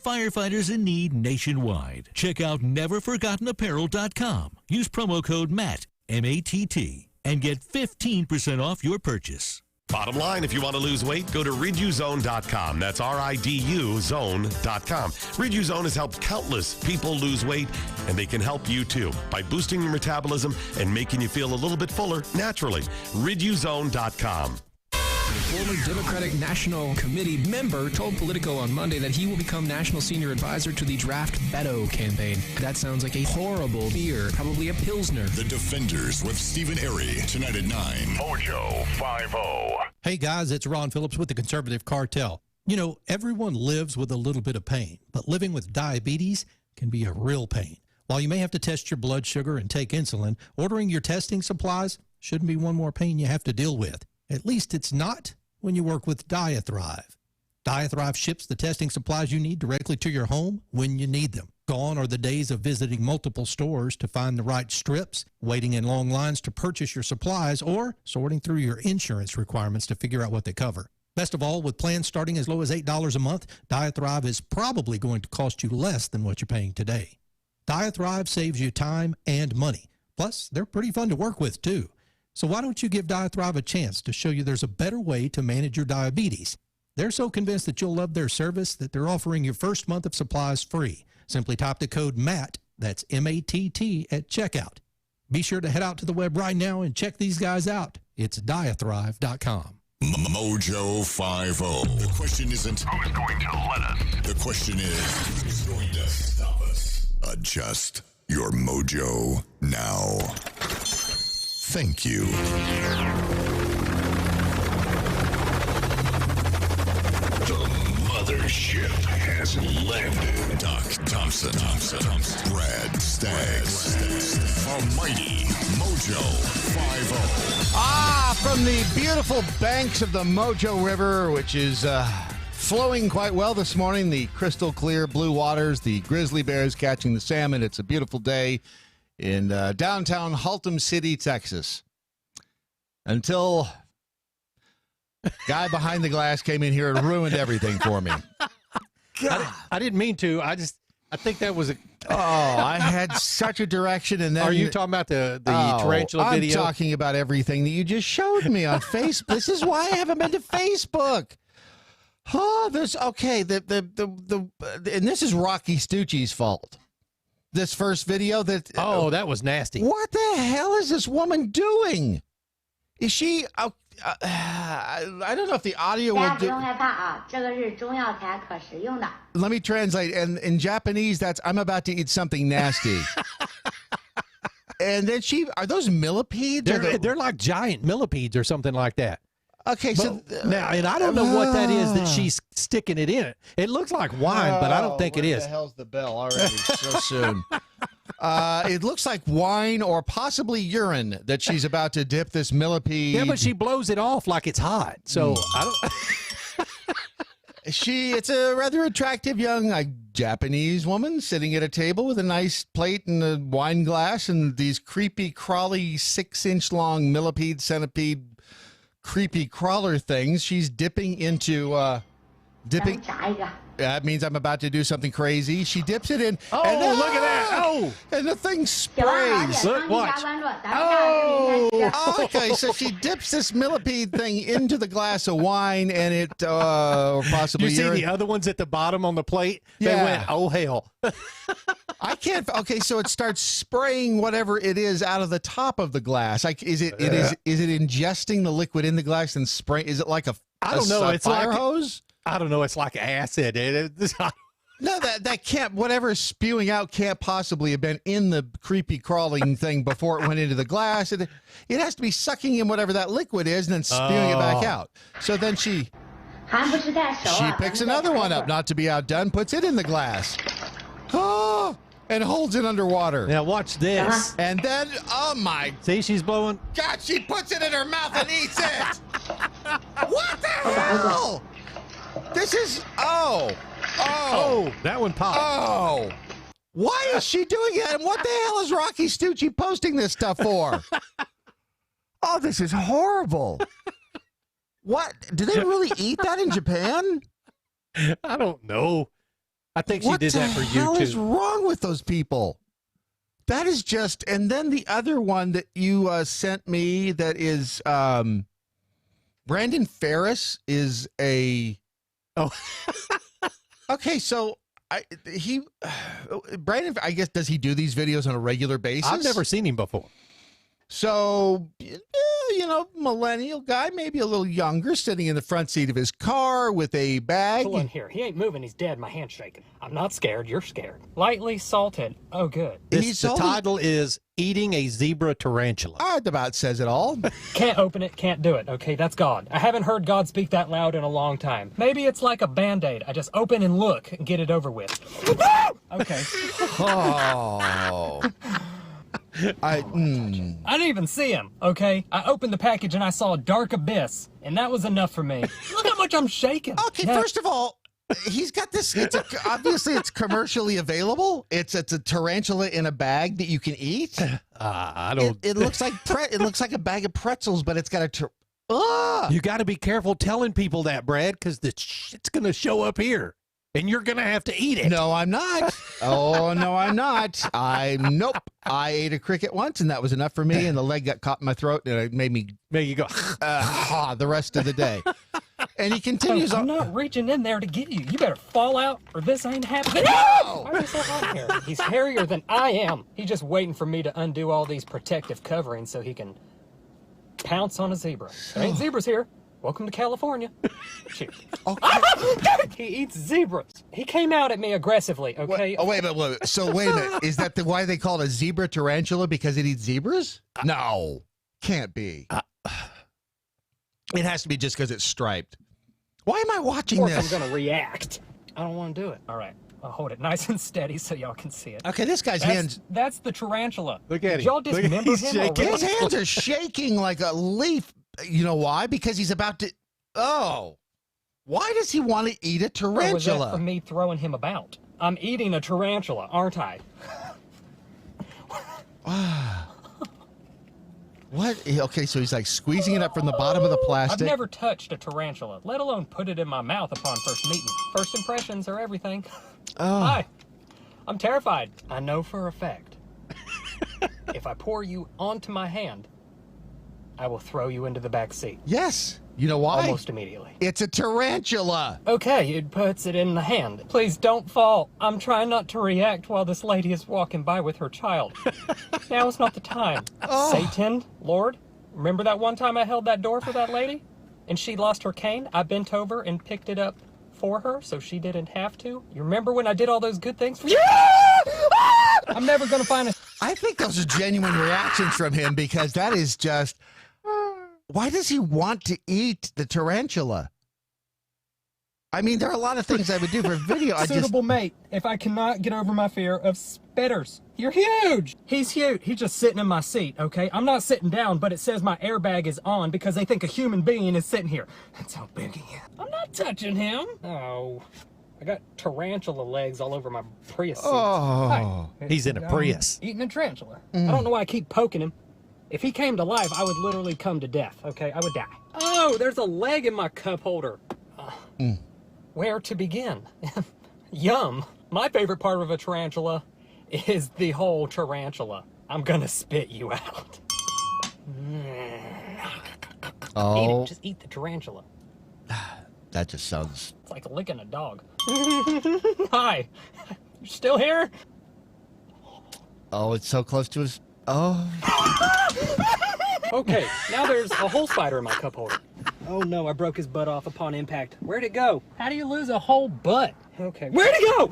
Firefighters in need nationwide. Check out neverforgottenapparel.com. Use promo code MATT, M-A-T-T, and get 15% off your purchase. Bottom line, if you want to lose weight, go to riduzone.com. That's R-I-D-U zone.com. Riduzone has helped countless people lose weight, and they can help you too by boosting your metabolism and making you feel a little bit fuller naturally. Riduzone.com. Former Democratic National Committee member told Politico on Monday that he will become National Senior Advisor to the Draft Beto campaign. That sounds like a horrible beer, probably a Pilsner. The Defenders with Stephen Airy, tonight at 9. MoJo 50. Hey guys, it's Ron Phillips with the Conservative Cartel. You know, everyone lives with a little bit of pain, but living with diabetes can be a real pain. While you may have to test your blood sugar and take insulin, ordering your testing supplies shouldn't be one more pain you have to deal with. At least it's not when you work with Diathrive. Diathrive ships the testing supplies you need directly to your home when you need them. Gone are the days of visiting multiple stores to find the right strips, waiting in long lines to purchase your supplies, or sorting through your insurance requirements to figure out what they cover. Best of all, with plans starting as low as $8 a month, Diathrive is probably going to cost you less than what you're paying today. Diathrive saves you time and money. Plus, they're pretty fun to work with, too. So why don't you give Diathrive a chance to show you there's a better way to manage your diabetes? They're so convinced that you'll love their service that they're offering your first month of supplies free. Simply type the code MATT, that's M-A-T-T, at checkout. Be sure to head out to the web right now and check these guys out. It's Diathrive.com. MoJo 50. The question isn't Who's going to let us? The question is who's going to stop us? Adjust your mojo now. Thank you. The mothership has landed. Doc Thompson. Brad Staggs. Almighty MoJo 50. From the beautiful banks of the MoJo River, which is flowing quite well this morning, the crystal clear blue waters, the grizzly bears catching the salmon. It's a beautiful day in downtown Haltom City, Texas. Until guy behind the glass came in here and ruined everything for me. I didn't mean to. I think that was a... I had such a direction, and then... Are you talking about the tarantula video? I'm talking about everything that you just showed me on Facebook. This is why I haven't been to Facebook. Oh, there's... Okay, and this is Rocky Stucci's fault. This first video that... that was nasty. What the hell is this woman doing? Is she... I don't know if the audio will do... Let me translate. And in Japanese, that's I'm about to eat something nasty. And then are those millipedes? They're like giant millipedes or something like that. Okay, so now, and I don't know what that is that she's sticking it in. It looks like wine, but I don't think it is. Where the hell's the bell already? So soon. It looks like wine or possibly urine that she's about to dip this millipede. Yeah, but she blows it off like it's hot. So I don't. It's a rather attractive young Japanese woman sitting at a table with a nice plate and a wine glass and these creepy, crawly, 6-inch long millipede, centipede, creepy crawler things. She's dipping into that means I'm about to do something crazy. She dips it in. Oh, and look at that. Oh. And the thing sprays. Look, watch. Oh. Okay, so she dips this millipede thing into the glass of wine, and it, or possibly You see the other ones at the bottom on the plate? Yeah. They went, oh, hell. I can't. Okay, so it starts spraying whatever it is out of the top of the glass. Like, is it ingesting the liquid in the glass and spraying? Is it like I don't know. It's fire like hose? I don't know. It's like acid. No, that can't. Whatever is spewing out can't possibly have been in the creepy crawling thing before it went into the glass. It has to be sucking in whatever that liquid is and then spewing it back out. So then she picks another one up, not to be outdone, puts it in the glass. Oh, and holds it underwater. Now watch this. And then, oh my. See, she's blowing. God, she puts it in her mouth and eats it. What the hell? This is, oh, that one popped. Oh, why is she doing that? And what the hell is Rocky Stucci posting this stuff for? Oh, this is horrible. What? Do they really eat that in Japan? I don't know. I think she did that for you, What the hell is too. wrong with those people? That is just, and then the other one that you sent me that is Brandon Ferris is a. Oh. Okay, so Brandon, I guess, does he do these videos on a regular basis? I've never seen him before. So, millennial guy, maybe a little younger, sitting in the front seat of his car with a bag. Pull in here. He ain't moving. He's dead. My hand's shaking. I'm not scared. You're scared. Lightly salted. Oh, good. The title is Eating a Zebra Tarantula. That about says it all. Can't open it. Can't do it. Okay, that's God. I haven't heard God speak that loud in a long time. Maybe it's like a Band-Aid. I just open and look and get it over with. Okay. Oh. I didn't even see him, okay? I opened the package and I saw a dark abyss, and that was enough for me. Look how much I'm shaking. Okay, first of all, he's got this. Obviously it's commercially available. It's a tarantula in a bag that you can eat. I don't. It looks like it looks like a bag of pretzels, but it's got a. You got to be careful telling people that, Brad, because the shit's going to show up here, and you're going to have to eat it. No, I'm not. Oh, no, I'm not. Nope. I ate a cricket once, and that was enough for me, and the leg got caught in my throat, and it made me you go the rest of the day. And he continues I'm on. not reaching in there to get you. You better fall out, or this ain't happening. No! Why are you so hot here? He's hairier than I am. He's just waiting for me to undo all these protective coverings so he can pounce on a zebra. There ain't zebras here. Welcome to California. Cheers. Okay. He eats zebras. He came out at me aggressively, okay? Wait a minute. So wait a minute. Is that why they call it a zebra tarantula, because it eats zebras? No, can't be. It has to be just because it's striped. Why am I watching Of this? course I'm going to react. I don't want to do it. All right. I'll hold it nice and steady so y'all can see it. Okay, this guy's hands. That's the tarantula. Look at Did him. y'all dismember He's him shaking. already? His hands are shaking like a leaf. You know why? Because he's about to. Oh, why does he want to eat a Or was that tarantula? for me throwing him about? I'm eating a tarantula, aren't I? What? Okay, so he's like squeezing it up from the bottom of the I've plastic. never touched a tarantula, let alone put it in my mouth upon first meeting. First impressions are everything. Oh. Hi. I'm terrified. I know for a fact. If I pour you onto my hand, I will throw you into the back seat. Yes. You know why? Almost immediately. It's a tarantula. Okay, it puts it in the hand. Please don't fall. I'm trying not to react while this lady is walking by with her child. Now is not the time. Oh. Satan, Lord, remember that one time I held that door for that lady? And she lost her cane? I bent over and picked it up for her so she didn't have to? You remember when I did all those good things for you? I'm never going to find a... I think those are genuine reactions from him, because that is just. Why does he want to eat the tarantula? I mean, there are a lot of things I would do for video. Suitable mate if I cannot get over my fear of spitters. You're huge. He's huge. He's just sitting in my seat, okay? I'm not sitting down, but it says my airbag is on because they think a human being is sitting here. That's how big he is. I'm not touching him. Oh, I got tarantula legs all over my Prius seats. Oh. Hi. He's in a Prius. Eating a tarantula. I don't know why I keep poking him. If he came to life, I would literally come to death, okay? I would die. Oh, there's a leg in my cup holder. Where to begin? Yum. My favorite part of a tarantula is the whole tarantula. I'm gonna spit you out. Oh, Eat it. Just eat the tarantula. that just sounds. It's like licking a dog. Hi. You still here? Oh, it's so close to his. Oh. Okay, now there's a whole spider in my cup holder. Oh no, I broke his butt off upon impact. Where'd it go? How do you lose a whole butt? Okay, where'd it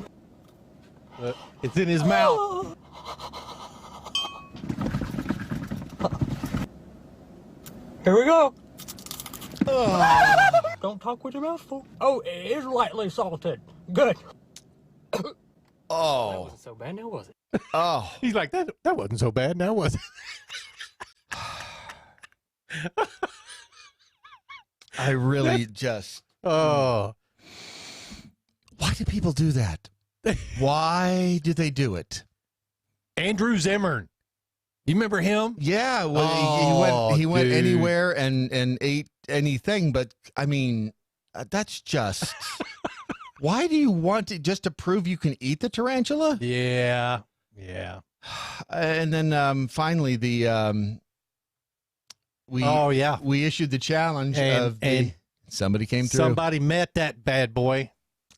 go? It's in his mouth. Here we go. Don't talk with your mouth full. Oh, it is lightly salted. Good. That Oh. wasn't so bad now, was it? Oh. He's like, that wasn't so bad, now was it? I really just. Oh. Why do people do that? Why do they do it? Andrew Zimmern. You remember him? Yeah, well, he went dude. anywhere and ate anything, but I mean, that's just. Why do you want it just to prove you can eat the tarantula? Yeah. And then finally, we issued the challenge and somebody came through. Somebody met that bad boy.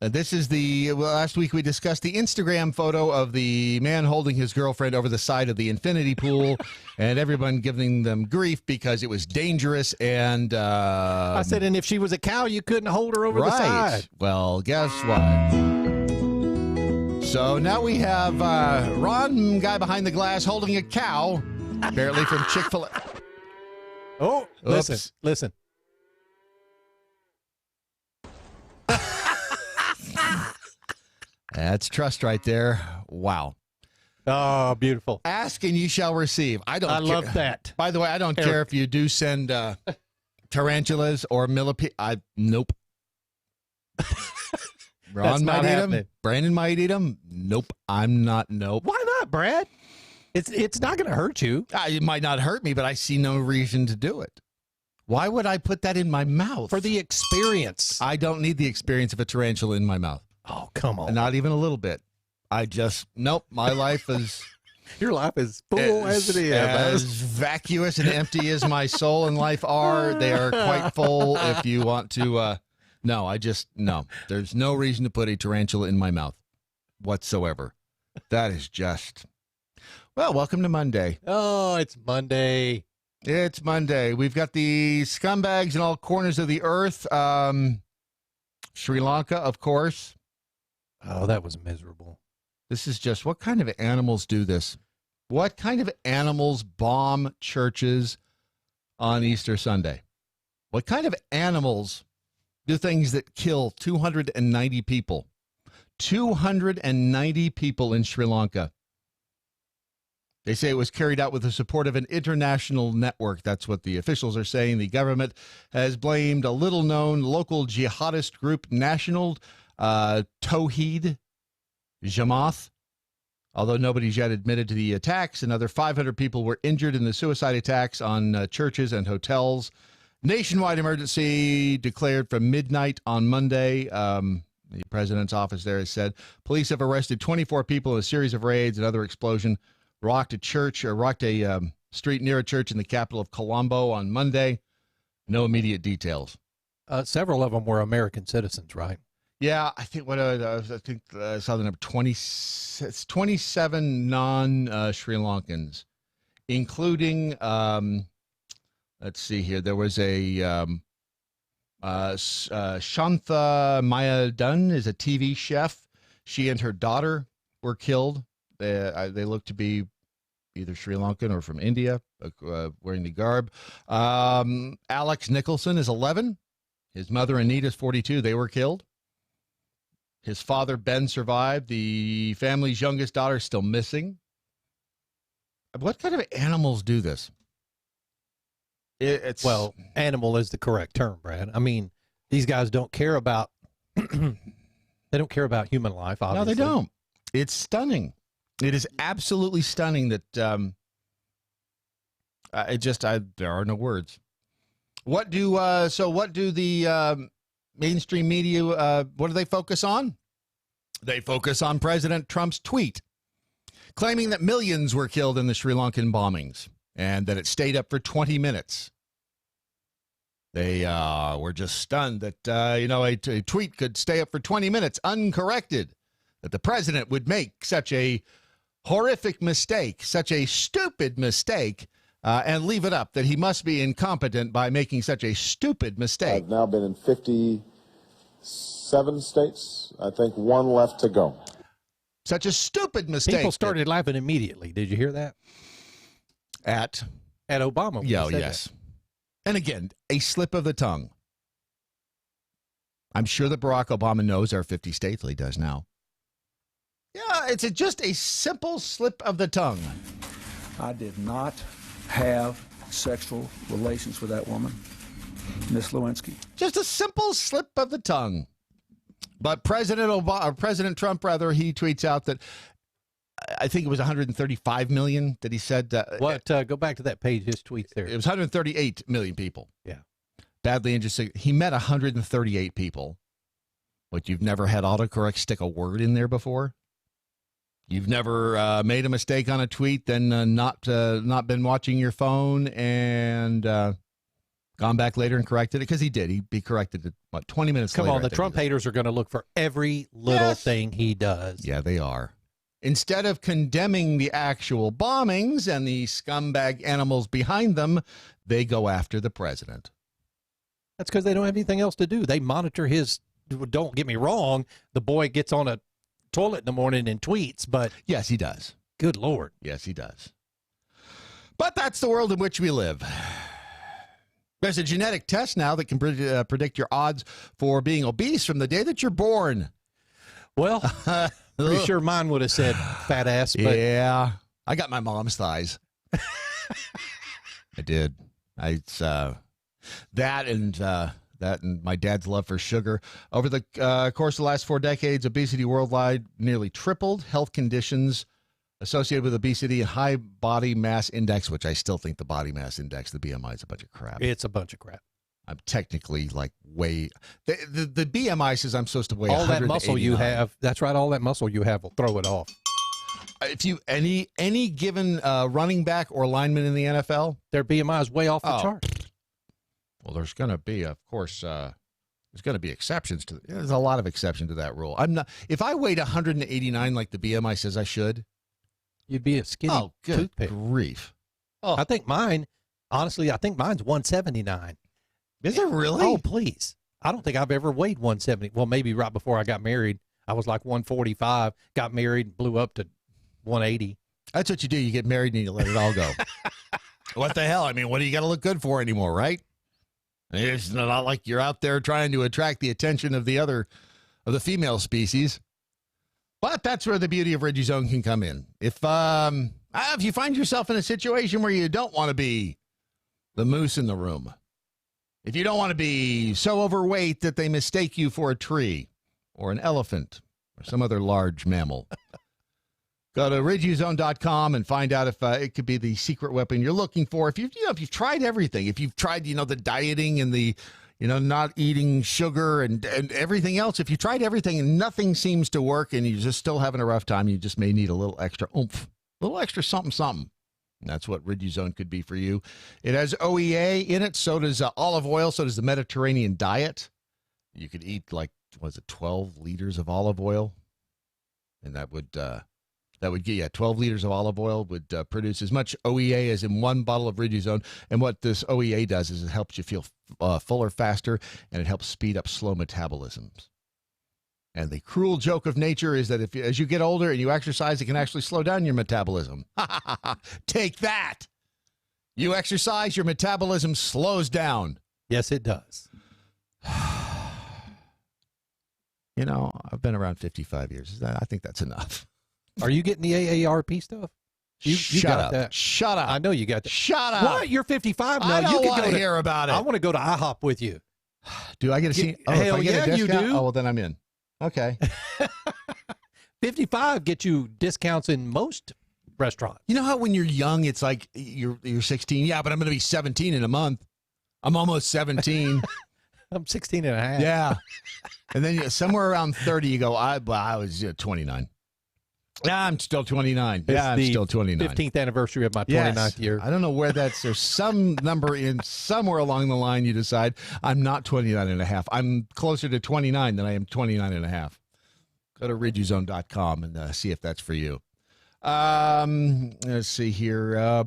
This is last week we discussed the Instagram photo of the man holding his girlfriend over the side of the infinity pool, and everyone giving them grief because it was dangerous. And I said, and if she was a cow, you couldn't hold her over the side. Well, guess what? So now we have Ron, guy behind the glass, holding a cow, apparently from Chick-fil-A. Oh, listen. That's trust right there. Wow. Oh, beautiful. Ask and you shall receive. I love that. By the way, I don't care if you do send tarantulas or millipede. Nope. Ron might eat them. Brandon might eat them. Nope. I'm not. Nope. Why not, Brad? It's not going to hurt you. It might not hurt me, but I see no reason to do it. Why would I put that in my mouth? For the experience. I don't need the experience of a tarantula in my mouth. Oh, come on. Not even a little bit. Nope. My life is... Your life is full as it is. As vacuous and empty as my soul and life are. They are quite full if you want to... No. There's no reason to put a tarantula in my mouth whatsoever. That is just... Well, welcome to Monday. Oh, it's Monday. It's Monday. We've got the scumbags in all corners of the earth. Sri Lanka, of course. Oh, that was miserable. This is just, what kind of animals do this? What kind of animals bomb churches on Easter Sunday? What kind of animals do things that kill 290 people? 290 people in Sri Lanka. They say it was carried out with the support of an international network. That's what the officials are saying. The government has blamed a little-known local jihadist group, National Tawheed Jamaat. Although nobody's yet admitted to the attacks, another 500 people were injured in the suicide attacks on churches and hotels. Nationwide emergency declared from midnight on Monday. The president's office there has said police have arrested 24 people in a series of raids. Another explosion rocked a street near a church in the capital of Colombo on Monday. No immediate details. Several of them were American citizens, right? Yeah, I think I saw the number 27 non-Sri Lankans, including let's see here. There was a Shantha Mayadun is a TV chef. She and her daughter were killed. They look to be either Sri Lankan or from India, wearing the garb. Alex Nicholson is 11. His mother, Anita, is 42. They were killed. His father, Ben, survived. The family's youngest daughter is still missing. What kind of animals do this? Well, animal is the correct term, Brad. I mean, these guys don't care about they don't care about human life, obviously. No, they don't. It's stunning. It is absolutely stunning that there are no words. What do the mainstream media, what do they focus on? They focus on President Trump's tweet claiming that millions were killed in the Sri Lankan bombings and that it stayed up for 20 minutes. They were just stunned that, a tweet could stay up for 20 minutes uncorrected, that the president would make such a horrific mistake, such a stupid mistake, and leave it up, that he must be incompetent by making such a stupid mistake. I've now been in 57 states. I think one left to go. Such a stupid mistake. People started laughing immediately. Did you hear that? At Obama. Yeah, yes. That. And again, a slip of the tongue. I'm sure that Barack Obama knows our 50 states. He does now. Yeah, it's just a simple slip of the tongue. I did not have sexual relations with that woman, Miss Lewinsky. Just a simple slip of the tongue. But President Trump, he tweets out that I think it was 135 million that he said. Go back to that page, his tweets there. It was 138 million people. Yeah. Badly injured. He met 138 people. What, you've never had autocorrect stick a word in there before? You've never made a mistake on a tweet, then not been watching your phone and gone back later and corrected it? Because he did. He corrected it, 20 minutes later? Come on, the Trump haters are going to look for every little thing he does. Yeah, they are. Instead of condemning the actual bombings and the scumbag animals behind them, they go after the president. That's because they don't have anything else to do. They monitor his, don't get me wrong, the boy gets on a toilet in the morning and tweets, but... Yes, he does. Good Lord. Yes, he does. But that's the world in which we live. There's a genetic test now that can predict your odds for being obese from the day that you're born. Well, pretty sure mine would have said fat ass. But... Yeah, I got my mom's thighs. I did. That and my dad's love for sugar. Over the course of the last 4 decades, obesity worldwide nearly tripled. Health conditions associated with obesity and high body mass index, which I still think the body mass index, the BMI, is a bunch of crap. It's a bunch of crap. I'm technically like way... The BMI says I'm supposed to weigh all that muscle you have. That's right. All that muscle you have will throw it off. If you any given running back or lineman in the NFL, their BMI is way off the chart. Well, there's going to be, of course, there's going to be exceptions to. There's a lot of exception to that rule. I'm not. If I weighed 189 like the BMI says I should, you'd be a skinny toothpick. Grief. Oh, I think mine. Honestly, I think mine's 179. Is it really? Oh, please. I don't think I've ever weighed 170. Well, maybe right before I got married, I was like 145. Got married, blew up to 180. That's what you do. You get married and you let it all go. What the hell? I mean, what do you got to look good for anymore, right? It's not like you're out there trying to attract the attention of the female species. But that's where the beauty of Riduzone can come in. If you find yourself in a situation where you don't want to be the moose in the room, if you don't want to be so overweight that they mistake you for a tree or an elephant or some other large mammal, go to riduzone.com and find out if it could be the secret weapon you're looking for. If you've tried everything, if you've tried, the dieting and the, not eating sugar and everything else, if you tried everything and nothing seems to work and you're just still having a rough time, you just may need a little extra oomph, a little extra something. And that's what Riduzone could be for you. It has OEA in it. So does olive oil. So does the Mediterranean diet. You could eat 12 liters of olive oil, and that would get you 12 liters of olive oil would produce as much OEA as in one bottle of Riduzone. And what this OEA does is it helps you feel fuller faster, and it helps speed up slow metabolisms. And the cruel joke of nature is that as you get older and you exercise, it can actually slow down your metabolism. Take that. You exercise, your metabolism slows down. Yes, it does. I've been around 55 years. I think that's enough. Are you getting the AARP stuff? You Shut got up. that. Shut up. I know you got that. Shut up. What? You're 55 now. I don't want to hear about it. I want to go to IHOP with you. Do I get a seat? Hell if I get a you discount? do. Oh, well, then I'm in. Okay. 55 gets you discounts in most restaurants. You know how when you're young, it's like you're 16. Yeah, but I'm going to be 17 in a month. I'm almost 17. I'm 16 and a half. Yeah. And then somewhere around 30, you go, I was 29. Yeah, I'm still 29. Yeah, I'm still 29. 15th anniversary of my 29th year. I don't know where there's some number in somewhere along the line you decide I'm not 29 and a half. I'm closer to 29 than I am 29 and a half. Go to riduzone.com and see if that's for you. Let's see here. Lisa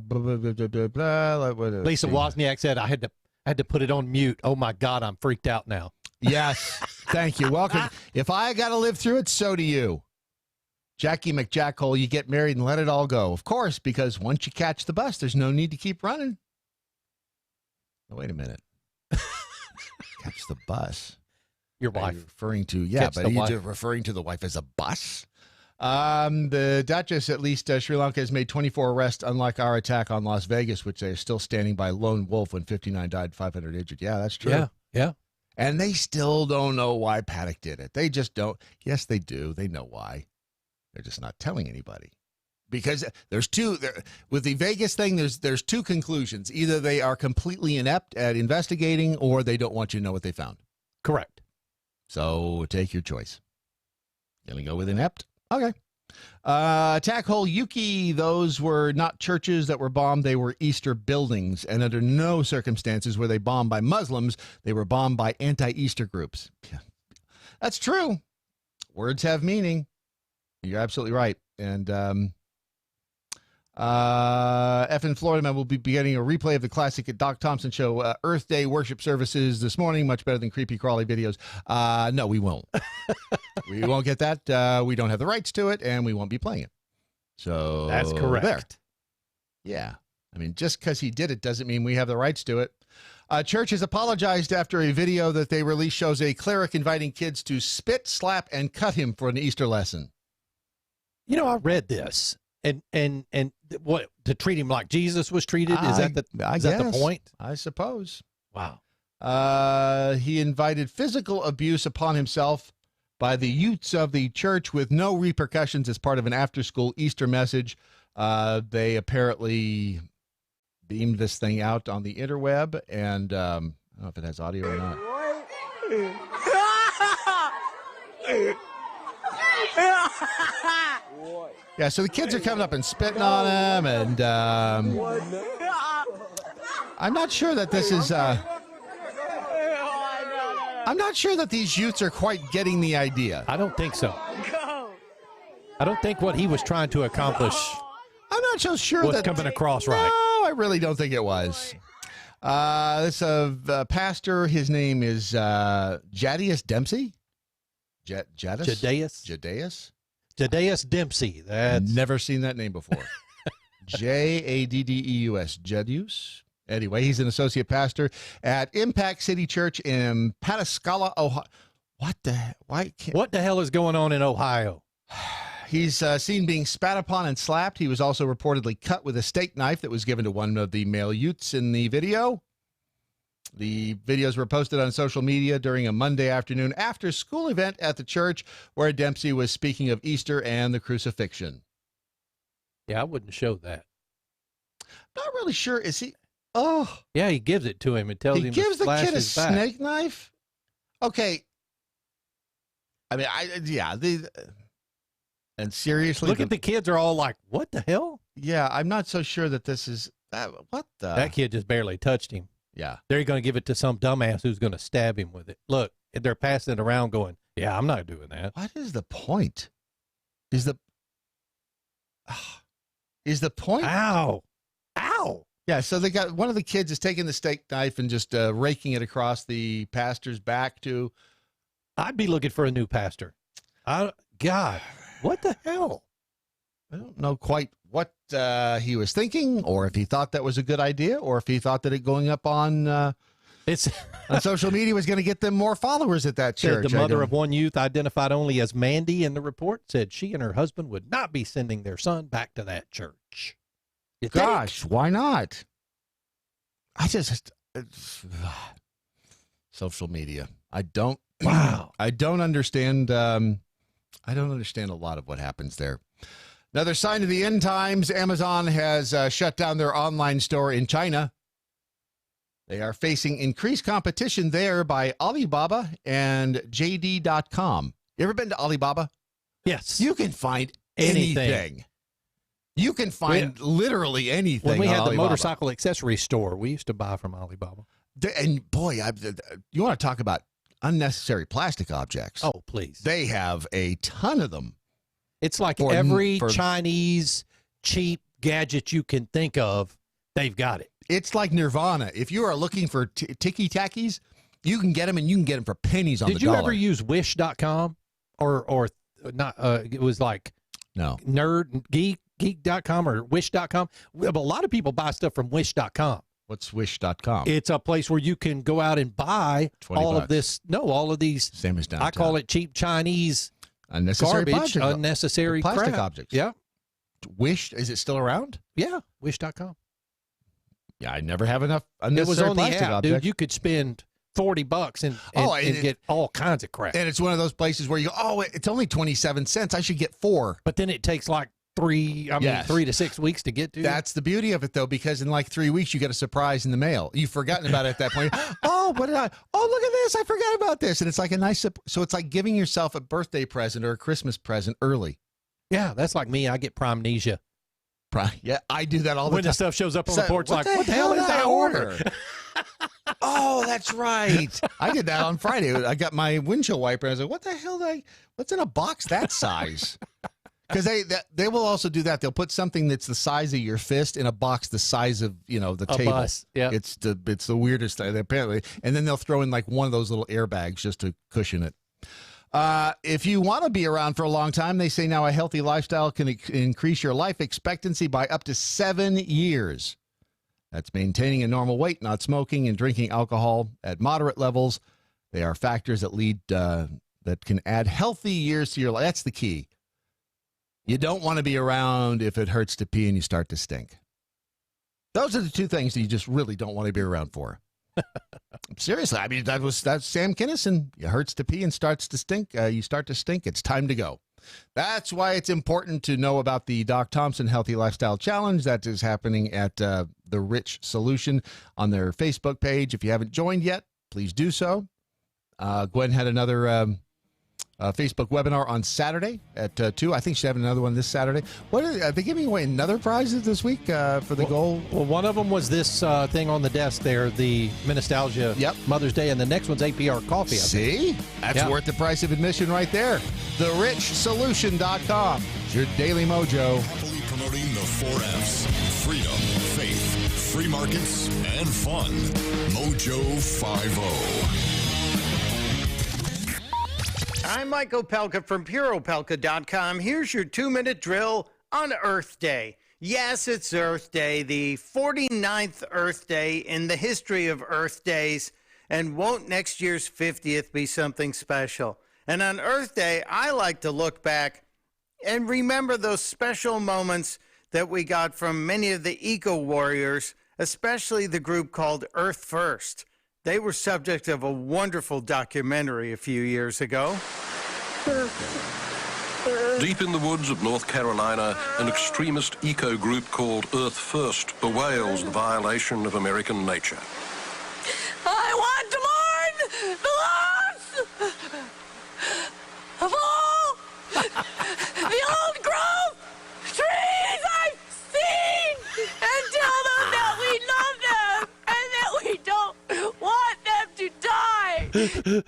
Wozniak said I had to put it on mute. Oh my God, I'm freaked out now. Yes. Thank you. Welcome. If I got to live through it, so do you. Jackie McJackhole, you get married and let it all go. Of course, because once you catch the bus, there's no need to keep running. Oh, wait a minute. Catch the bus. Your wife. Referring to, yeah, but are you referring to the wife as a bus? The Duchess, at least Sri Lanka, has made 24 arrests, unlike our attack on Las Vegas, which they are still standing by lone wolf when 59 died, 500 injured. Yeah, that's true. Yeah. And they still don't know why Paddock did it. They just don't. Yes, they do. They know why. They're just not telling anybody. Because there's with the Vegas thing, there's two conclusions. Either they are completely inept at investigating or they don't want you to know what they found. Correct. So take your choice. Gonna go with inept? Okay. Attack hole Yuki, those were not churches that were bombed. They were Easter buildings. And under no circumstances were they bombed by Muslims. They were bombed by anti-Easter groups. Yeah. That's true. Words have meaning. You're absolutely right. And F in Florida Man will be getting a replay of the classic at Doc Thompson show Earth Day worship services this morning. Much better than creepy crawly videos. No, we won't. We won't get that. We don't have the rights to it, and we won't be playing it. So that's correct. There. Yeah. I mean, just because he did it doesn't mean we have the rights to it. Church has apologized after a video that they released shows a cleric inviting kids to spit, slap, and cut him for an Easter lesson. You know, I read this. And what, to treat him like Jesus was treated? Is that the point? I suppose. Wow. He invited physical abuse upon himself by the youths of the church with no repercussions as part of an after-school Easter message. They apparently beamed this thing out on the interweb, and I don't know if it has audio or not. Yeah, so the kids are coming up and spitting on him, and I'm not sure that this is. I'm not sure that these youths are quite getting the idea. I don't think so. I don't think what he was trying to accomplish. I'm not so sure was that coming across right. No, I really don't think it was. This pastor. His name is Jadius Dempsey. Jadaeus Dempsey. That's never seen that name before. Jaddeus. Jadius. Anyway, he's an associate pastor at Impact City Church in Pataskala, Ohio. What the hell is going on in Ohio? He's seen being spat upon and slapped. He was also reportedly cut with a steak knife that was given to one of the male youths in the video. The videos were posted on social media during a Monday afternoon after-school event at the church where Dempsey was speaking of Easter and the crucifixion. Yeah, I wouldn't show that. Not really sure. Is he? Oh. Yeah, he gives it to him and tells him to gives the slash kid a his back. snake knife? Okay. I mean, and seriously. Look at the kids are all like, what the hell? Yeah, I'm not so sure that this is, what the? That kid just barely touched him. Yeah. They're going to give it to some dumbass who's going to stab him with it. Look, they're passing it around going, yeah, I'm not doing that. What is the point? Is the point? Ow. Yeah, so they got one of the kids is taking the steak knife and just raking it across the pastor's back too. I'd be looking for a new pastor. God, what the hell? I don't know quite what he was thinking, or if he thought that was a good idea, or if he thought that it going up on on social media was going to get them more followers at that church. The mother of one youth, identified only as Mandy in the report, said she and her husband would not be sending their son back to that church. Gosh, why not? Social media. I don't understand. I don't understand a lot of what happens there. Another sign of the end times, Amazon has shut down their online store in China. They are facing increased competition there by Alibaba and JD.com. You ever been to Alibaba? Yes. You can find anything. You can find literally anything. When we had the Alibaba. motorcycle accessory store, we used to buy from Alibaba. And boy, you want to talk about unnecessary plastic objects. Oh, please. They have a ton of them. It's like every Chinese cheap gadget you can think of, they've got it. It's like Nirvana. If you are looking for ticky-tackies, you can get them, and you can get them for pennies on the dollar. Did you ever use Wish.com? Or not? It was like Geek.com or Wish.com. But a lot of people buy stuff from Wish.com. What's Wish.com? It's a place where you can go out and buy all of this. No, all of these. Same as downtown. I call it cheap Chinese unnecessary garbage, unnecessary plastic crap. objects. Yeah. Wish, is it still around? Yeah, Wish.com. Yeah, I never have enough unnecessary it was on plastic the app, objects. Dude, you could spend $40 and get all kinds of crap. And it's one of those places where you go, oh, it's only 27 cents. I should get 4. But then it takes like 3 to 6 weeks to get to. That's the beauty of it, though, because in like 3 weeks, you get a surprise in the mail. You've forgotten about it at that point. Oh, what did I? Oh, look at this. I forgot about this. And it's like a nice, so it's like giving yourself a birthday present or a Christmas present early. Yeah, that's like me. I get primnesia. Yeah, I do that all the when time. The stuff shows up on the porch, what like, what the hell did I order? Oh, that's right. I did that on Friday. I got my windshield wiper. And I was like, what the hell what's in a box that size? Because they will also do that. They'll put something that's the size of your fist in a box the size of, the table. Bus. Yeah. It's the weirdest thing, apparently. And then they'll throw in like one of those little airbags just to cushion it. If you want to be around for a long time, they say now a healthy lifestyle can increase your life expectancy by up to 7 years. That's maintaining a normal weight, not smoking, and drinking alcohol at moderate levels. They are factors that lead that can add healthy years to your life. That's the key. You don't want to be around if it hurts to pee and you start to stink. Those are the two things that you just really don't want to be around for. Seriously, I mean, that's Sam Kinison. It hurts to pee and starts to stink. You start to stink. It's time to go. That's why it's important to know about the Doc Thompson Healthy Lifestyle Challenge that is happening at The Rich Solution on their Facebook page. If you haven't joined yet, please do so. Gwen had another Facebook webinar on Saturday at 2. I think she's having another one this Saturday. Are they giving away another prizes this week for the goal? Well, one of them was this thing on the desk there, the Nostalgia Mother's Day, and the next one's APR coffee. See? That's worth the price of admission right there. TheRichSolution.com. It's your daily mojo. Happily promoting the 4 F's. Freedom, faith, free markets, and fun. Mojo 50. I'm Mike Opelka from PureOpelka.com. Here's your 2-minute drill on Earth Day. Yes, it's Earth Day, the 49th Earth Day in the history of Earth Days. And won't next year's 50th be something special? And on Earth Day, I like to look back and remember those special moments that we got from many of the eco-warriors, especially the group called Earth First. They were subject of a wonderful documentary a few years ago. Deep in the woods of North Carolina, an extremist eco group called Earth First bewails the violation of American nature. I want to mourn the loss of all the old growth trees I've seen and tell them that we love them and that we don't want them to die.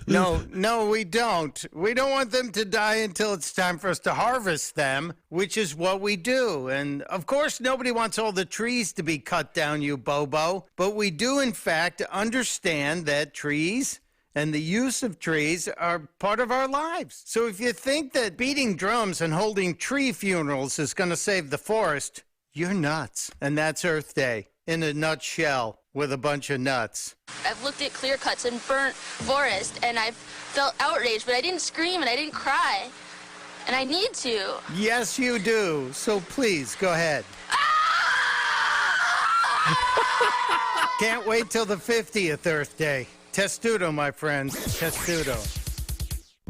No, we don't. We don't want them to die until it's time for us to harvest them, which is what we do. And, of course, nobody wants all the trees to be cut down, you bobo. But we do, in fact, understand that trees and the use of trees are part of our lives. So if you think that beating drums and holding tree funerals is going to save the forest, you're nuts. And that's Earth Day in a nutshell with a bunch of nuts. I've looked at clear cuts and burnt forest, and I've felt outraged, but I didn't scream and I didn't cry. And I need to. Yes, you do. So please, go ahead. Can't wait till the 50th Earth Day. Testudo, my friends. Testudo.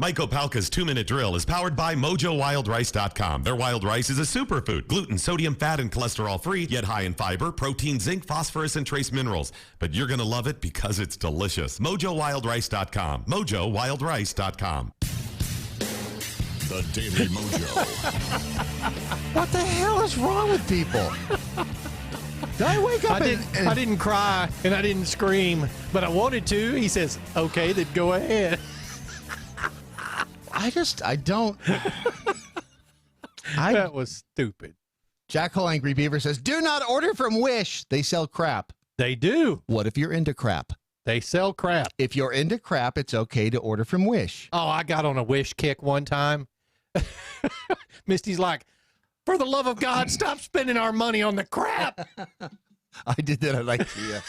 Mike Opalka's 2-minute drill is powered by MoJoWildRice.com. Their wild rice is a superfood, gluten, sodium, fat, and cholesterol-free, yet high in fiber, protein, zinc, phosphorus, and trace minerals. But you're going to love it because it's delicious. MoJoWildRice.com. MoJoWildRice.com. The Daily Mojo. What the hell is wrong with people? Did I wake up I didn't cry and I didn't scream, but I wanted to. He says, okay, then go ahead. I don't. That was stupid. Jack Hole Angry Beaver says, do not order from Wish. They sell crap. They do. What if you're into crap? They sell crap. If you're into crap, it's okay to order from Wish. Oh, I got on a Wish kick one time. Misty's like, for the love of God, stop spending our money on the crap. I did that at IKEA.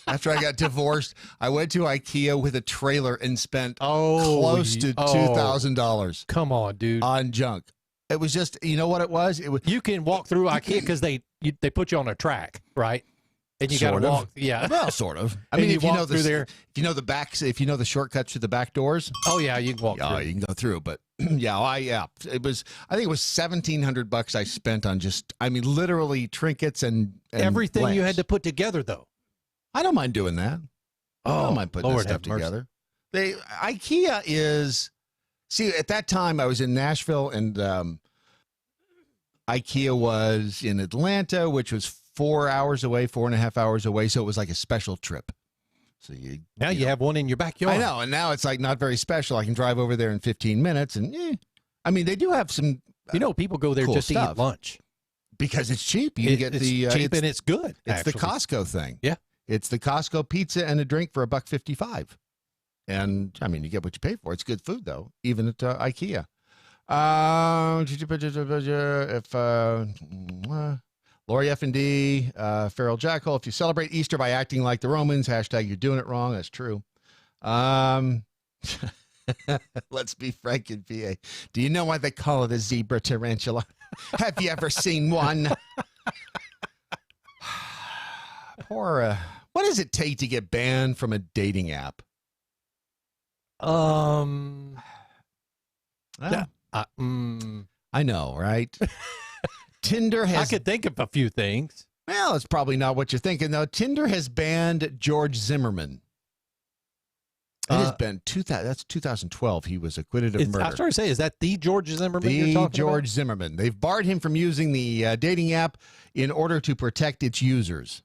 After I got divorced, I went to IKEA with a trailer and spent close to $2,000. Come on, dude. On junk. It was just, you know what it was? You can walk through IKEA because they put you on a track, right? And you got to Sort of. walk. Yeah. Well, sort of. I And mean, you if you know walk through there. if you know the backs, if you know the shortcuts to the back doors, Oh, yeah, you can walk yeah, through. you can go through. But yeah, it was. I think it was $1,700 I spent on just. I mean, literally trinkets and Everything you lamps. had to put together, though. I don't mind doing that. I don't mind putting Lord this stuff have mercy. together. IKEA is. See, at that time I was in Nashville, and IKEA was in Atlanta, which was 4.5 hours away. So it was like a special trip. So you have one in your backyard. I know, and now it's like not very special. I can drive over there in 15 minutes, and I mean they do have some. People go there cool just to stuff. eat lunch Because it's cheap. You can get it's the cheap and it's good. It's actually. the Costco thing. Yeah, it's the Costco pizza and a drink for $1.55, and I mean you get what you pay for. It's good food though, even at IKEA. If Lori F&D, Farrell Jackal, if you celebrate Easter by acting like the Romans, hashtag you're doing it wrong. That's true. Let's be frank in VA. Do you know why they call it a zebra tarantula? Have you ever seen one? Poor, what does it take to get banned from a dating app? I know, right? Tinder has. I could think of a few things. Well, it's probably not what you're thinking, though. Tinder has banned George Zimmerman. It has been 2000. That's 2012. He was acquitted of murder. I was trying to say, is that the George Zimmerman you're The talking George about? Zimmerman. They've barred him from using the dating app in order to protect its users.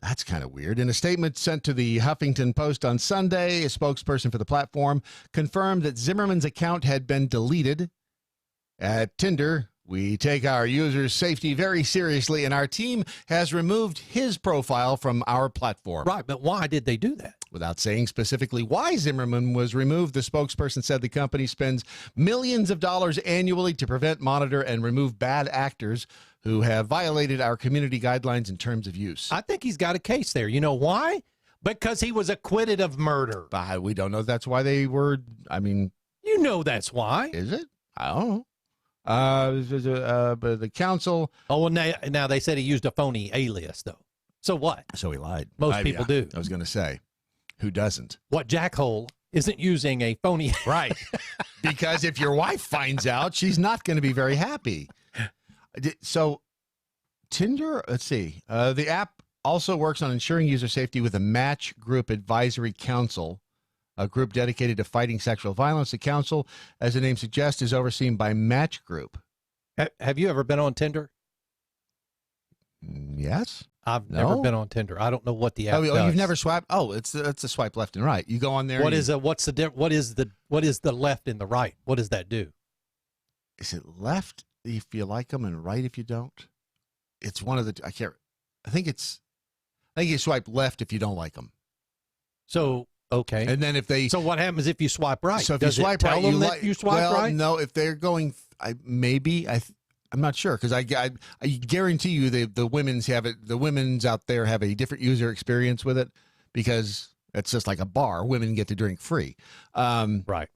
That's kind of weird. In a statement sent to the Huffington Post on Sunday, a spokesperson for the platform confirmed that Zimmerman's account had been deleted. At Tinder, we take our users' safety very seriously, and our team has removed his profile from our platform. Right, but why did they do that? Without saying specifically why Zimmerman was removed, the spokesperson said the company spends millions of dollars annually to prevent, monitor, and remove bad actors who have violated our community guidelines and terms of use. I think he's got a case there. You know why? Because he was acquitted of murder. We don't know if that's why they were. I mean, you know that's why. Is it? I don't know. But the council. Oh, well, now they said he used a phony alias, though. So what? So he lied. Most people do. I was going to say, who doesn't? What jackhole isn't using a phony? Right. Because if your wife finds out, she's not going to be very happy. So Tinder, let's see. The app also works on ensuring user safety with a Match Group Advisory Council, a group dedicated to fighting sexual violence. The council, as the name suggests, is overseen by Match Group. Have you ever been on Tinder? Yes. I've never been on Tinder. I don't know what the app does. You've never swiped? Oh, it's a swipe left and right. You go on there. What is the left and the right? What does that do? Is it left if you like them and right if you don't? It's one of the. I think you swipe left if you don't like them. So okay. And then if they. So what happens if you swipe right? So if Does you swipe it tell right, them that you swipe right? No, if they're going, I'm not sure because I guarantee you the women's have it. The women's out there have a different user experience with it because it's just like a bar. Women get to drink free. Right.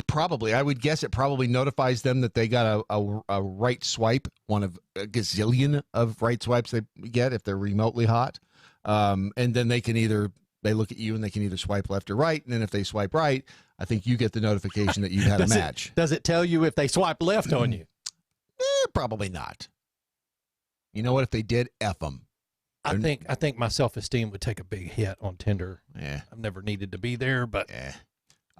Probably, I would guess it probably notifies them that they got a right swipe, one of a gazillion of right swipes they get if they're remotely hot. And then they look at you and they can either swipe left or right. And then if they swipe right, I think you get the notification that you had a match. Does it tell you if they swipe left on you? Probably not. You know what? If they did, F them. I think my self-esteem would take a big hit on Tinder. Yeah. I've never needed to be there, but yeah.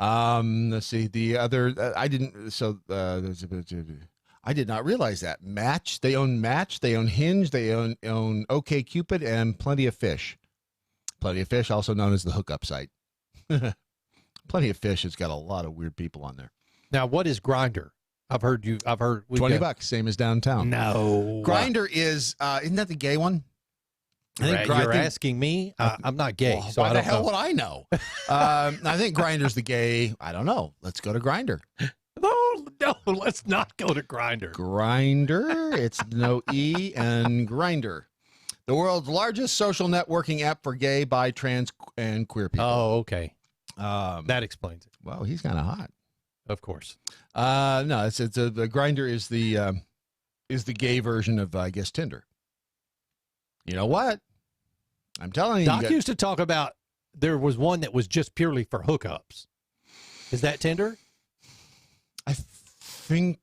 Let's see the other. I didn't. So I did not realize that Match. They own Match. They own Hinge. They own OkCupid and Plenty of Fish. Plenty of Fish, also known as the hookup site. Plenty of Fish has got a lot of weird people on there. Now, what is Grindr? I've heard $20, same as downtown. No, Grindr is isn't that the gay one? You're asking me. I'm not gay, well, so why I the don't hell know. would I know? I think Grindr's the gay. I don't know. Let's go to Grindr. No, let's not go to Grindr. Grindr. It's no E and Grindr. The world's largest social networking app for gay, bi, trans, and queer people. Oh, okay. That explains it. Well, he's kind of hot. Of course. No, it's the Grindr is the gay version of I guess Tinder. You know what? I'm telling you. Doc used to talk about there was one that was just purely for hookups. Is that Tinder? I think.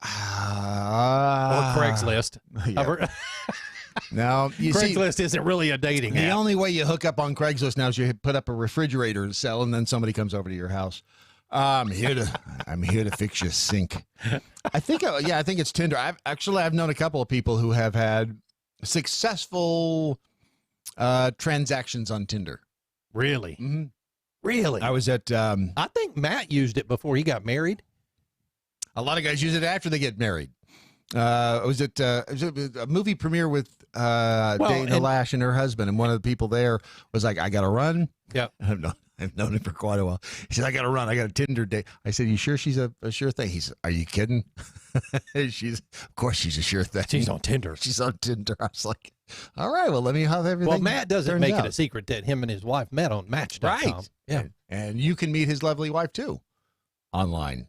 Or Craigslist. Yeah. Now, Craigslist isn't really a dating The app. only way you hook up on Craigslist now is you put up a refrigerator to sell, and then somebody comes over to your house. I'm here to fix your sink. I think it's Tinder. I've known a couple of people who have had successful transactions on Tinder. Really? Mm-hmm. Really? I was at. I think Matt used it before he got married. A lot of guys use it after they get married. I was at a movie premiere with Dana Lash and her husband, and one of the people there was like, "I got to run." Yeah, I've known him for quite a while. He said, "I got to run. I got a Tinder date." I said, "You sure she's a sure thing?" He said, "Are you kidding?" Of course she's a sure thing. She's on Tinder. She's on Tinder. I was like, "All right, well, let me have everything." Well, Matt doesn't make out. it a secret that him and his wife met on Match.com. Right. Yeah, and you can meet his lovely wife too, online.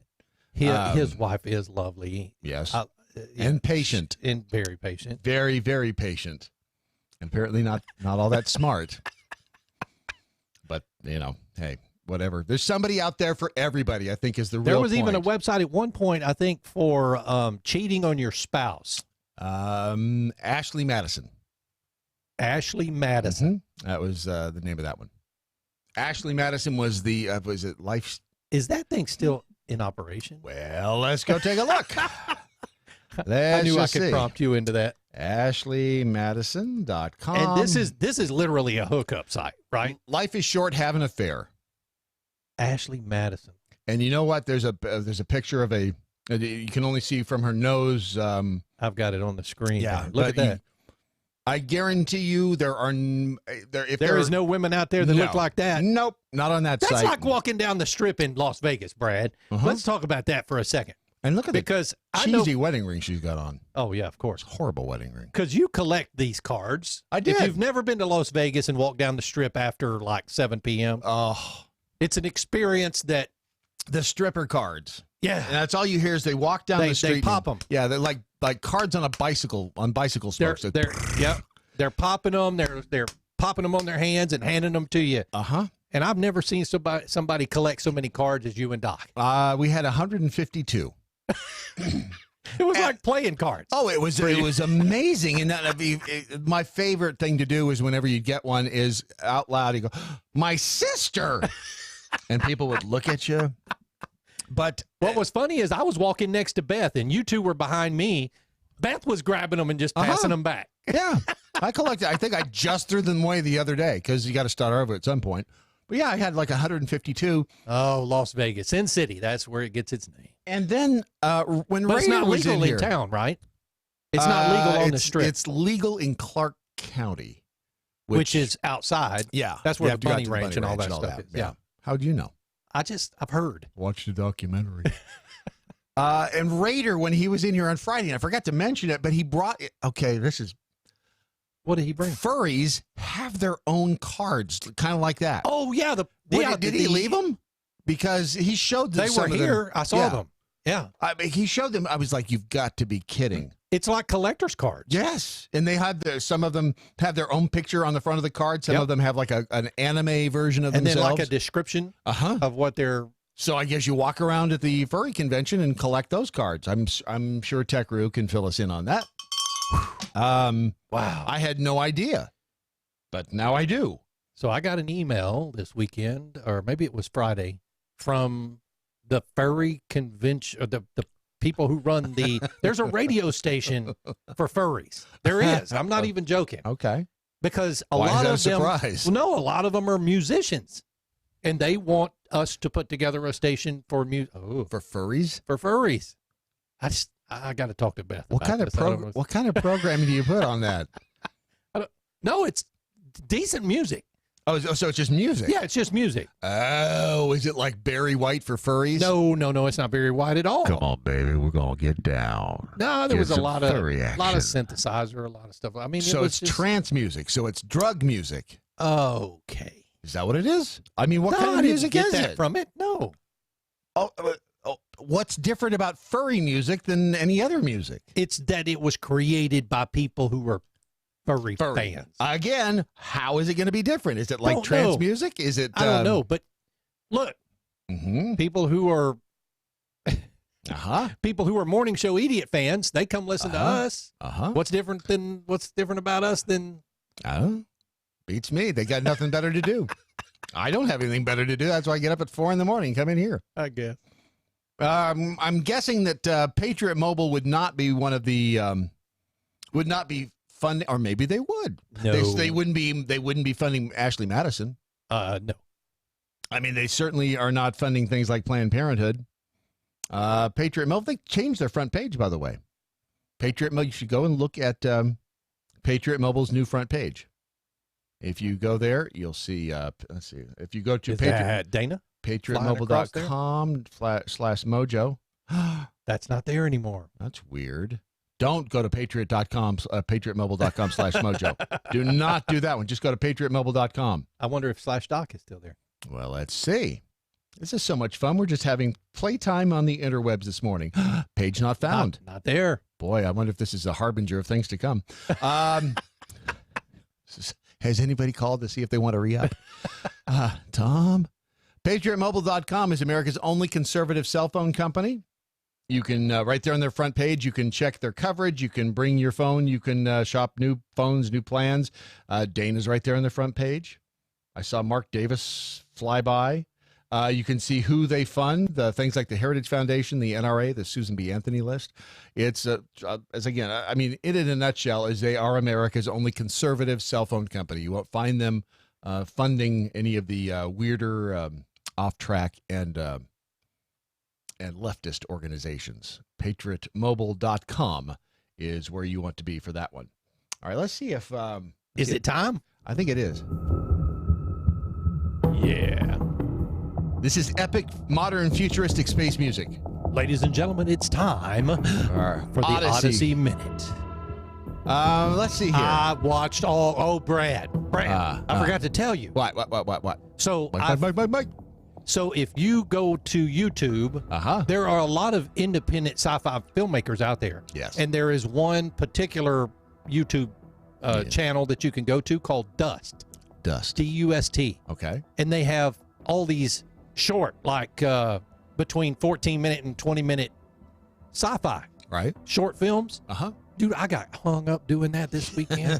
His wife is lovely. Yes. And patient. And very patient. Very, very patient. Apparently not all that smart. But, hey, whatever. There's somebody out there for everybody, I think, is the real There was point. even a website at one point, I think, for cheating on your spouse. Ashley Madison. Ashley Madison. Mm-hmm. That was the name of that one. Ashley Madison was the, was it Life? Is that thing still in operation? Well, let's go take a look. I knew I could prompt you into that. AshleyMadison.com. And this is literally a hookup site, right? Life is short, have an affair. Ashley Madison. And you know what? There's a picture of you can only see from her nose. I've got it on the screen. Yeah, look at that. I guarantee you there is no women out there that look like that. Nope, not on that site. That's like walking down the strip in Las Vegas, Brad. Let's talk about that for a second. And look at the cheesy wedding ring she's got on. Oh, yeah, of course. Horrible wedding ring. Because you collect these cards. I did. If you've never been to Las Vegas and walked down the strip after like 7 p.m., it's an experience that... The stripper cards. Yeah. And that's all you hear is they walk down the street. They pop them. Yeah, they're like cards on a bicycle, on bicycle spokes. They're popping them. They're popping them on their hands and handing them to you. Uh-huh. And I've never seen somebody collect so many cards as you and Doc. We had 152. It was like playing cards. Oh, it was amazing. And my favorite thing to do is whenever you get one is out loud, you go, "My sister." And people would look at you. But what was funny is I was walking next to Beth and you two were behind me. Beth was grabbing them and just passing them back. Yeah. I collected. I think I just threw them away the other day because you got to start over at some point. But yeah, I had like 152. Oh, Las Vegas, Sin City. That's where it gets its name. And then when Raider it's not was legal in town, right? It's not legal on the strip. It's legal in Clark County, which is outside. Yeah, that's where the bunny ranch and all that stuff is. Yeah. How do you know? I've heard. Watch the documentary. And Raider, when he was in here on Friday, and I forgot to mention it, but he brought. Okay, this is. What did he bring? Furries have their own cards, kind of like that. Oh yeah, did he leave them? Because he showed them. They were here. I saw them. Yeah, he showed them. I was like, "You've got to be kidding!" It's like collector's cards. Yes, and they had some of them have their own picture on the front of the card. Some of them have like an anime version of themselves, and then like a description of what they're. So I guess you walk around at the furry convention and collect those cards. I'm sure Techru can fill us in on that. Wow, I had no idea, but now I do. So I got an email this weekend, or maybe it was Friday, from the furry convention, or the people who run the. There's a radio station for furries. There is. I'm not even joking. Okay. Because a Why lot is that of a them. surprise? Well, no, a lot of them are musicians, and they want us to put together a station for for furries. For furries. I got to talk to Beth. What kind of programming do you put on that? No, it's decent music. Oh, so it's just music? Yeah, it's just music. Oh, is it like Barry White for furries? No, it's not Barry White at all. Come on, baby, we're gonna get down. No, there was a lot of synthesizer, a lot of stuff. I mean, so it's trance music. So it's drug music. Okay, is that what it is? I mean, what kind of music is it? From it? No. What's different about furry music than any other music? It's that it was created by people who were furry fans. Again, how is it going to be different? Is it like trance music? Is it? I don't know, but look, people who are people who are morning show idiot fans, they come listen to us. What's different about us than? Beats me. They got nothing better to do. I don't have anything better to do. That's why I get up at 4 a.m. and come in here. I guess. I'm guessing that Patriot Mobile would not be one of the would not be funding, or maybe they would. No, they wouldn't be. They wouldn't be funding Ashley Madison. No. I mean, they certainly are not funding things like Planned Parenthood. Patriot Mobile, they changed their front page, by the way. Patriot Mobile, you should go and look at Patriot Mobile's new front page. If you go there, you'll see, let's see, if you go to Dana? patriotmobile.com/mojo. That's not there anymore. That's weird. Don't go to patriotmobile.com/mojo. Do not do that one. Just go to patriotmobile.com. I wonder if /doc is still there. Well, let's see. This is so much fun. We're just having playtime on the interwebs this morning. Page not found. Not there. Boy, I wonder if this is a harbinger of things to come. Has anybody called to see if they want to re-up? Tom? PatriotMobile.com is America's only conservative cell phone company. You can, right there on their front page, you can check their coverage. You can bring your phone. You can shop new phones, new plans. Dana's right there on the front page. I saw Mark Davis fly by. You can see who they fund, the things like the Heritage Foundation, the NRA, the Susan B. Anthony list. It's, as again, I mean, in a nutshell, is they are America's only conservative cell phone company. You won't find them funding any of the weirder, off-track and leftist organizations. PatriotMobile.com is where you want to be for that one. All right, let's see if... is it time? I think it is. Yeah. This is epic, modern, futuristic space music. Ladies and gentlemen, it's time for the Odyssey Minute. Let's see here. I watched Brad, I forgot to tell you. What? So, Mike. So if you go to YouTube, there are a lot of independent sci-fi filmmakers out there. Yes. And there is one particular YouTube channel that you can go to called Dust. D-U-S-T. Okay. And they have all these short, like between 14-minute and 20-minute sci-fi. Right. Short films. Dude, I got hung up doing that this weekend.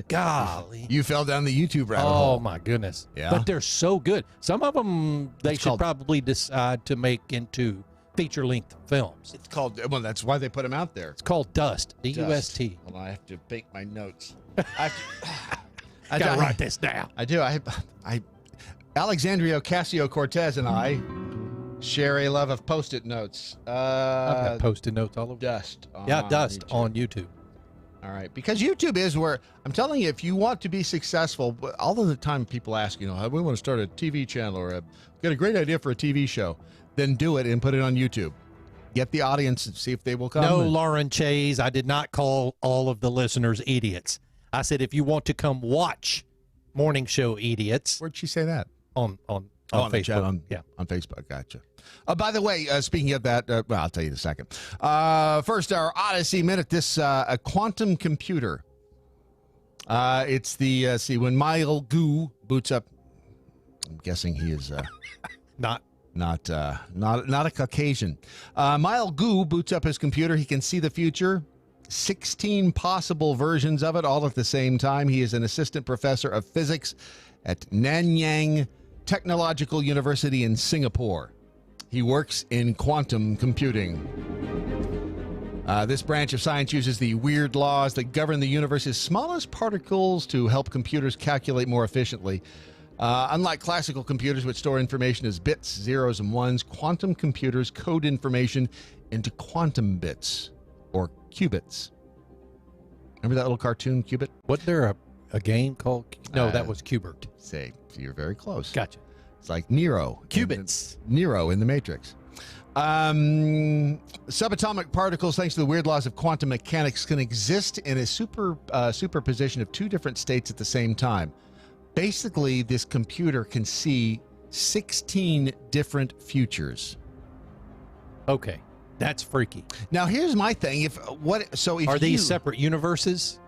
Golly. You fell down the YouTube rabbit hole. Oh, my goodness. Yeah. But they're so good. Some of them they should probably decide to make into feature-length films. It's called, well, that's why they put them out there. It's called Dust. D-U-S-T. Well, I have to make my notes. I got to write this down. I do. Alexandria Ocasio-Cortez and I share a love of Post-it notes. I've got Post-it notes all over. Dust. Dust on YouTube. All right. Because YouTube is where, I'm telling you, if you want to be successful, all of the time people ask, we want to start a TV channel or get a great idea for a TV show, then do it and put it on YouTube. Get the audience and see if they will come. No, Lauren Chase, I did not call all of the listeners idiots. I said, if you want to come watch Morning Show Idiots. Where'd she say that? On Facebook. On Facebook. Gotcha. By the way, speaking of that, I'll tell you in a second. First, our Odyssey Minute. This a quantum computer. It's the when Mile Goo boots up. I'm guessing he is not a Caucasian. Mile Goo boots up his computer. He can see the future. 16 possible versions of it all at the same time. He is an assistant professor of physics at Nanyang Technological University in Singapore. He works in quantum computing. This branch of science uses the weird laws that govern the universe's smallest particles to help computers calculate more efficiently. Unlike classical computers, which store information as bits, zeros, and ones, quantum computers code information into quantum bits, or qubits. Remember that little cartoon, Qubit? Wasn't there a game called... No, that was Qbert. You're very close. Gotcha. It's like Nero. Qubits. Nero in the Matrix. Subatomic particles, thanks to the weird laws of quantum mechanics, can exist in a superposition of two different states at the same time. Basically, this computer can see 16 different futures. Okay. That's freaky. Now, here's my thing. Are these separate universes?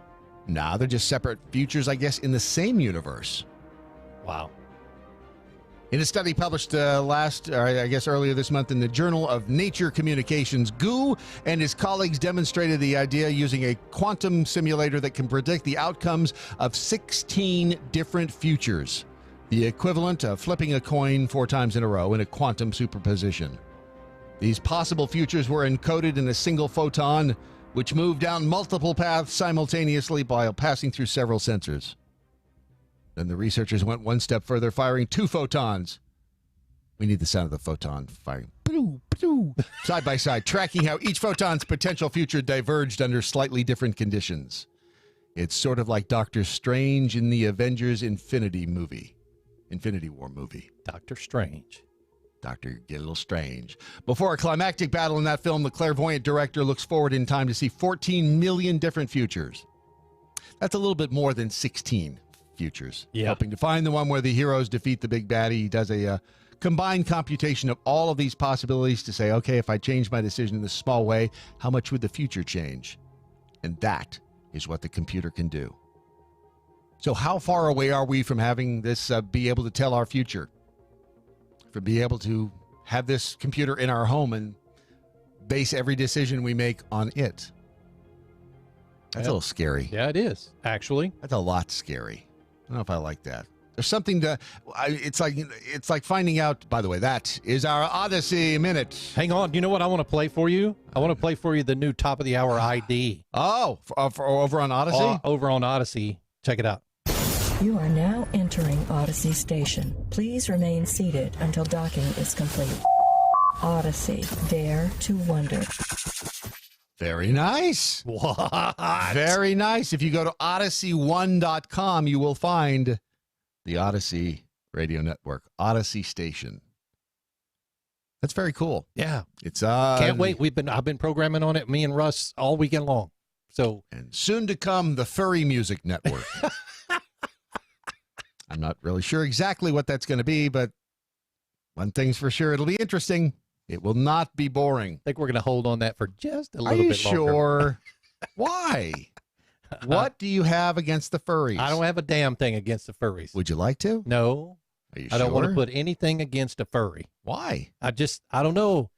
Nah, they're just separate futures, I guess, in the same universe. Wow. In a study published earlier this month in the Journal of Nature Communications, Gu and his colleagues demonstrated the idea using a quantum simulator that can predict the outcomes of 16 different futures, the equivalent of flipping a coin 4 times in a row in a quantum superposition. These possible futures were encoded in a single photon, which moved down multiple paths simultaneously while passing through several sensors. Then the researchers went one step further, firing 2 photons. We need the sound of the photon firing side by side, tracking how each photon's potential future diverged under slightly different conditions. It's sort of like Doctor Strange in the Avengers Infinity War movie. Doctor Strange. Doctor get a little strange. Before a climactic battle in that film, the clairvoyant director looks forward in time to see 14 million different futures. That's a little bit more than 16 futures. Yeah. Hoping to find the one where the heroes defeat the big baddie. He does a combined computation of all of these possibilities to say, okay, if I change my decision in this small way, how much would the future change? And that is what the computer can do. So how far away are we from having this be able to tell our future? From being able to have this computer in our home and base every decision we make on it? That's a little scary. Yeah, it is, actually. That's a lot scary. I don't know if I like that. There's something to, it's like finding out, by the way, that is our Odyssey Minute. Hang on. You know what I want to play for you? I want to play for you the new top of the hour ID. Oh, for over on Odyssey? Over on Odyssey. Check it out. You are now entering Odyssey Station. Please remain seated until docking is complete. Odyssey, dare to wonder. Very nice. What? Very nice. If you go to odyssey1.com, you will find the Odyssey Radio Network, Odyssey Station. That's very cool. Yeah. It's can't wait. I've been programming on it, me and Russ, all weekend long. So and soon to come, the Furry Music Network. I'm not really sure exactly what that's going to be, but one thing's for sure, it'll be interesting. It will not be boring. I think we're going to hold on that for just a little bit Are longer. you sure? Why? What do you have against the furries? I don't have a damn thing against the furries. Would you like to? No. Are you I don't want to sure? put anything against a furry. Why? I don't know.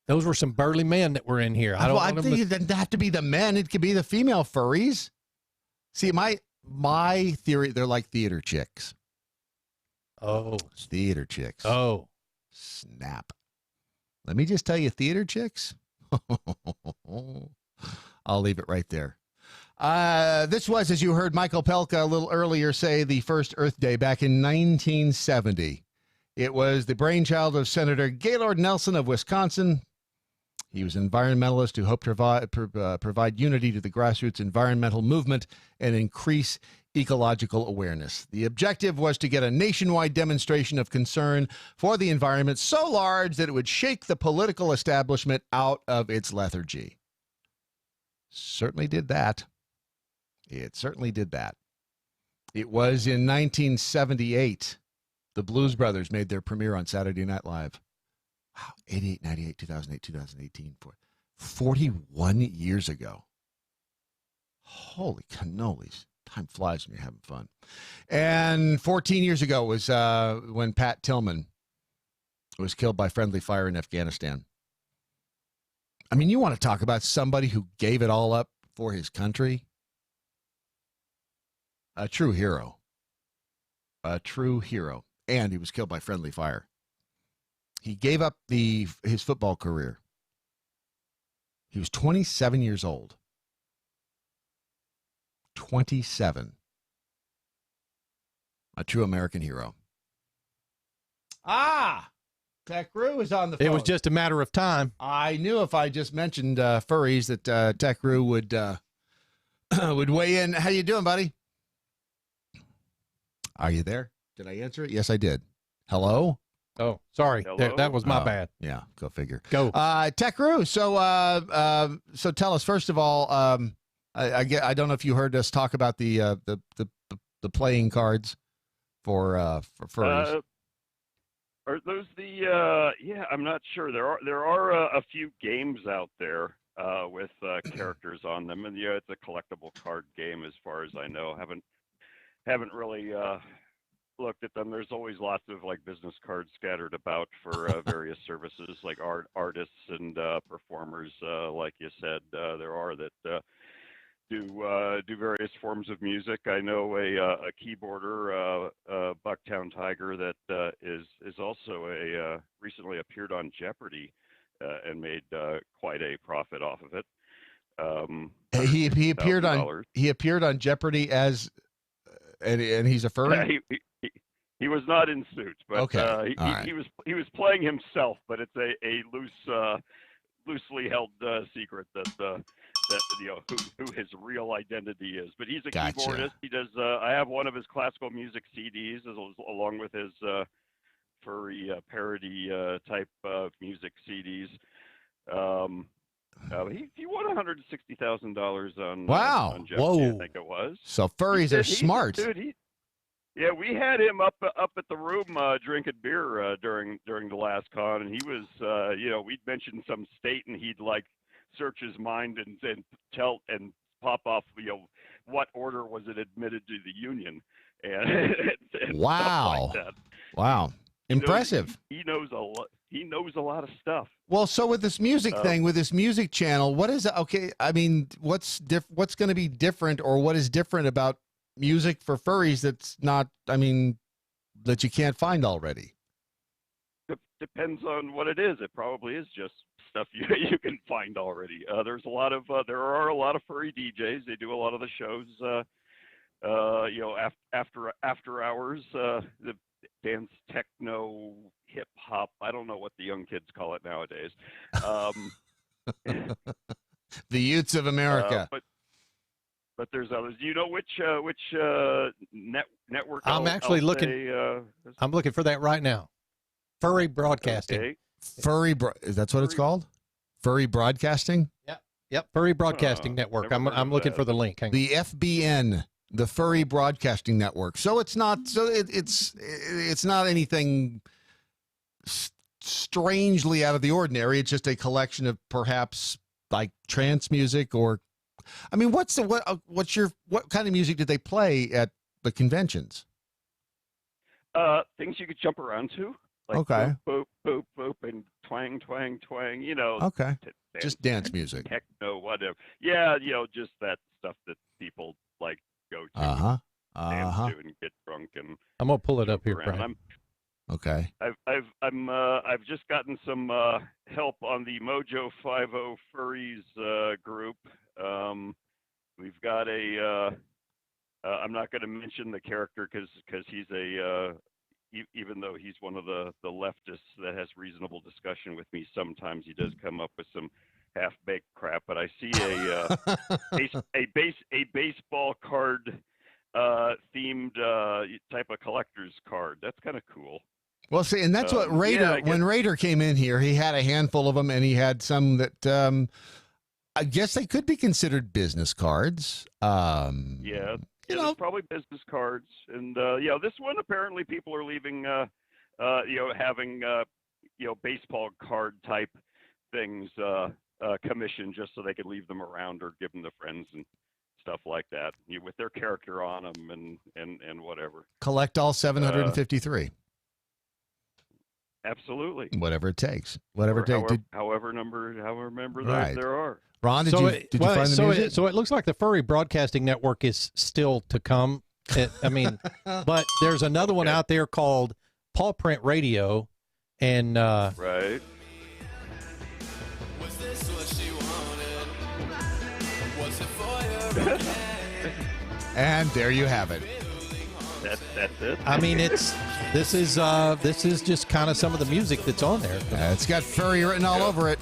Those were some burly men that were in here. I think it doesn't have to be the men. It could be the female furries. See, my theory, they're like theater chicks. Oh. Theater chicks. Oh. Snap. Let me just tell you, theater chicks. I'll leave it right there. This was, as you heard Michael Pelka a little earlier say, the first Earth Day back in 1970. It was the brainchild of Senator Gaylord Nelson of Wisconsin. He was an environmentalist who hoped to provide unity to the grassroots environmental movement and increase ecological awareness. The objective was to get a nationwide demonstration of concern for the environment so large that it would shake the political establishment out of its lethargy. Certainly did that. It certainly did that. It was in 1978. The Blues Brothers made their premiere on Saturday Night Live. Wow, 88, 98, 2008, 2018. 41 years ago. Holy cannolis. Time flies when you're having fun. And 14 years ago was when Pat Tillman was killed by friendly fire in Afghanistan. I mean, you want to talk about somebody who gave it all up for his country? A true hero. A true hero. And he was killed by friendly fire. He gave up his football career. He was 27 years old. 27. A true American hero. Tech Roo is on the phone. It was just a matter of time. I knew if I just mentioned furries that Tech Roo would would weigh in. How you doing, buddy? Are you there? Did I answer it? Yes, I did. Hello? Oh, sorry. Hello? That was my bad. Yeah, go figure. Go. Tech Roo. So tell us, first of all, I don't know if you heard us talk about the playing cards for furries. Are those the? Yeah, I'm not sure. There are a few games out there. with characters on them, and yeah, it's a collectible card game as far as I know. Haven't really looked at them. There's always lots of like business cards scattered about for various services, like artists and performers, like you said. There are that do various forms of music. I know a keyboarder, Bucktown Tiger, that is also recently appeared on Jeopardy and made quite a profit off of it. He appeared on Jeopardy as and he's a furry. Yeah, he was not in suits, but okay. He was playing himself, but it's a loosely held secret that who his real identity is. But he's a keyboardist. He does. I have one of his classical music CDs along with his furry parody type music CDs. He won $160,000 on on Jeopardy, I think it was. So furries are smart. Dude, yeah, we had him up at the room drinking beer during the last con, and he was we'd mentioned some state, and he'd like search his mind and tell and pop off what order was it admitted to the union and wow, stuff like that. Wow, impressive. He knows a lot. He knows a lot of stuff. Well, so with this music thing, with this music channel, what is okay? I mean, what's going to be different, or what is different about music for furries that's not? I mean, that you can't find already. Depends on what it is. It probably is just stuff you can find already. There are a lot of furry DJs. They do a lot of the shows. After hours, the dance, techno, hip hop. I don't know what the young kids call it nowadays. The youths of America. But there's others. Do you know which network? I'm actually looking. I'm looking for that right now. Furry Broadcasting. Okay. That's what it's called? Furry Broadcasting? Yep. Furry Broadcasting Network. I'm looking for the link. The FBN, the Furry Broadcasting Network. So it's not it's not anything strangely out of the ordinary. It's just a collection of perhaps like trance music, or I mean, what kind of music did they play at the conventions? Things you could jump around to. Like okay. Boop, boop, boop, and twang, twang, twang, Okay. Just dance music. Techno, whatever. Yeah, just that stuff that people like go to. Dance to and get drunk and. I'm gonna pull it up here, Brian. Okay. I've just gotten some help on the MoJo 50 Furries group. We've got I'm not going to mention the character because he's even though he's one of the leftists that has reasonable discussion with me, sometimes he does come up with some half-baked crap. But I see a baseball card themed type of collector's card. That's kind of cool. Well, see, and that's what Raider. When Raider came in here, he had a handful of them, and he had some that I guess they could be considered business cards. There's probably business cards, and this one apparently people are leaving, having baseball card type things commissioned just so they could leave them around or give them to friends and stuff like that, with their character on them and whatever. Collect all 753. Absolutely. Whatever it takes. Whatever it takes. However member right. there are. Ron, did you find the music? So it looks like the Furry Broadcasting Network is still to come. But there's another one out there called Paw Print Radio, and right. And there you have it. That's it. I mean, this is just kind of some of the music that's on there. It's got furry written all over it.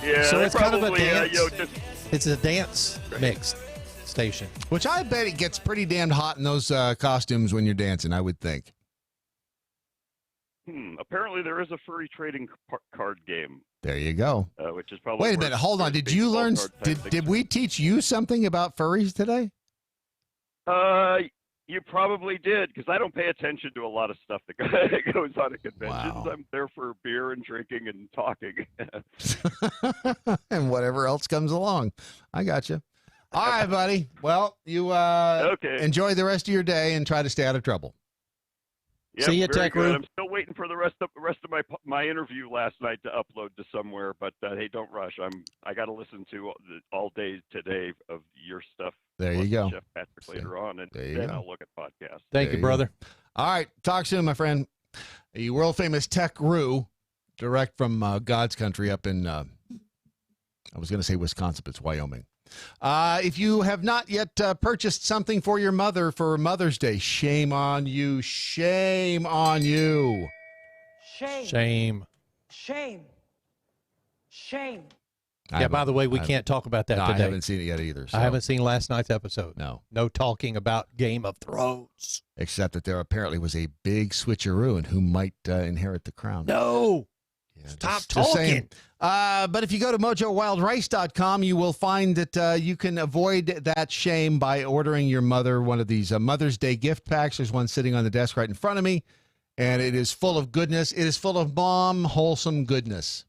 Yeah, so it's probably, kind of a dance. It's a dance mix station. Which I bet it gets pretty damned hot in those costumes when you're dancing, I would think. Apparently there is a furry trading card game. There you go. Which is probably. Wait a minute, hold on. Did you learn? Did we teach you something about furries today? You probably did, because I don't pay attention to a lot of stuff that goes on at conventions. Wow. I'm there for beer and drinking and talking. And whatever else comes along. I got you. All right, buddy. Well, you enjoy the rest of your day and try to stay out of trouble. Yep, see you, very Tech good. Room. I'm still waiting for the rest of my interview last night to upload to somewhere, but hey, don't rush. I got to listen to all day today of your stuff. There you go. Jeff Patrick later on, and then I'll look at podcasts. Thank you, brother. All right. Talk soon, my friend. A world famous Tech Roo, direct from God's country up in, I was going to say Wisconsin, but it's Wyoming. If you have not yet purchased something for your mother for Mother's Day, shame on you. Shame on you. Shame. Shame. Shame. Shame. Yeah, by the way, we can't talk about that today. I haven't seen it yet either. So. I haven't seen last night's episode. No. No talking about Game of Thrones. Except that there apparently was a big switcheroo and who might inherit the crown. No. Yeah, Stop talking. But if you go to MoJoWildRice.com, you will find that you can avoid that shame by ordering your mother one of these Mother's Day gift packs. There's one sitting on the desk right in front of me, and it is full of goodness. It is full of mom, wholesome goodness.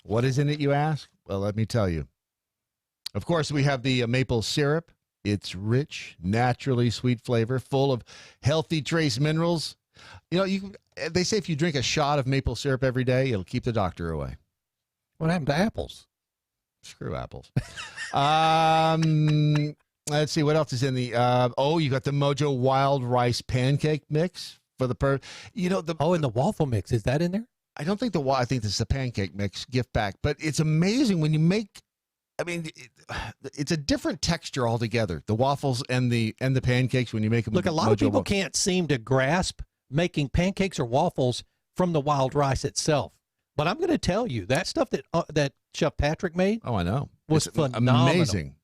What is in it, you ask? Well, let me tell you. Of course, we have the maple syrup. It's rich, naturally sweet flavor, full of healthy trace minerals. You know, they say if you drink a shot of maple syrup every day, it'll keep the doctor away. What happened to apples? Screw apples. Let's see, what else is in the, you got the MoJo Wild Rice Pancake Mix for the, and the waffle mix, is that in there? I don't think I think this is a pancake mix gift pack, but it's amazing when you make, it's a different texture altogether. The waffles and the pancakes when you make them. Look, a lot of people can't seem to grasp making pancakes or waffles from the wild rice itself. But I'm going to tell you, that stuff that Chef Patrick made. Oh, I know. Was phenomenal. Amazing.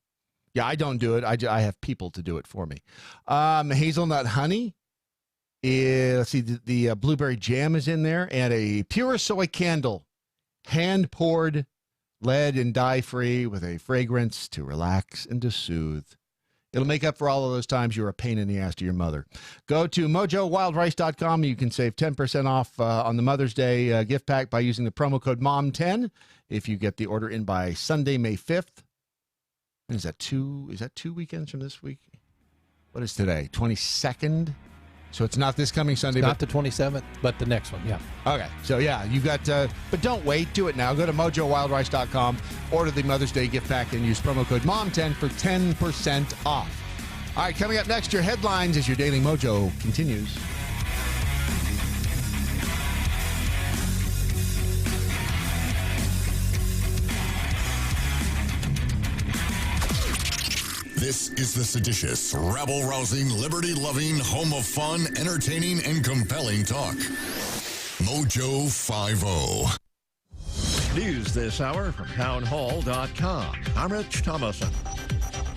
Yeah, I don't do it. I have people to do it for me. Hazelnut honey. Let's see, the blueberry jam is in there, and a pure soy candle, hand-poured, lead and dye-free, with a fragrance to relax and to soothe. It'll make up for all of those times you were a pain in the ass to your mother. Go to MoJoWildRice.com. You can save 10% off on the Mother's Day gift pack by using the promo code MOM10 if you get the order in by Sunday, May 5th. And is that two weekends from this week? What is today? 22nd? So it's not this coming Sunday. It's not the 27th, but the next one, yeah. Okay, so yeah, you got, but don't wait. Do it now. Go to MoJoWildRice.com, order the Mother's Day gift pack, and use promo code MOM10 for 10% off. All right, coming up next, your headlines as your Daily Mojo continues. This is the seditious, rabble-rousing, liberty-loving, home of fun, entertaining, and compelling talk. Mojo 50. News this hour from townhall.com. I'm Rich Thomason.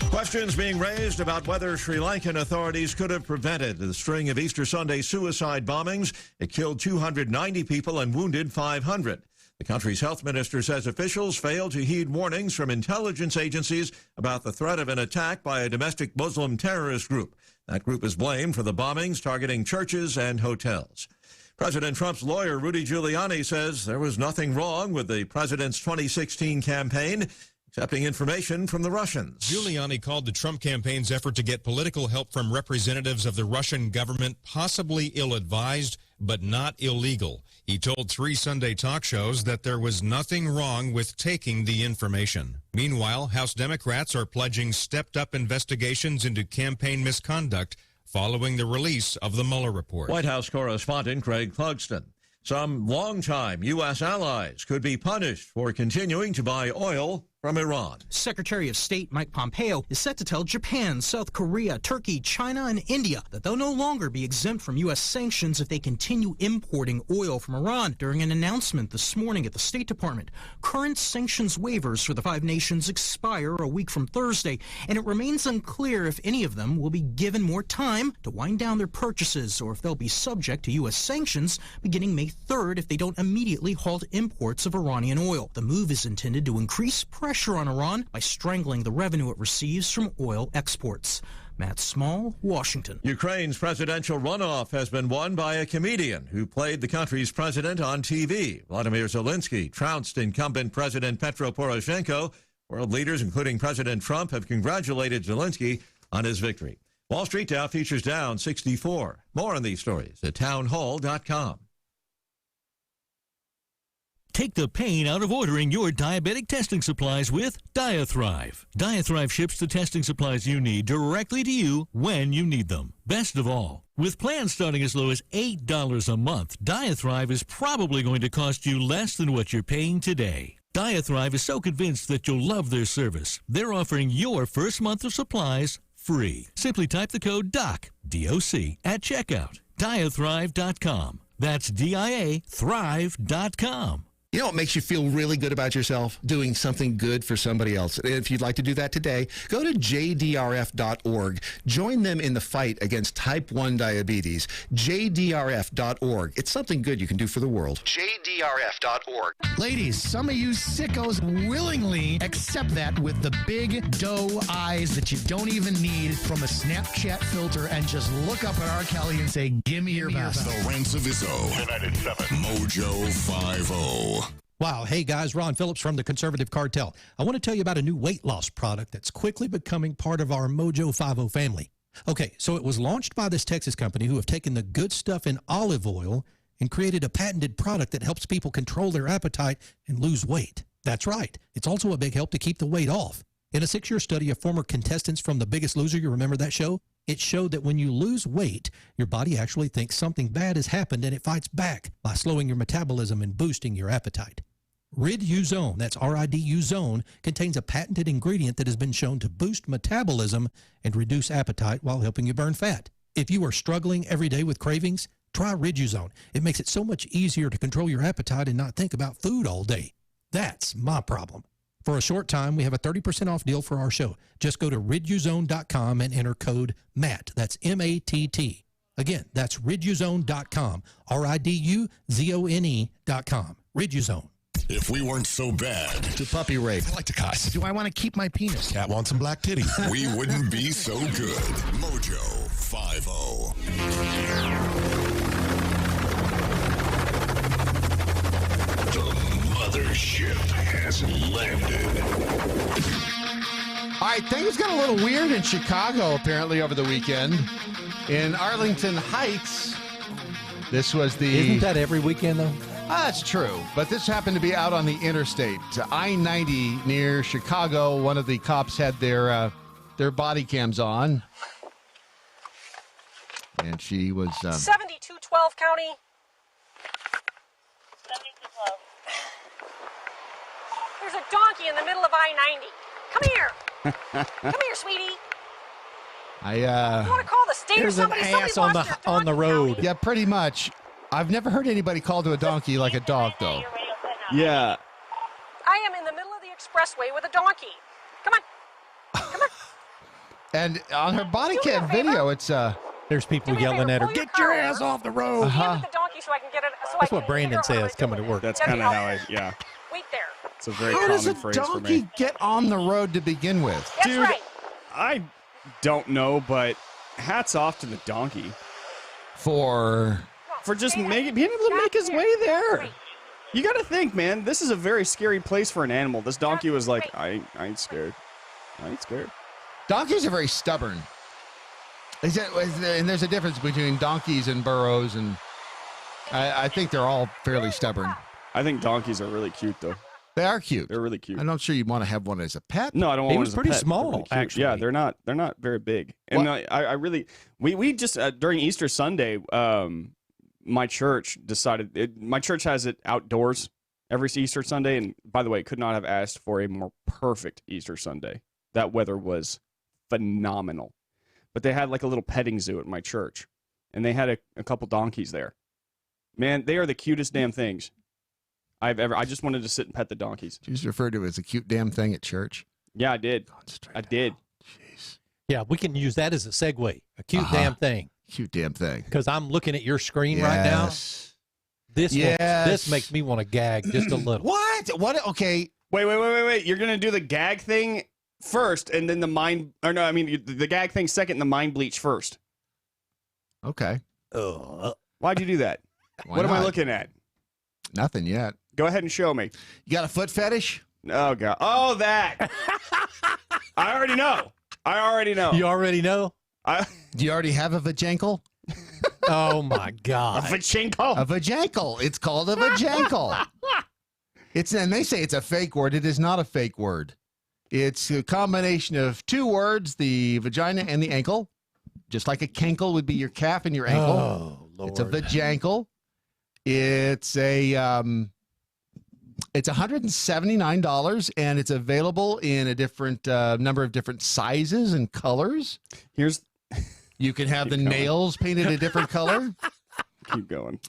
Questions being raised about whether Sri Lankan authorities could have prevented the string of Easter Sunday suicide bombings. It killed 290 people and wounded 500. The country's health minister says officials failed to heed warnings from intelligence agencies about the threat of an attack by a domestic Muslim terrorist group. That group is blamed for the bombings targeting churches and hotels. President Trump's lawyer, Rudy Giuliani, says there was nothing wrong with the president's 2016 campaign, accepting information from the Russians. Giuliani called the Trump campaign's effort to get political help from representatives of the Russian government possibly ill-advised, but not illegal. He told 3 Sunday talk shows that there was nothing wrong with taking the information. Meanwhile, House Democrats are pledging stepped-up investigations into campaign misconduct following the release of the Mueller report. White House correspondent Craig Clugston. Some longtime U.S. allies could be punished for continuing to buy oil from Iran. Secretary of State Mike Pompeo is set to tell Japan, South Korea, Turkey, China, and India that they'll no longer be exempt from U.S. sanctions if they continue importing oil from Iran. During an announcement this morning at the State Department, current sanctions waivers for the 5 nations expire a week from Thursday, and it remains unclear if any of them will be given more time to wind down their purchases or if they'll be subject to U.S. sanctions beginning May 3rd if they don't immediately halt imports of Iranian oil. The move is intended to increase pressure on Iran by strangling the revenue it receives from oil exports. Matt Small, Washington. Ukraine's presidential runoff has been won by a comedian who played the country's president on TV. Vladimir Zelensky trounced incumbent President Petro Poroshenko. World leaders, including President Trump, have congratulated Zelensky on his victory. Wall Street Dow futures down 64. More on these stories at townhall.com. Take the pain out of ordering your diabetic testing supplies with Diathrive. Diathrive ships the testing supplies you need directly to you when you need them. Best of all, with plans starting as low as $8 a month, Diathrive is probably going to cost you less than what you're paying today. Diathrive is so convinced that you'll love their service, they're offering your first month of supplies free. Simply type the code DOC, D-O-C, at checkout. Diathrive.com. That's D-I-A, thrive.com. You know what makes you feel really good about yourself? Doing something good for somebody else. If you'd like to do that today, go to jdrf.org. Join them in the fight against type 1 diabetes. jdrf.org. It's something good you can do for the world. jdrf.org. Ladies, some of you sickos willingly accept that with the big doe eyes that you don't even need from a Snapchat filter and just look up at R. Kelly and say, give me your best. The Ranceviso. United 7. MoJo 50. Wow. Hey, guys, Ron Phillips from the Conservative Cartel. I want to tell you about a new weight loss product that's quickly becoming part of our MoJo 50 family. Okay, so it was launched by this Texas company who have taken the good stuff in olive oil and created a patented product that helps people control their appetite and lose weight. That's right. It's also a big help to keep the weight off. In a 6-year study of former contestants from The Biggest Loser, you remember that show? It showed that when you lose weight, your body actually thinks something bad has happened and it fights back by slowing your metabolism and boosting your appetite. Rid-U-Zone, that's R-I-D-U Zone, contains a patented ingredient that has been shown to boost metabolism and reduce appetite while helping you burn fat. If you are struggling every day with cravings, try Rid-U-Zone. It makes it so much easier to control your appetite and not think about food all day. That's my problem. For a short time, we have a 30% off deal for our show. Just go to riduzone.com and enter code MATT. That's M-A-T-T. Again, that's riduzone.com. R-I-D-U-Z-O-N-E.com. Rid-U-Zone. If we weren't so bad. To puppy rape. I like to cuss. Do I want to keep my penis? Cat wants some black titties. We wouldn't be so good. MoJo 50. Mothership has landed. All right, things got a little weird in Chicago, apparently, over the weekend. In Arlington Heights, this was the... Isn't that every weekend, though? That's true, but this happened to be out on the interstate. I-90 near Chicago, one of the cops had their body cams on. And she was... 7212 County. 7212. There's a donkey in the middle of I-90. Come here. Come here, sweetie. You want to call the state or somebody? There's an ass on the road. Yeah, pretty much. I've never heard anybody call to a donkey like a dog, though. Yeah. I am in the middle of the expressway with a donkey. Come on. Come on. And on her body cam video, it's... There's people yelling at her, get your ass off the road. With the donkey so I can get it. That's what Brandon says coming to work. That's kind of how Wait there. It's a very How common does a phrase for donkey me. get on the road to begin with? That's Dude, right. I don't know, but hats off to the donkey. For just being able to make his way there. You got to think, man, this is a very scary place for an animal. This donkey was like, I ain't scared. I ain't scared. Donkeys are very stubborn. And there's a difference between donkeys and burros, and I think they're all fairly stubborn. I think donkeys are really cute, though. They are cute. They're really cute. I'm not sure you want to have one as a pet. No, I don't want one as a pet. He was pretty small, Really actually. Yeah, they're not very big. And I really, we just, during Easter Sunday, my church decided, my church has it outdoors every Easter Sunday. And by the way, could not have asked for a more perfect Easter Sunday. That weather was phenomenal. But they had like a little petting zoo at my church. And they had a couple donkeys there. Man, they are the cutest damn things I've ever. I just wanted to sit and pet the donkeys. Did you just refer to it as a cute damn thing at church? Yeah, I did. I did. Jeez. Yeah, we can use that as a segue. A cute damn thing. Cute damn thing. Because I'm looking at your screen right now. This makes me want to gag just a little. What? Okay. Wait. You're gonna do the gag thing first, and then the gag thing second, and the mind bleach first. Okay. Why'd you do that? Why What am I not? looking at? Nothing yet. Go ahead and show me. You got a foot fetish? Oh, God. Oh, that. I already know. You already know? Do you already have a vajankle? Oh, my God. A vajankle? A vajankle. It's called a vajankle. And they say it's a fake word. It is not a fake word. It's a combination of two words, the vagina and the ankle. Just like a cankle would be your calf and your ankle. Oh, Lord. It's a vajankle. It's it's $179, and it's available in a different number of different sizes and colors. You can have the nails painted a different color. Keep going.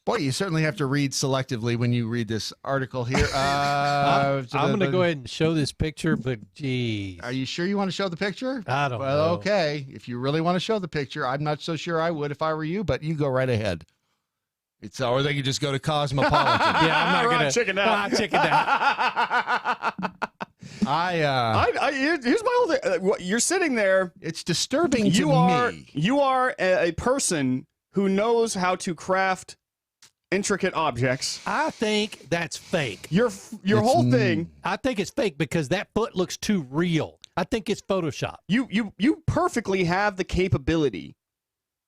Boy, you certainly have to read selectively when you read this article here. I'm going to go ahead and show this picture, but geez. Are you sure you want to show the picture? I don't know. Okay. If you really want to show the picture, I'm not so sure I would if I were you, but you go right ahead. Or they could just go to Cosmopolitan. Yeah, I'm not going to. Chicken out. Chicken out. Here's my whole thing. You're sitting there. It's disturbing to me. You are a person who knows how to craft intricate objects. I think that's fake. Your whole thing. I think it's fake because that foot looks too real. I think it's Photoshop. You perfectly have the capability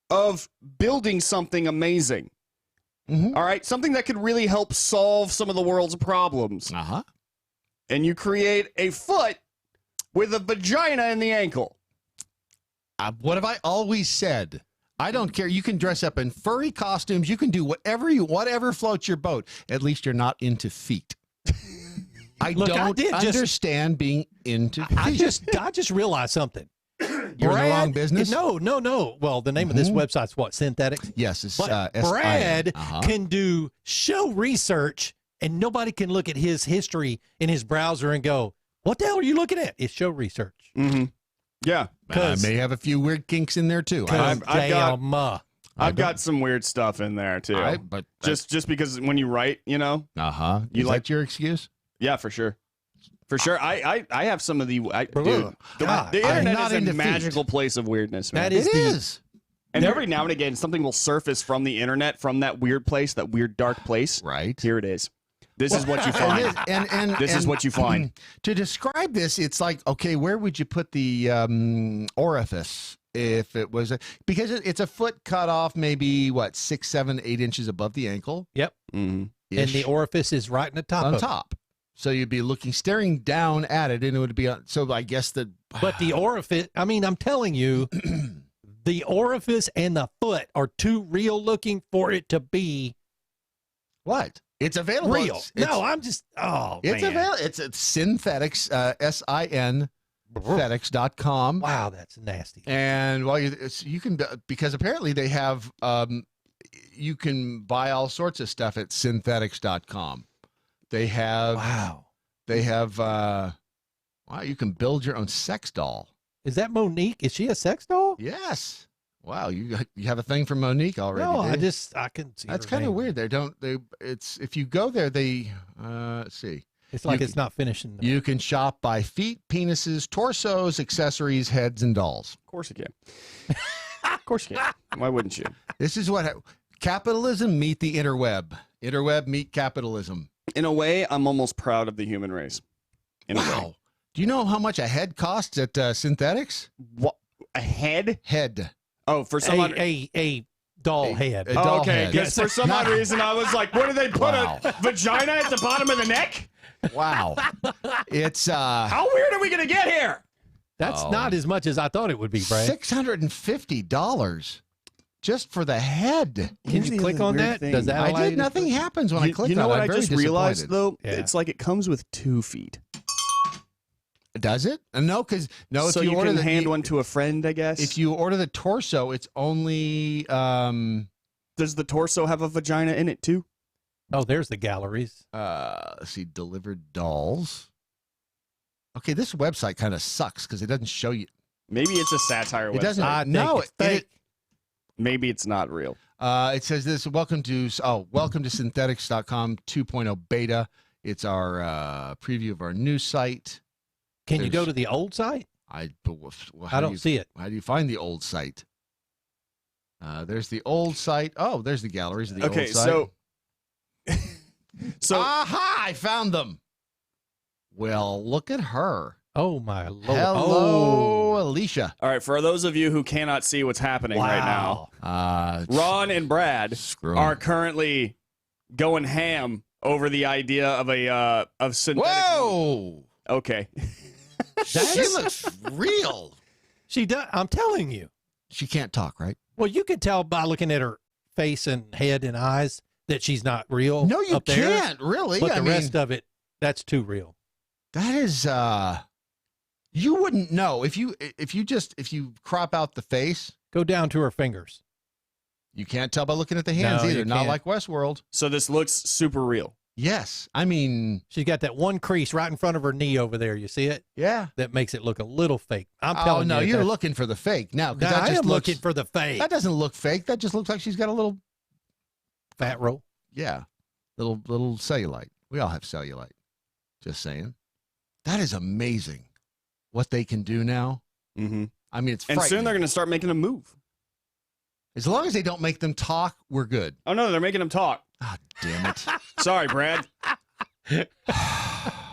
of building something amazing. Mm-hmm. All right, something that could really help solve some of the world's problems. Uh-huh. And you create a foot with a vagina in the ankle. What have I always said? I don't care. You can dress up in furry costumes. You can do whatever floats your boat. At least you're not into feet. I don't understand being into feet. I just realized something. You're in the wrong business? No. Well, the name of this website's what? Synthetics? Yes. It's Brad S-I-N. can do show research, and nobody can look at his history in his browser and go, what the hell are you looking at? It's show research. Mm-hmm. Yeah. I may have a few weird kinks in there, too. I've got some weird stuff in there, too. But just because when you write, Uh-huh. Is that your excuse? Yeah, for sure. For sure. I have some of the... God, the internet is a magical place of weirdness, man. It is. And every now and again, something will surface from the internet, from that weird place, that weird dark place. Right. Here it is. This is what you find. This is what you find. To describe this, it's like, okay, where would you put the orifice if it was because it's a foot cut off, maybe 6, 7, 8 inches above the ankle. Yep. Mm-hmm. And the orifice is right in the top. On top. So you'd be staring down at it, and it would be so. I guess that. But the orifice. I mean, I'm telling you, the orifice and the foot are too real looking for it to be. What? It's available. Real. I'm just. Oh, it's man. available. It's at Synthetics. Synthetics.com. Wow, that's nasty. And you can because apparently they have you can buy all sorts of stuff at Synthetics.com. They have you can build your own sex doll. Is that Monique? Is she a sex doll? Yes. Wow, you have a thing for Monique already. No, I can see. That's kind of weird. It's if you go there, let's see. It's like it's not finishing. You can shop by feet, penises, torsos, accessories, heads, and dolls. Of course you can. Of course you can. Why wouldn't you? This is what capitalism meet the interweb. Interweb meet capitalism. In a way, I'm almost proud of the human race. Wow. Do you know how much a head costs at Synthetics? What? A head? Head. Oh, for some a doll head. A doll head. Because for some odd reason, I was like, what do they put a vagina at the bottom of the neck? Wow. It's how weird are we gonna get here? That's not as much as I thought it would be, Brad. $650 just for the head. Can you click on that? Does that I did. Nothing happens when I click on it. You know what I just realized though? Yeah. It's like it comes with 2 feet. Does it? No, because so if you order can hand one to a friend, I guess. If you order the torso, it's only. Does the torso have a vagina in it too? Oh, there's the galleries. Let's see, delivered dolls. Okay, this website kind of sucks because it doesn't show you. Maybe it's a satire website. It doesn't. No, it's fake. Maybe it's not real. It says this. Welcome to Synthetics.com 2.0 beta. It's our preview of our new site. Can you go to the old site? I don't see it. How do you find the old site? There's the old site. Oh, there's the galleries of the old site. So aha! I found them. Well, look at her. Oh my Lord! Hello, Alicia. All right, for those of you who cannot see what's happening right now, Ron and Brad are currently going ham over the idea of of synthetic. Whoa! Okay. She looks real. She does. I'm telling you. She can't talk, right? Well, you can tell by looking at her face and head and eyes that she's not real. No, you up there, can't really. But the rest of it, that's too real. That is. You wouldn't know if you crop out the face. Go down to her fingers. You can't tell by looking at the hands either. Not like Westworld. So this looks super real. Yes. I mean, she's got that one crease right in front of her knee over there. You see it? Yeah. That makes it look a little fake. I'm telling you. Oh, no, you're looking for the fake. No, I am looking for the fake. That doesn't look fake. That just looks like she's got a little fat roll. Yeah. Little cellulite. We all have cellulite. Just saying. That is amazing what they can do now. Mm-hmm. I mean, it's and soon they're going to start making them move. As long as they don't make them talk, we're good. Oh, no, they're making them talk. Ah, damn it. Sorry, Brad.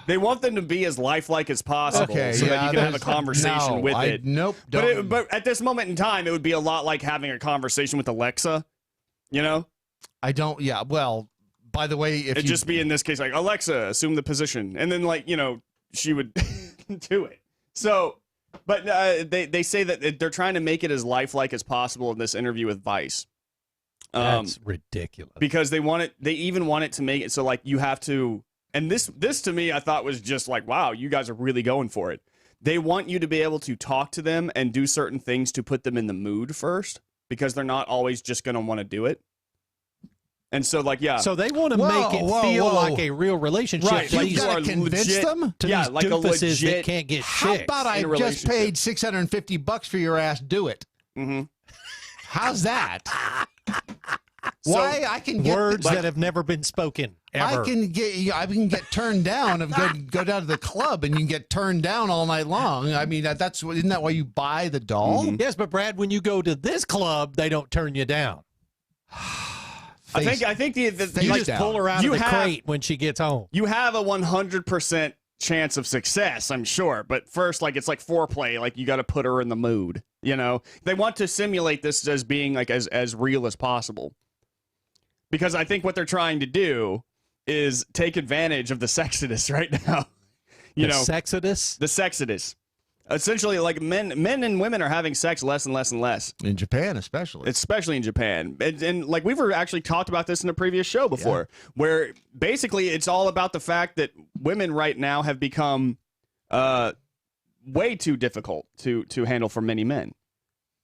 They want them to be as lifelike as possible so that you can have a conversation with it. Nope. But at this moment in time, it would be a lot like having a conversation with Alexa, you know? I don't, yeah. Well, by the way, if it'd just be in this case like, Alexa, assume the position. And then, like, you know, she would do it. So, but they say that they're trying to make it as lifelike as possible in this interview with Vice. That's ridiculous. Because they even want it to make it so like you have to, and this to me I thought was just like, wow, you guys are really going for it. They want you to be able to talk to them and do certain things to put them in the mood first, because they're not always just going to want to do it. And so, like, yeah. So they want to make it feel like a real relationship. Right. Like you got to convince them? To yeah, these like a doofuses legit. that can't get How chicks. about I just paid $650 for your ass? Do it. Mm-hmm. How's that? Why I can get words that have never been spoken ever. I can get turned down and go down to the club and you can get turned down all night long. I mean, isn't that why you buy the doll? Mm-hmm. Yes, but Brad, when you go to this club, they don't turn you down. I think you just pull her out of the crate when she gets home. You have a 100% chance of success, I'm sure. But first, like, it's like foreplay. Like, you got to put her in the mood. You know, they want to simulate this as being like as real as possible. Because I think what they're trying to do is take advantage of the sexodus right now. The sexodus. Essentially, like men and women are having sex less and less and less. In Japan, especially in Japan. And like we've actually talked about this in a previous show before, where basically it's all about the fact that women right now have become way too difficult to handle for many men.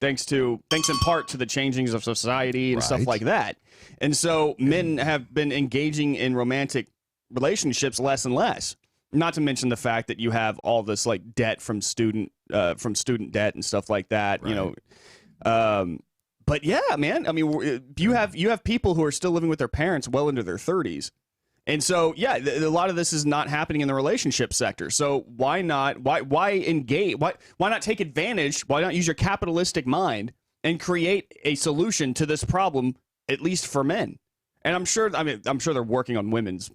Thanks in part to the changings of society and stuff like that. And so men have been engaging in romantic relationships less and less. Not to mention the fact that you have all this like debt from student debt and stuff like that, you know. But yeah, man, I mean, you have people who are still living with their parents well into their 30s. And so, yeah, a lot of this is not happening in the relationship sector. So why not engage? Why not take advantage? Why not use your capitalistic mind and create a solution to this problem, at least for men? And I'm sure they're working on women's,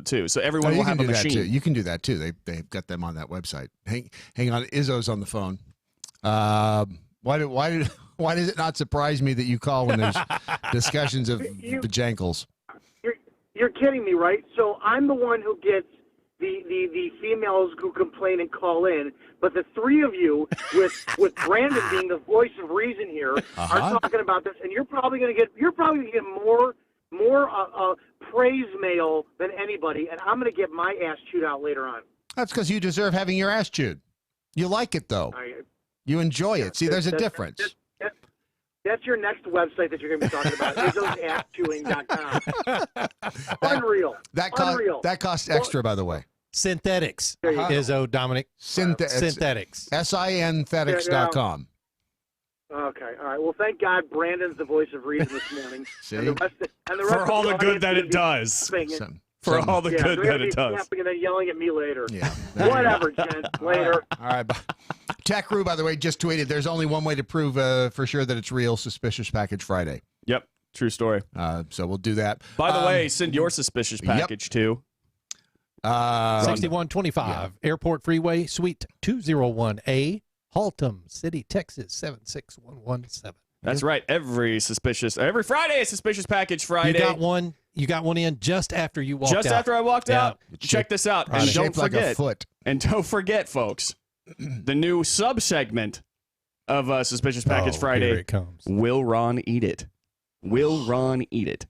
too. So everyone will have a machine. You can do that too. They've got them on that website. Hang on, Izzo's on the phone. Why does it not surprise me that you call when there's discussions of vajankles? You're kidding me, right? So I'm the one who gets the females who complain and call in, but the three of you, with Brandon being the voice of reason here, are talking about this, and you're probably going to get more praise mail than anybody, and I'm going to get my ass chewed out later on. That's because you deserve having your ass chewed. You like it though. You enjoy it. See, there's a difference. That's your next website that you're going to be talking about, Izzo'sAssChewing.com. Unreal. That costs extra, by the way. Synthetics. Izzo, Dominic. Synthetics. Synthetics.com. Okay. All right. Well, thank God Brandon's the voice of reason this morning. See? And the rest for all the good that it does. for all the good that it does. Snapping and then yelling at me later. Yeah. Whatever, Jen. Later. All right. Tech Crew, by the way, just tweeted, there's only one way to prove for sure that it's real, Suspicious Package Friday. Yep. True story. So we'll do that. By the way, send your suspicious package too. 6125 Airport Freeway, Suite 201A, Haltom City, Texas 76117. That's right. Every Friday is Suspicious Package Friday. You got one in just after you walked out. Just after I walked out. Check this out. And don't forget. Like a foot. And don't forget, folks, the new sub-segment of Suspicious Package Friday. Here it comes. Will Ron eat it? Will Ron eat it?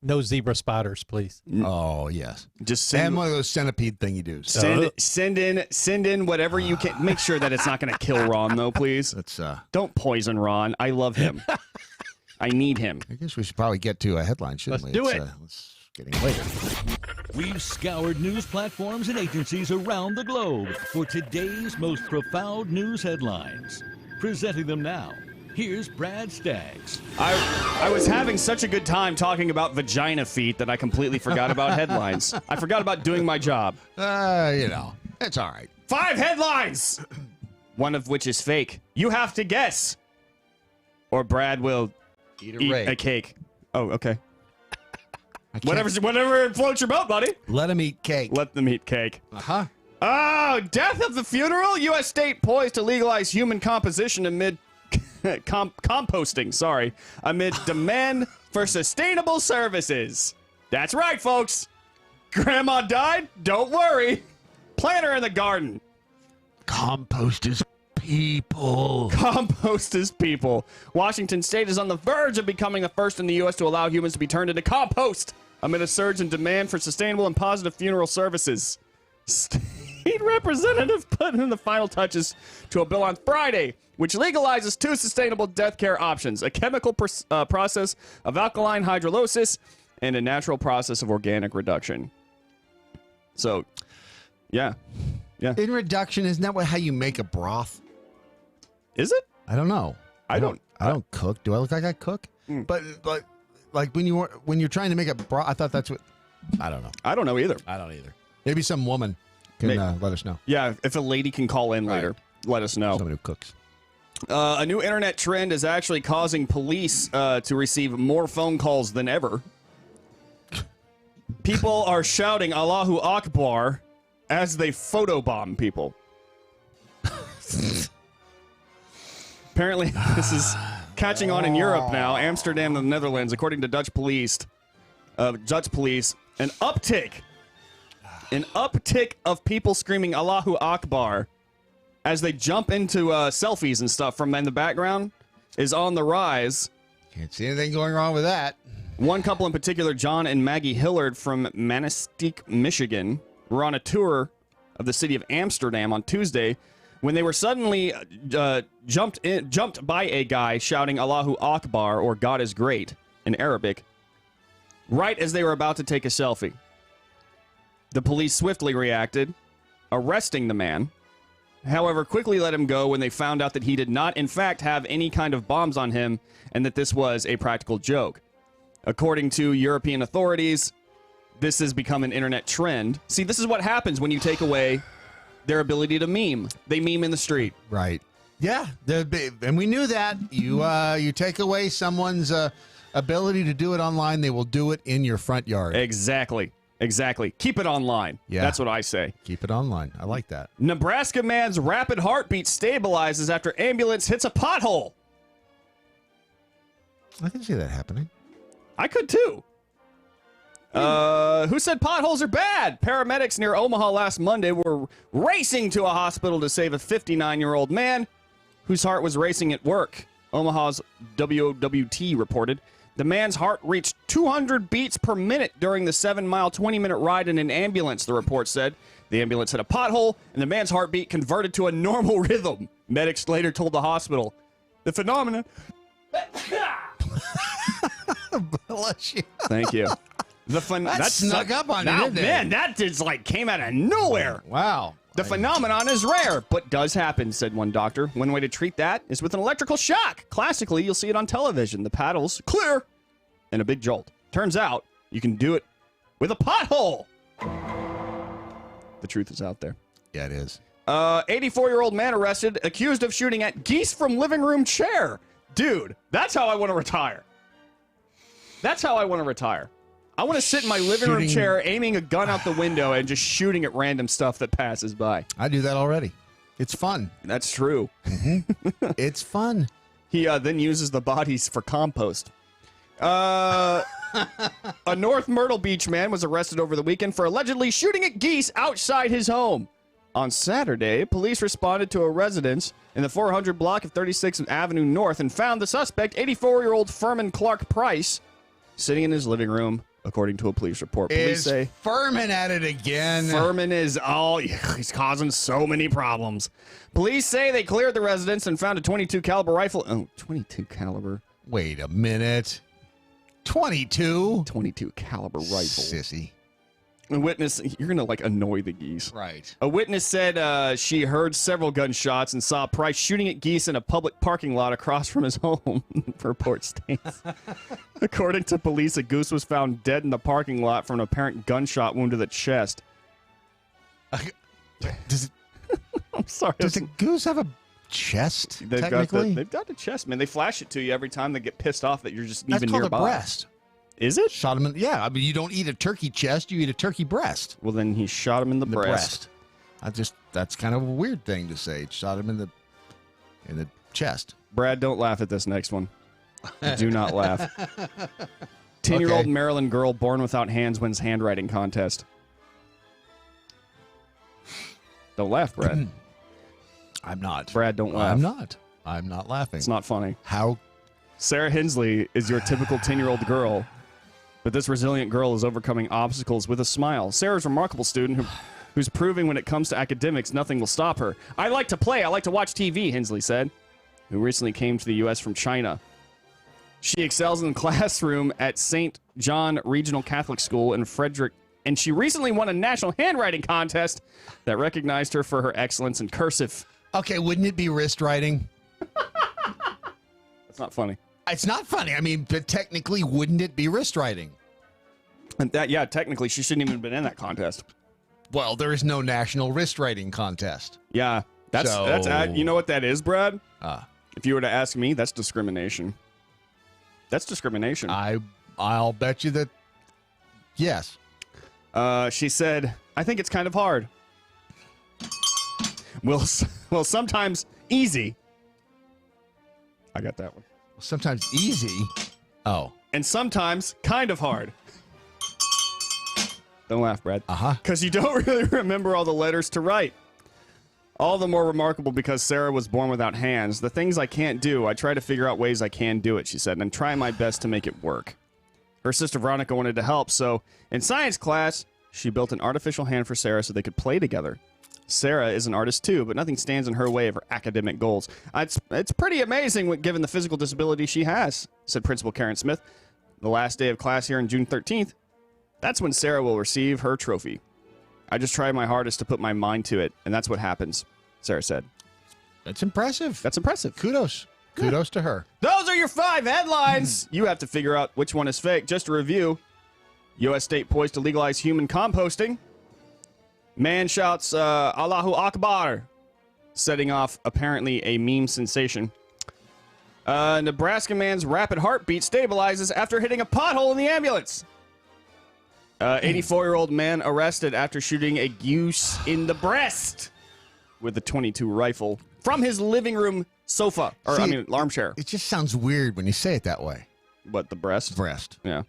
No zebra spiders, please. Oh, yes. Just send and one of those centipede thing you do. Send in whatever you can. Make sure that it's not going to kill Ron, though, please. Don't poison Ron. I love him. I need him. I guess we should probably get to a headline, shouldn't we? Do it. It's getting later. We've scoured news platforms and agencies around the globe for today's most profound news headlines. Presenting them now, here's Brad Staggs. I was having such a good time talking about vagina feet that I completely forgot about headlines. I forgot about doing my job. It's all right. 5 headlines! One of which is fake. You have to guess. Or Brad will eat a cake. Oh, okay. Whatever floats your boat, buddy. Let them eat cake. Let them eat cake. Uh-huh. Oh, death of the funeral? U.S. state poised to legalize human composition amid composting, amid demand for sustainable services. That's right, folks. Grandma died? Don't worry. Plant her in the garden. Compost is people. Compost is people. Washington State is on the verge of becoming the first in the U.S. to allow humans to be turned into compost amid a surge in demand for sustainable and positive funeral services. State representatives put in the final touches to a bill on Friday, which legalizes 2 sustainable death care options: a chemical process of alkaline hydrolysis and a natural process of organic reduction. So, yeah. In reduction, isn't that how you make a broth? Is it? I don't know. I don't cook. Do I look like I cook? But like when you're trying to make a broth, I thought that's what. I don't know. I don't know either. I don't either. Maybe some woman can let us know. Yeah, if a lady can call in later, let us know. Someone who cooks. A new internet trend is actually causing police to receive more phone calls than ever. People are shouting Allahu Akbar as they photobomb people. Apparently, this is catching on in Europe now. Amsterdam and the Netherlands, according to Dutch police, an uptick of people screaming Allahu Akbar as they jump into selfies and stuff from in the background is on the rise. Can't see anything going wrong with that. One couple in particular, John and Maggie Hillard from Manistee, Michigan, were on a tour of the city of Amsterdam on Tuesday when they were suddenly jumped by a guy shouting Allahu Akbar, or God is great, in Arabic, right as they were about to take a selfie. The police swiftly reacted, arresting the man. However, quickly let him go when they found out that he did not, in fact, have any kind of bombs on him and that this was a practical joke. According to European authorities, this has become an internet trend. See, this is what happens when you take away their ability to meme. They meme in the street. Right. Yeah. And we knew that. You take away someone's ability to do it online, they will do it in your front yard. Exactly. Keep it online. Yeah. That's what I say. Keep it online. I like that. Nebraska man's rapid heartbeat stabilizes after ambulance hits a pothole. I can see that happening. I could too. Who said potholes are bad? Paramedics near Omaha last Monday were racing to a hospital to save a 59-year-old man whose heart was racing at work. Omaha's WOWT reported. The man's heart reached 200 beats per minute during the 7-mile, 20-minute ride in an ambulance, the report said. The ambulance hit a pothole, and the man's heartbeat converted to a normal rhythm. Medics later told the hospital. The phenomenon... Bless you. Thank you. That snuck up on you, didn't it? Man, that just came out of nowhere. Wow. The phenomenon is rare, but does happen, said one doctor. One way to treat that is with an electrical shock. Classically, you'll see it on television. The paddles clear and a big jolt. Turns out you can do it with a pothole. The truth is out there. Yeah, it is. 84-year-old man arrested, accused of shooting at geese from living room chair. Dude, that's how I want to retire. That's how I want to retire. I want to sit in my living room chair, aiming a gun out the window and just shooting at random stuff that passes by. I do that already. It's fun. That's true. It's fun. He then uses the bodies for compost. A North Myrtle Beach man was arrested over the weekend for allegedly shooting at geese outside his home. On Saturday, police responded to a residence in the 400 block of 36th Avenue North and found the suspect, 84-year-old Furman Clark Price, sitting in his living room, according to a police report. Police say Furman at it again. Furman is he's causing so many problems. Police say they cleared the residence and found a .22 caliber rifle. Oh, .22 caliber. Wait a minute. 22? .22 caliber rifle. Sissy. A witness, you're going to like annoy the geese. Right. A witness said she heard several gunshots and saw Price shooting at geese in a public parking lot across from his home, report states. According to police, a goose was found dead in the parking lot from an apparent gunshot wound to the chest. I'm sorry. Does a goose have a chest, technically? They've got the chest, man. They flash it to you every time they get pissed off that you're just That's even called nearby. a breast. Is it? Shot him in, yeah. I mean, you don't eat a turkey chest, you eat a turkey breast. Well, then he shot him in the breast. That's kind of a weird thing to say. Shot him in the chest. Brad, don't laugh at this next one. Do not laugh. 10-year-old Maryland girl born without hands wins handwriting contest. Don't laugh, Brad. I'm not. Brad, don't laugh. I'm not laughing. It's not funny. How? Sarah Hensley is your typical 10-year-old girl, but this resilient girl is overcoming obstacles with a smile. Sarah's a remarkable student who's proving when it comes to academics, nothing will stop her. I like to play. I like to watch TV, Hensley said, who recently came to the U.S. from China. She excels in the classroom at St. John Regional Catholic School in Frederick, and she recently won a national handwriting contest that recognized her for her excellence in cursive. Okay, wouldn't it be wrist writing? That's not funny. It's not funny. I mean, but technically, wouldn't it be wrist writing? And technically, she shouldn't even have been in that contest. Well, there is no national wrist writing contest. Yeah, that's you know what that is, Brad? If you were to ask me, that's discrimination. That's discrimination. I'll bet you that. Yes. She said, "I think it's kind of hard. Well, sometimes easy." I got that one. Sometimes easy. Oh. And sometimes kind of hard. Don't laugh, Brad. Because you don't really remember all the letters to write. All the more remarkable because Sarah was born without hands. The things I can't do, I try to figure out ways I can do it, she said, and I'm trying my best to make it work. Her sister Veronica wanted to help, so in science class, she built an artificial hand for Sarah so they could play together. Sarah is an artist too, but nothing stands in her way of her academic goals. It's pretty amazing given the physical disability she has, said Principal Karen Smith. The last day of class here on June 13th, that's when Sarah will receive her trophy. I just try my hardest to put my mind to it, and that's what happens, Sarah said. That's impressive. That's impressive. Kudos. Kudos to her. Those are your 5 headlines. You have to figure out which one is fake. Just to review, U.S. state poised to legalize human composting. Man shouts Allahu Akbar, setting off apparently a meme sensation. Nebraska man's rapid heartbeat stabilizes after hitting a pothole in the ambulance. 84-year-old man arrested after shooting a goose in the breast with a .22 rifle from his living room sofa, armchair. It just sounds weird when you say it that way. What, the breast? Breast. Yeah.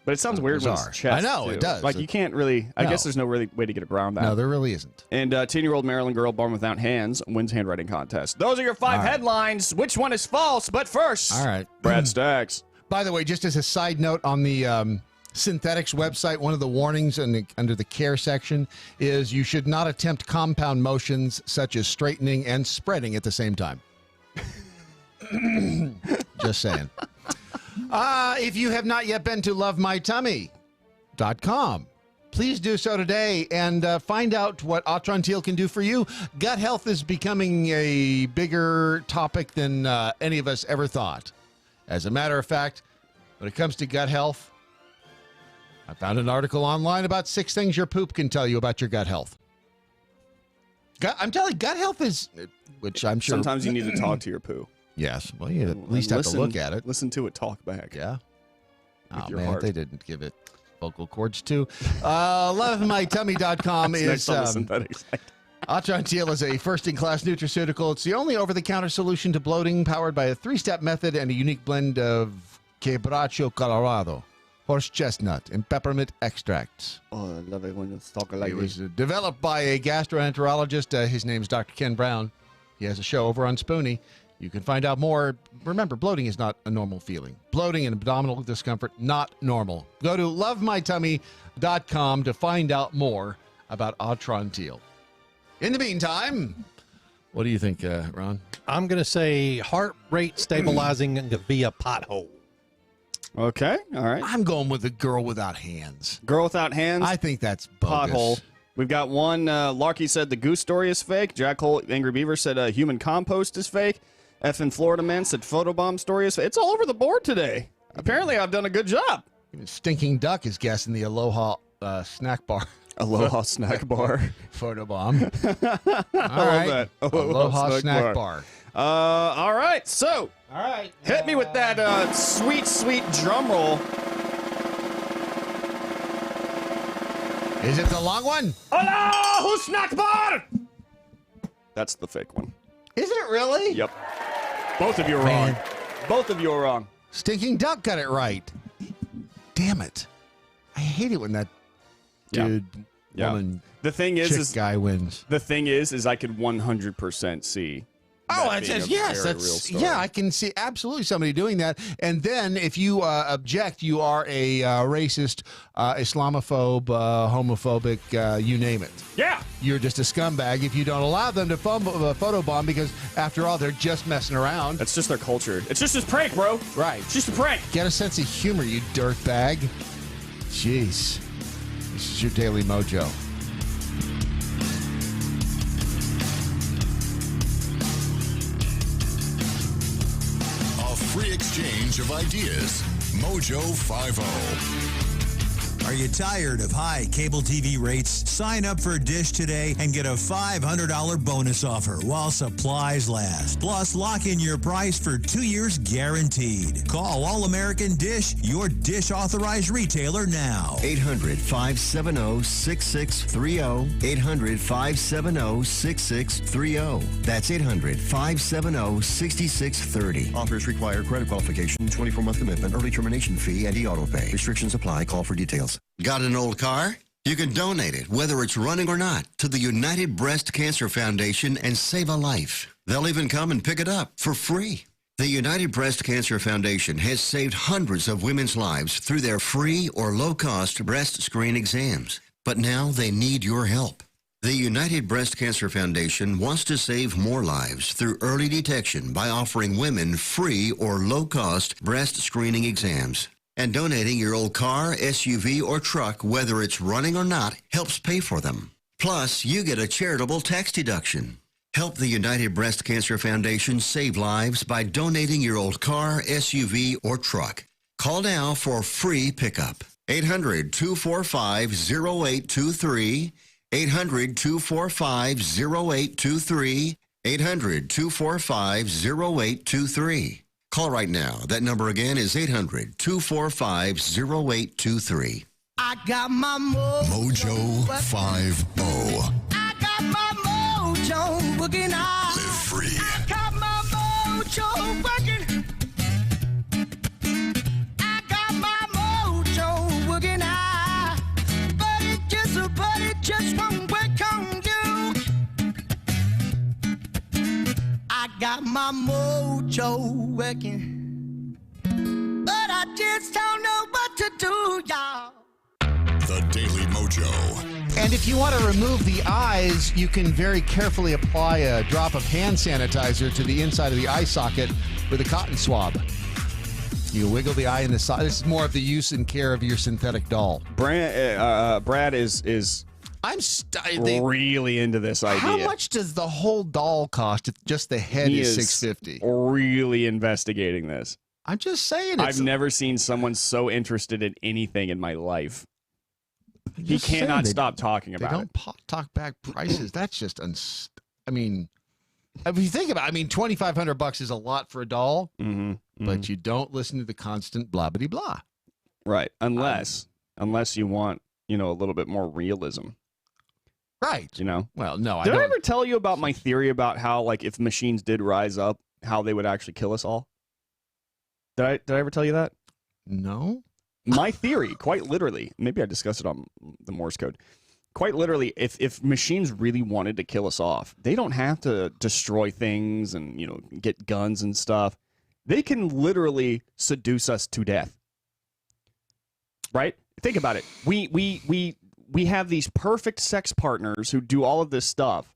But it sounds weird when it's chest. I know, too. it does. Like, you can't really, I guess there's no really way to get around that. No, there really isn't. And 10-year-old Maryland girl born without hands wins handwriting contest. Those are your 5 headlines. Which one is false? But first, all right, Brad Staggs. By the way, just as a side note, on the Synthetics website, one of the warnings under the care section is you should not attempt compound motions such as straightening and spreading at the same time. Just saying. If you have not yet been to lovemytummy.com, please do so today and find out what Atrantil can do for you. Gut health is becoming a bigger topic than any of us ever thought. As a matter of fact, when it comes to gut health, I found an article online about 6 things your poop can tell you about your gut health. I'm telling you, gut health is, which I'm sure. Sometimes you need to talk to your poo. Yes. Well, you at least have to look at it. Listen to it talk back. Yeah. With Oh, your man, heart. they didn't give it vocal cords, too. LoveMyTummy.com is... Next on the synthetic side. Atrantil is a first-in-class nutraceutical. It's the only over-the-counter solution to bloating, powered by a 3-step method and a unique blend of quebracho colorado, horse chestnut, and peppermint extracts. Oh, I love it when it's talking like It was developed by a gastroenterologist. His name's Dr. Ken Brown. He has a show over on Spoonie. You can find out more. Remember, bloating is not a normal feeling. Bloating and abdominal discomfort, not normal. Go to lovemytummy.com to find out more about Atrantil. In the meantime, what do you think, Ron? I'm going to say heart rate stabilizing via pothole. Okay, all right. I'm going with the girl without hands. Girl without hands? I think that's bogus. Pothole. We've got one. Larky said the goose story is fake. Jack Hole, Angry Beaver said human compost is fake. F in Florida Man said photobomb story is fake. It's all over the board today. Apparently, I've done a good job. Stinking Duck is guessing the Aloha snack bar. Aloha snack bar. Photobomb. All right. Aloha snack bar. All right. So, hit me with that sweet, sweet drum roll. Is it the long one? Aloha snack bar. That's the fake one. Is it really? Yep. Both of you are wrong. Both of you are wrong. Stinking Duck got it right. Damn it. I hate it when that dude, woman, the thing is guy wins. The thing is I could 100% see. Oh, that being a yes, very that's real story. yeah. I can see absolutely somebody doing that. And then if you object, you are a racist, Islamophobe, homophobic, you name it. Yeah, you're just a scumbag if you don't allow them to photobomb because after all, they're just messing around. That's just their culture. It's just a prank, bro. Right. It's just a prank. Get a sense of humor, you dirtbag. Jeez. This is your Daily Mojo. Free exchange of ideas. Mojo 50. Are you tired of high cable TV rates? Sign up for Dish today and get a $500 bonus offer while supplies last. Plus, lock in your price for 2 years guaranteed. Call All American Dish, your Dish authorized retailer now. 800-570-6630. 800-570-6630. That's 800-570-6630. Offers require credit qualification, 24-month commitment, early termination fee, and e-auto pay. Restrictions apply. Call for details. Got an old car? You can donate it, whether it's running or not, to the United Breast Cancer Foundation and save a life. They'll even come and pick it up for free. The United Breast Cancer Foundation has saved hundreds of women's lives through their free or low-cost breast screen exams. But now they need your help. The United Breast Cancer Foundation wants to save more lives through early detection by offering women free or low-cost breast screening exams. And donating your old car, SUV, or truck, whether it's running or not, helps pay for them. Plus, you get a charitable tax deduction. Help the United Breast Cancer Foundation save lives by donating your old car, SUV, or truck. Call now for free pickup. 800-245-0823. 800-245-0823. 800-245-0823. Call right now. That number again is 800-245-0823. I got my Mojo 50. I got my mojo working out. Live free. I got my mojo working. I got my mojo working out. But it just won't work on you. I got my mojo working. But I just don't know what to do, y'all. The Daily Mojo. And if you want to remove the eyes, you can very carefully apply a drop of hand sanitizer to the inside of the eye socket with a cotton swab. You wiggle the eye in the side. This is more of the use and care of your synthetic doll. Brad is really into this idea. How much does the whole doll cost if just the head is $650? Really investigating this. I'm just saying. I've never seen someone so interested in anything in my life. He cannot stop talking about They don't talk back prices. That's just, I mean, if you think about it, I mean, $2,500 is a lot for a doll, but you don't listen to the constant blah, blah, blah. Right. Unless you want, a little bit more realism. Right. Well, no, Did I ever tell you about my theory about how, like, if machines did rise up, how they would actually kill us all? Did I ever tell you that? No. My theory, quite literally, maybe I discussed it on the Morse code. Quite literally, if machines really wanted to kill us off, they don't have to destroy things and, get guns and stuff. They can literally seduce us to death. Right? Think about it. We have these perfect sex partners who do all of this stuff.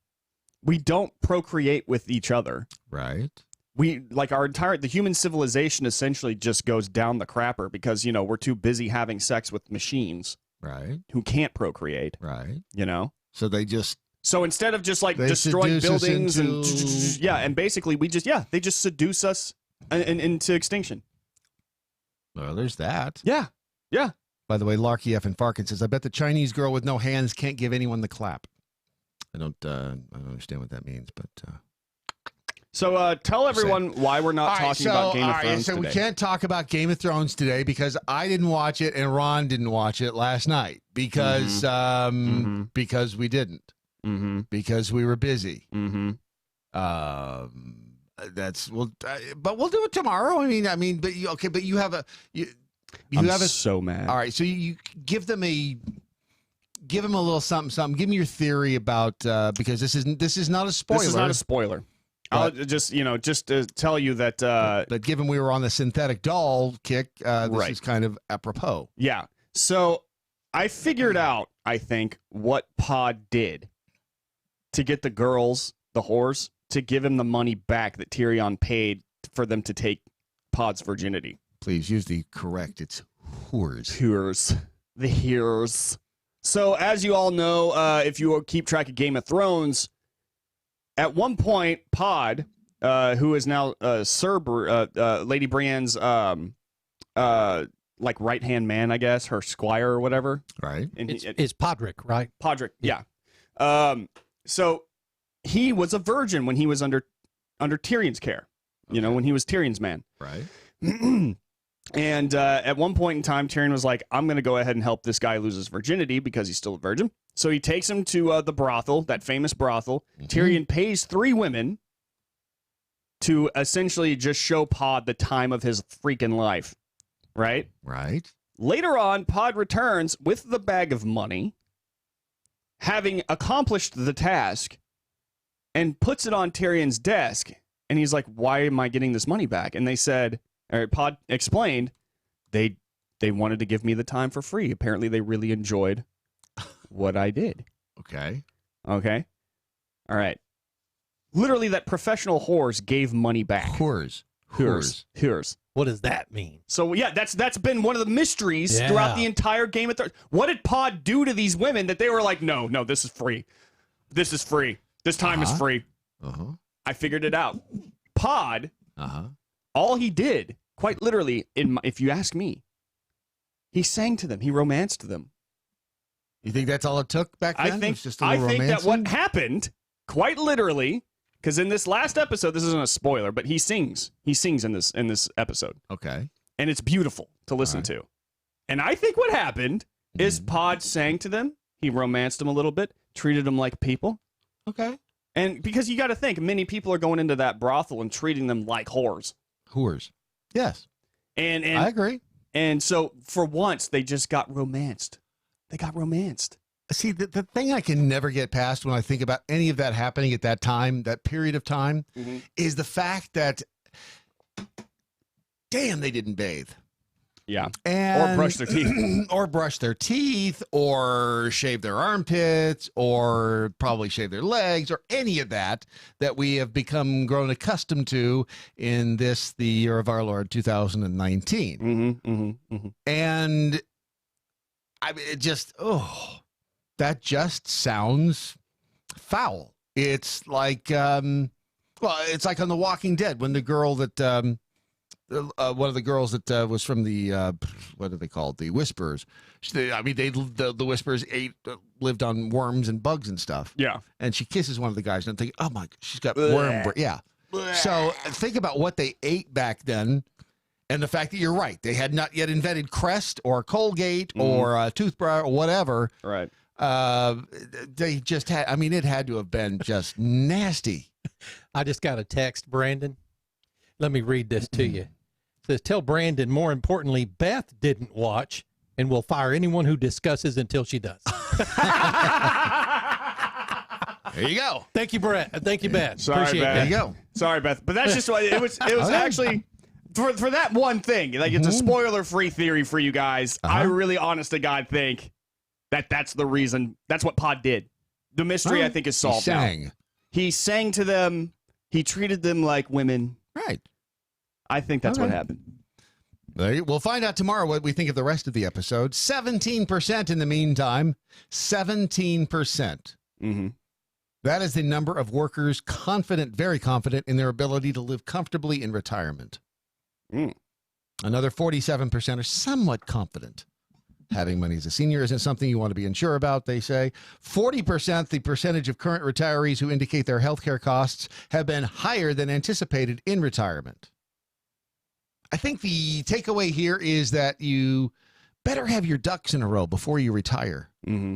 We don't procreate with each other. Right. We the human civilization essentially just goes down the crapper because, we're too busy having sex with machines. Right. Who can't procreate. Right. So they just. So instead of just like destroying buildings and basically they just seduce us into extinction. Well, there's that. Yeah. Yeah. By the way, Larky F and Farkin says, I bet the Chinese girl with no hands can't give anyone the clap. I don't understand what that means, but. So tell everyone why we're not talking about Game of Thrones today. We can't talk about Game of Thrones today because I didn't watch it and Ron didn't watch it last night because because we didn't because we were busy. But we'll do it tomorrow. I mean, but you have a I'm so mad. All right, so you give them a little something. Give me your theory about because this is not a spoiler. This is not a spoiler. I'll just to tell you that but given we were on the synthetic doll kick, this is kind of apropos. Yeah. So I figured out, I think, what Pod did to get the girls, the whores, to give him the money back that Tyrion paid for them to take Pod's virginity. Please use the correct. It's whores. Whores. The whores. So as you all know, if you keep track of Game of Thrones, at one point, Pod, who is now Lady Brienne's right-hand man, I guess, her squire or whatever. Right. And it's Podrick, right? Podrick, yeah. So he was a virgin when he was under Tyrion's care, when he was Tyrion's man. Right. And at one point in time, Tyrion was like, I'm going to go ahead and help this guy lose his virginity because he's still a virgin. So he takes him to the brothel, that famous brothel. Tyrion pays 3 women to essentially just show Pod the time of his freaking life. Right? Right. Later on, Pod returns with the bag of money, having accomplished the task, and puts it on Tyrion's desk. And he's like, why am I getting this money back? And they said, Pod explained, they wanted to give me the time for free. Apparently, they really enjoyed what I did. Okay. All right. Literally, that professional whores gave money back. Whores. What does that mean? So yeah, that's been one of the mysteries throughout the entire Game of Thrones. What did Pod do to these women that they were like, no, this is free. This is free. This time is free. I figured it out. Pod. All he did, quite literally, if you ask me, he sang to them. He romanced them. You think that's all it took back then? I think that what happened, quite literally, because in this last episode, this isn't a spoiler, but he sings. He sings in this episode. Okay. And it's beautiful to listen to. And I think what happened is Pod sang to them. He romanced them a little bit, treated them like people. Okay. And because you got to think, many people are going into that brothel and treating them like whores. Yes. And I agree. And so for once, they just got romanced. They got romanced. See, the thing I can never get past when I think about any of that happening at that time, that period of time, is the fact that, damn, they didn't bathe. Yeah. Or brush their teeth. Or brush their teeth, or shave their armpits, or probably shave their legs, or any of that we have grown accustomed to in the year of our Lord 2019. And I mean, that just sounds foul. It's like, it's like on The Walking Dead when the girl that one of the girls that was from the what are they called? The Whisperers. The Whisperers lived on worms and bugs and stuff. Yeah. And she kisses one of the guys and I'm thinking, oh my, she's got worm. Yeah. So think about what they ate back then. And the fact that you're right, they had not yet invented Crest or Colgate or toothbrush or whatever. Right. They just had, it had to have been just nasty. I just got a text, Brandon. Let me read this to you. It says, tell Brandon, more importantly, Beth didn't watch and will fire anyone who discusses until she does. There you go. Thank you, Brett. Thank you, Beth. Sorry, Appreciate Beth. that. There you go. Sorry, Beth. But that's just what it was. It was actually for that one thing. Like, it's a spoiler-free theory for you guys. I really, honest to God, think that's the reason. That's what Pod did. The mystery, I think, is solved now. He sang to them. He treated them like women. Right. I think that's what happened. We'll find out tomorrow what we think of the rest of the episode. 17% in the meantime. 17%. Mm-hmm. That is the number of workers confident, very confident in their ability to live comfortably in retirement. Another 47% are somewhat confident. Having money as a senior isn't something you want to be unsure about, they say. 40%, the percentage of current retirees who indicate their health care costs have been higher than anticipated in retirement. I think the takeaway here is that you better have your ducks in a row before you retire. Mm-hmm.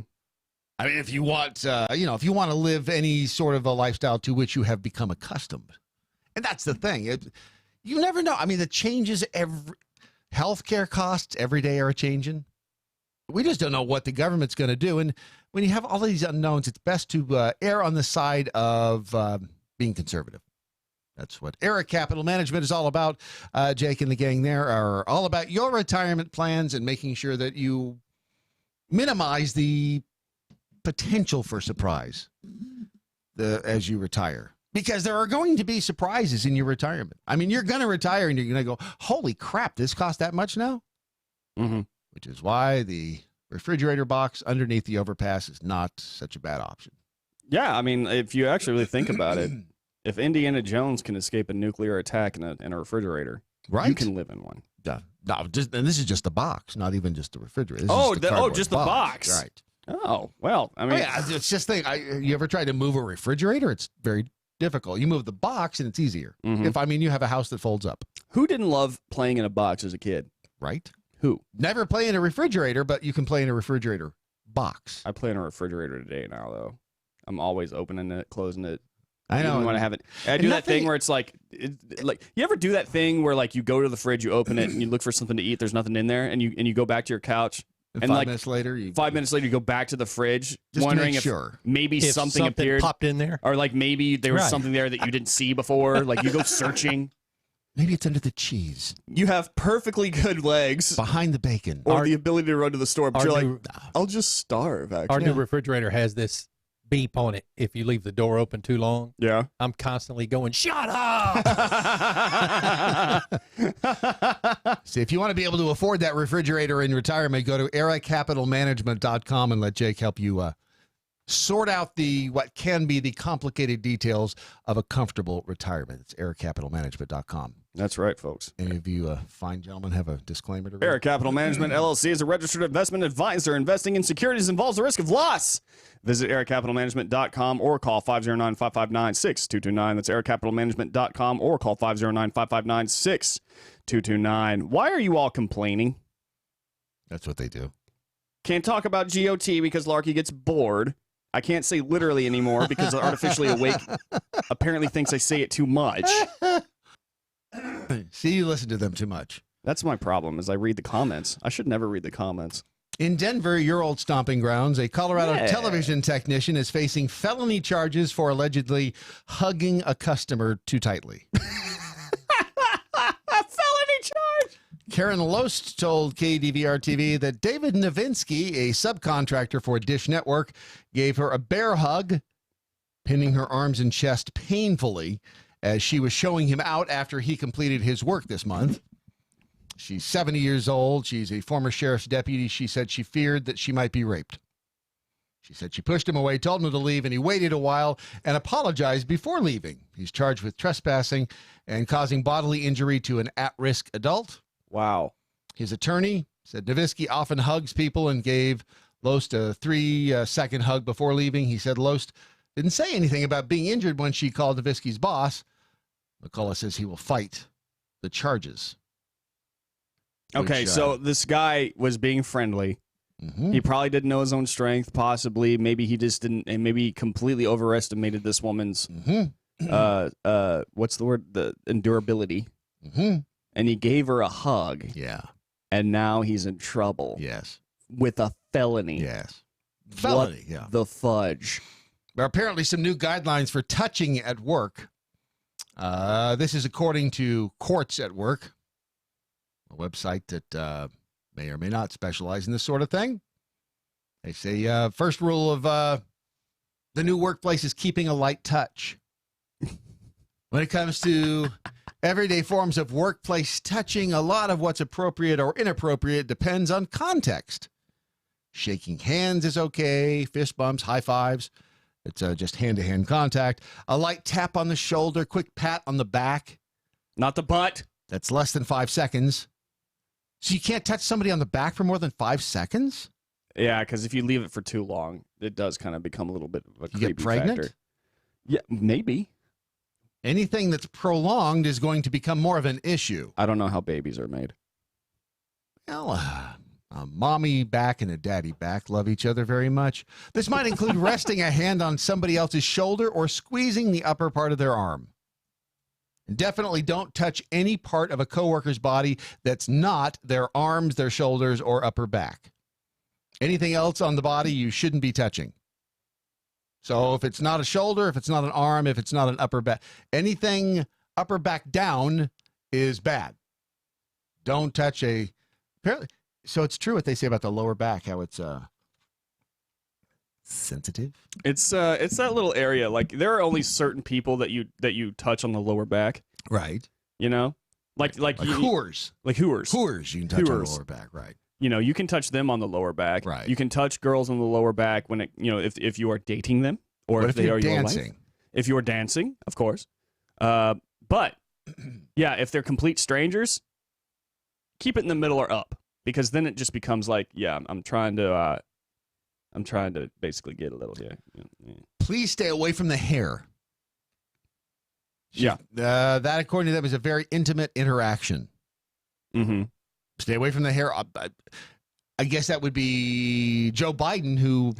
I mean, if you want, if you want to live any sort of a lifestyle to which you have become accustomed. And that's the thing. You never know. I mean, the changes, healthcare costs every day are changing. We just don't know what the government's going to do. And when you have all these unknowns, it's best to err on the side of being conservative. That's what Era Capital Management is all about. Jake and the gang there are all about your retirement plans and making sure that you minimize the potential for surprise as you retire. Because there are going to be surprises in your retirement. I mean, you're going to retire and you're going to go, holy crap, this cost that much now? Mm-hmm. Which is why the refrigerator box underneath the overpass is not such a bad option. Yeah, I mean, if you actually really think about it, if Indiana Jones can escape a nuclear attack in a refrigerator, right, you can live in one. Yeah. No, and this is just the box, not even just the refrigerator. Just the box. Right. Oh, well, I mean. It's just you ever tried to move a refrigerator? It's very difficult. You move the box and it's easier. Mm-hmm. You have a house that folds up. Who didn't love playing in a box as a kid? Right. Who? Never play in a refrigerator, but you can play in a refrigerator box. I play in a refrigerator today now, though. I'm always opening it, closing it. I know. When I have it. I do that thing where it's like you ever do that thing where like you go to the fridge, you open it, and you look for something to eat. There's nothing in there, and you go back to your couch. And 5 minutes later, you go back to the fridge, just wondering if maybe something appeared, popped in there, or like maybe there was something there that you didn't see before. Like you go searching. Maybe it's under the cheese. You have perfectly good legs behind the bacon, or the ability to run to the store. But you're like, I'll just starve. Actually, our new refrigerator has this beep on it if you leave the door open too long. Yeah, I'm constantly going, shut up. See, if you want to be able to afford that refrigerator in retirement, go to eracapitalmanagement.com and let Jake help you sort out what can be the complicated details of a comfortable retirement. It's eracapitalmanagement.com. That's right, folks. Any of you fine gentlemen have a disclaimer to read? Era Capital Management, LLC is a registered investment advisor. Investing in securities involves the risk of loss. Visit eracapitalmanagement.com or call 509-559-6229. That's eracapitalmanagement.com or call 509-559-6229. Why are you all complaining? That's what they do. Can't talk about GOT because Larky gets bored. I can't say literally anymore because the artificially awake apparently thinks I say it too much. See, you listen to them too much. That's my problem, is I read the comments. I should never read the comments. In Denver, your old stomping grounds, a Colorado television technician is facing felony charges for allegedly hugging a customer too tightly. A felony charge! Karen Lost told KDVR-TV that David Novinsky, a subcontractor for Dish Network, gave her a bear hug, pinning her arms and chest painfully as she was showing him out after he completed his work this month. She's 70 years old. She's a former sheriff's deputy. She said she feared that she might be raped. She said she pushed him away, told him to leave, and he waited a while and apologized before leaving. He's charged with trespassing and causing bodily injury to an at-risk adult. Wow. His attorney said Nowitzki often hugs people and gave Loest a 3-second hug before leaving. He said Loest didn't say anything about being injured when she called Nowitzki's boss. McCullough says he will fight the charges. Okay, so this guy was being friendly. Mm-hmm. He probably didn't know his own strength, possibly. Maybe he just didn't, and maybe he completely overestimated this woman's, what's the word? The endurability. Mm-hmm. And he gave her a hug. Yeah. And now he's in trouble. Yes. With a felony. Yes. Felony, What the fudge? There are apparently some new guidelines for touching at work. This is according to Courts at Work, a website that may or may not specialize in this sort of thing. They say first rule of the new workplace is keeping a light touch. When it comes to everyday forms of workplace touching, a lot of what's appropriate or inappropriate depends on context. Shaking hands is okay, fist bumps, high fives. It's just hand-to-hand contact. A light tap on the shoulder, quick pat on the back. Not the butt. That's less than 5 seconds. So you can't touch somebody on the back for more than 5 seconds? Yeah, because if you leave it for too long, it does kind of become a little bit of a creepy get pregnant? factor. Yeah, maybe. Anything that's prolonged is going to become more of an issue. I don't know how babies are made. Well, a mommy back and a daddy back love each other very much. This might include resting a hand on somebody else's shoulder or squeezing the upper part of their arm. And definitely don't touch any part of a coworker's body that's not their arms, their shoulders, or upper back. Anything else on the body you shouldn't be touching. So if it's not a shoulder, if it's not an arm, if it's not an upper back, anything upper back down is bad. Don't touch apparently. So it's true what they say about the lower back, how it's sensitive. It's that little area. Like there are only certain people that you touch on the lower back. Right. You know? Like whores. Like whores. Whores you can touch on the lower back, right. You know, you can touch them on the lower back. Right. You can touch girls on the lower back when if you are dating them or what if they you're are your dancing? wife. If you are dancing, of course. But yeah, if they're complete strangers, keep it in the middle or up, because then it just becomes like, yeah, I'm trying to basically get a little here. Yeah. Please stay away from the hair. Yeah. That, according to them, is a very intimate interaction. Mm-hmm. Stay away from the hair. I guess that would be Joe Biden, who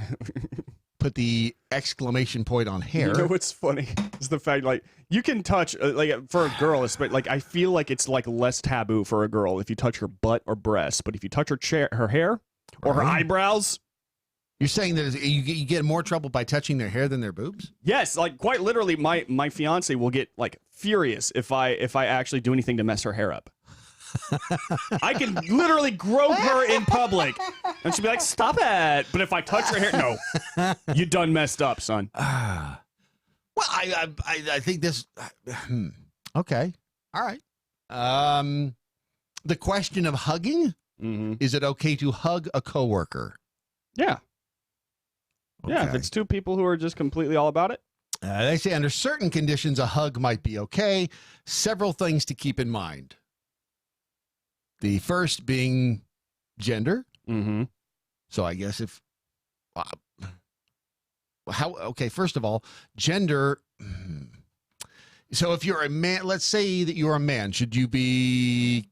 put the exclamation point on hair. You know what's funny is the fact, like, you can touch, like, for a girl, like, I feel like it's, like, less taboo for a girl if you touch her butt or breast, but if you touch her hair or her eyebrows. You're saying that you get more trouble by touching their hair than their boobs? Yes, like, quite literally, my fiance will get, like, furious if I actually do anything to mess her hair up. I can literally grope her in public, and she'll be like, "Stop it!" But if I touch her hair, no, you done messed up, son. Well, I think this. Okay, all right. The question of hugging. Mm-hmm. Is it okay to hug a coworker? Yeah. Okay. Yeah, if it's two people who are just completely all about it. They say under certain conditions, a hug might be okay. Several things to keep in mind. The first being gender. Mm-hmm. So I guess if okay, first of all, gender. So if you're a man, let's say that you're a man, should you be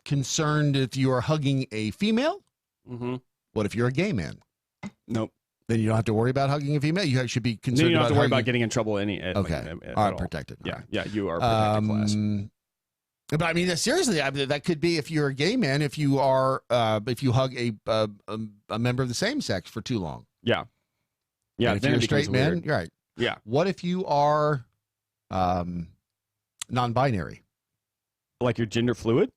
concerned if you are hugging a female? Mm-hmm. What if you're a gay man? Nope. Then you don't have to worry about hugging a female. You should be concerned. Then you don't have to worry hugging... about getting in trouble Okay. All All right, protected. Yeah, All right. yeah, you are protected class. But I mean, seriously, that could be if you're a gay man, if you are, if you hug a member of the same sex for too long. Yeah. Yeah. And if you're a straight man, weird. you're right. Yeah. What if you are non-binary? Like you're gender fluid?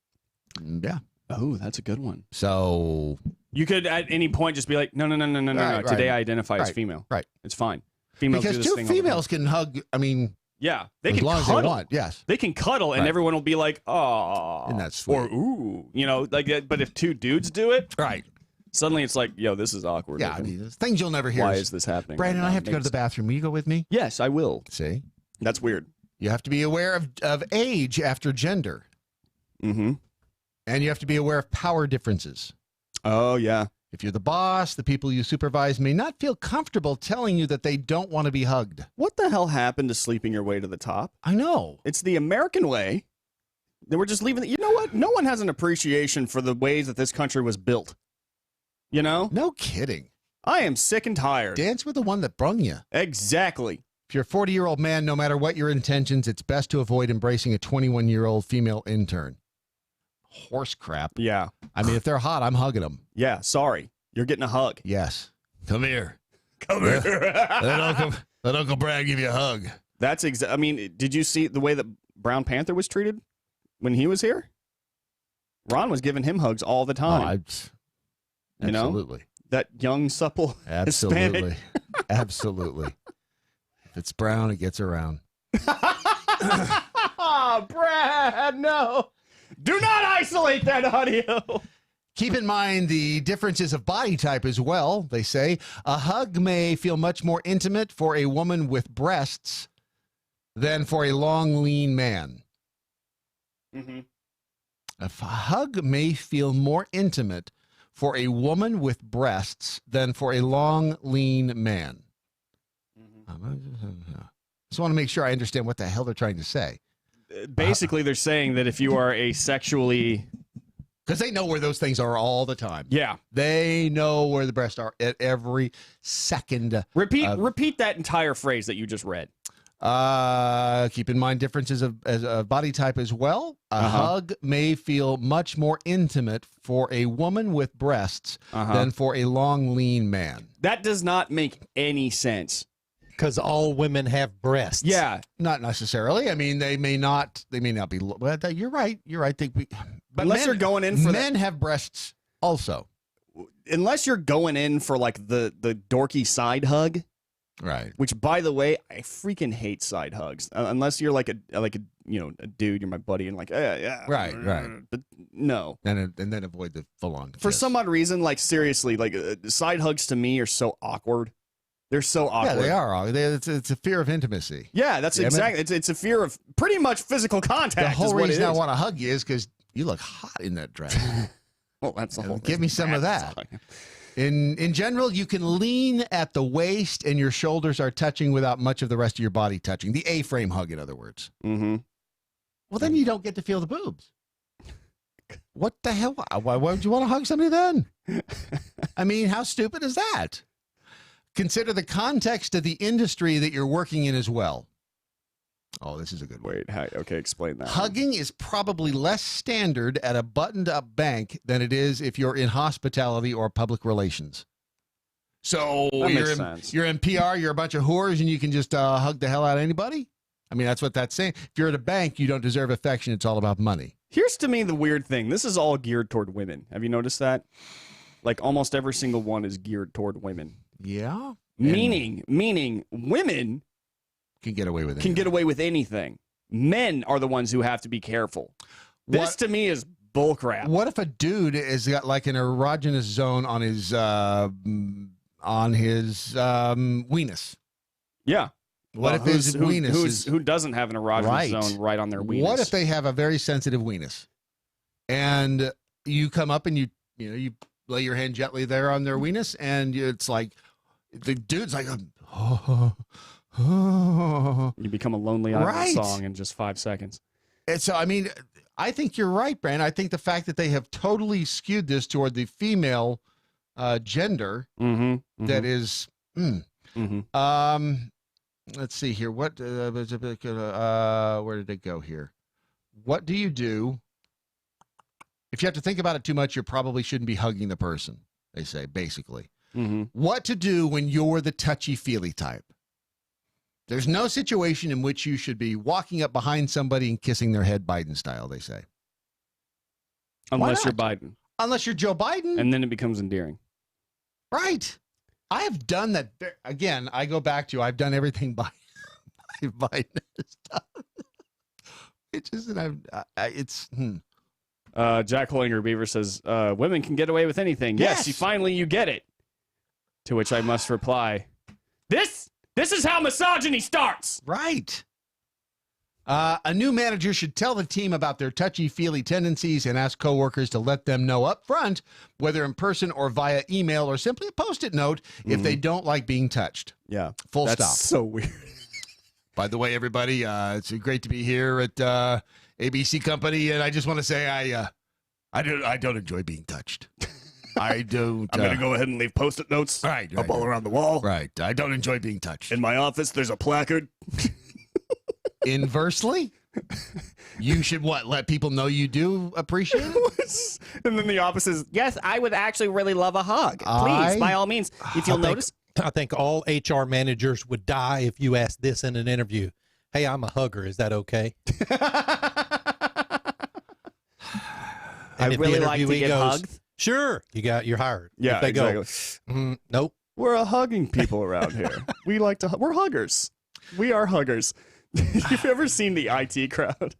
Yeah. Oh, that's a good one. So you could at any point just be like, no. Right. Today I identify as female. Right. It's fine. Females because do this two thing all the females can hug. I mean. Yeah, they as can long cuddle. as they want. Yes, they can cuddle, and right. everyone will be like, "Oh," and that's sweet. or "Ooh," you know, like that. But if two dudes do it, right? Suddenly it's like, yo, this is awkward. Yeah, I mean, there's things you'll never hear. Why is this happening? Brandon, I have to go to the bathroom. Will you go with me? Yes, I will. See? That's weird. You have to be aware of age after gender. Mm-hmm. And you have to be aware of power differences. Oh, yeah. If you're the boss, the people you supervise may not feel comfortable telling you that they don't want to be hugged. What the hell happened to sleeping your way to the top? I know. It's the American way. They were just leaving. You know what? No one has an appreciation for the ways that this country was built. You know? No kidding. I am sick and tired. Dance with the one that brung you. Exactly. If you're a 40-year-old man, no matter what your intentions, it's best to avoid embracing a 21-year-old female intern. Horse crap. Yeah. I mean, if they're hot, I'm hugging them. Yeah, sorry. You're getting a hug. Yes. Come here. Come here. Let Uncle Brad give you a hug. That's I mean, did you see the way that Brown Panther was treated when he was here? Ron was giving him hugs all the time. Absolutely. You know? That young, supple Absolutely. Hispanic. Absolutely. If it's brown, it gets around. Brad, no. Do not isolate that audio. Keep in mind the differences of body type as well, they say. A hug may feel much more intimate for a woman with breasts than for a long, lean man. Mm-hmm. A hug may feel more intimate for a woman with breasts than for a long, lean man. Mm-hmm. Just want to make sure I understand what the hell they're trying to say. Basically, they're saying that if you are a sexually... Because they know where those things are all the time. Yeah. They know where the breasts are at every second. Repeat that entire phrase that you just read. Keep in mind differences of body type as well. A hug may feel much more intimate for a woman with breasts than for a long, lean man. That does not make any sense. Because all women have breasts. Yeah. Not necessarily. I mean, they may not be. Well, you're right. You're right. But unless you're going in for men have breasts also. Unless you're going in for like the dorky side hug. Right. Which, by the way, I freaking hate side hugs. Unless you're like a a dude, you're my buddy, and like yeah. Right. But no. And then avoid the full on. For some odd reason, like seriously, like side hugs to me are so awkward. They're so awkward. Yeah, they are. It's a fear of intimacy. Yeah, that's exactly. It's a fear of pretty much physical contact. The whole reason I want to hug you is because you look hot in that dress. Well, that's the whole. Give me some of that. In general, you can lean at the waist and your shoulders are touching without much of the rest of your body touching. The A-frame hug, in other words. Mm-hmm. Well, then you don't get to feel the boobs. What the hell? Why would you want to hug somebody then? I mean, how stupid is that? Consider the context of the industry that you're working in as well. Oh, this is a good one. Wait, okay, explain that. Hugging is probably less standard at a buttoned-up bank than it is if you're in hospitality or public relations. So you're in PR, you're a bunch of whores, and you can just hug the hell out of anybody? I mean, that's what that's saying. If you're at a bank, you don't deserve affection. It's all about money. Here's to me the weird thing. This is all geared toward women. Have you noticed that? Like almost every single one is geared toward women. Yeah. Meaning women can get away with anything. Men are the ones who have to be careful. This to me is bullcrap. What if a dude has got like an erogenous zone on his weenus? Yeah. What if his weenus who doesn't have an erogenous zone right on their weenus? What if they have a very sensitive weenus, and you come up and you lay your hand gently there on their weenus, and it's like the dude's like, you become a Lonely Island song in just 5 seconds. And so, I mean, I think you're right, Brandon. I think the fact that they have totally skewed this toward the female gender that is. Let's see here. What? Where did it go here? What do you do? If you have to think about it too much, you probably shouldn't be hugging the person, they say, basically. What to do when you're the touchy-feely type? There's no situation in which you should be walking up behind somebody and kissing their head Biden style, they say. Unless you're Biden. Unless you're Joe Biden. And then it becomes endearing. Right. I have done that. Again, I go back to, I've done everything by Biden stuff. It's just, Jack Hollinger Beaver says, women can get away with anything. Yes, you get it. To which I must reply, this is how misogyny starts. Right. A new manager should tell the team about their touchy-feely tendencies and ask coworkers to let them know up front, whether in person or via email or simply a Post-it note, if they don't like being touched. Yeah. Full That's stop. so weird. By the way, everybody, it's great to be here at ABC Company, and I just want to say I don't enjoy being touched. I don't. I'm going to go ahead and leave Post-it notes up all around the wall. Right. I don't enjoy being touched. In my office, there's a placard. Inversely, you should let people know you do appreciate it? And then the opposite is, yes, I would actually really love a hug. Please, by all means, if you'll notice. I think all HR managers would die if you asked this in an interview. Hey, I'm a hugger. Is that okay? I really like to get hugged. Sure, you're hired. Yeah, if they exactly. go, nope. We're a hugging people around here. We like to. We're huggers. We are huggers. You've ever seen the IT Crowd?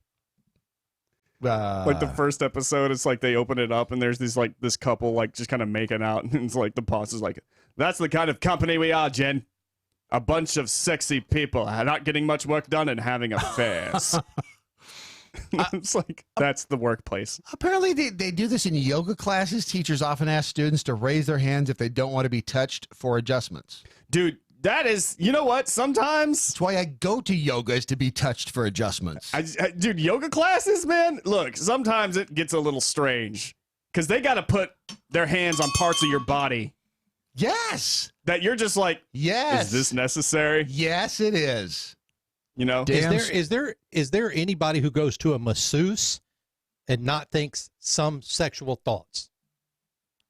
Like the first episode, it's like they open it up and there's this couple like just kind of making out, and it's like the boss is like, "That's the kind of company we are, Jen. A bunch of sexy people not getting much work done and having affairs." It's like, that's the workplace. Apparently, they do this in yoga classes. Teachers often ask students to raise their hands if they don't want to be touched for adjustments. Dude, that is, you know what? Sometimes that's why I go to yoga, is to be touched for adjustments. Dude, yoga classes, man. Look, sometimes it gets a little strange because they got to put their hands on parts of your body. Yes. That you're just like, yes. Is this necessary? Yes, it is. You know, is there anybody who goes to a masseuse and not thinks some sexual thoughts?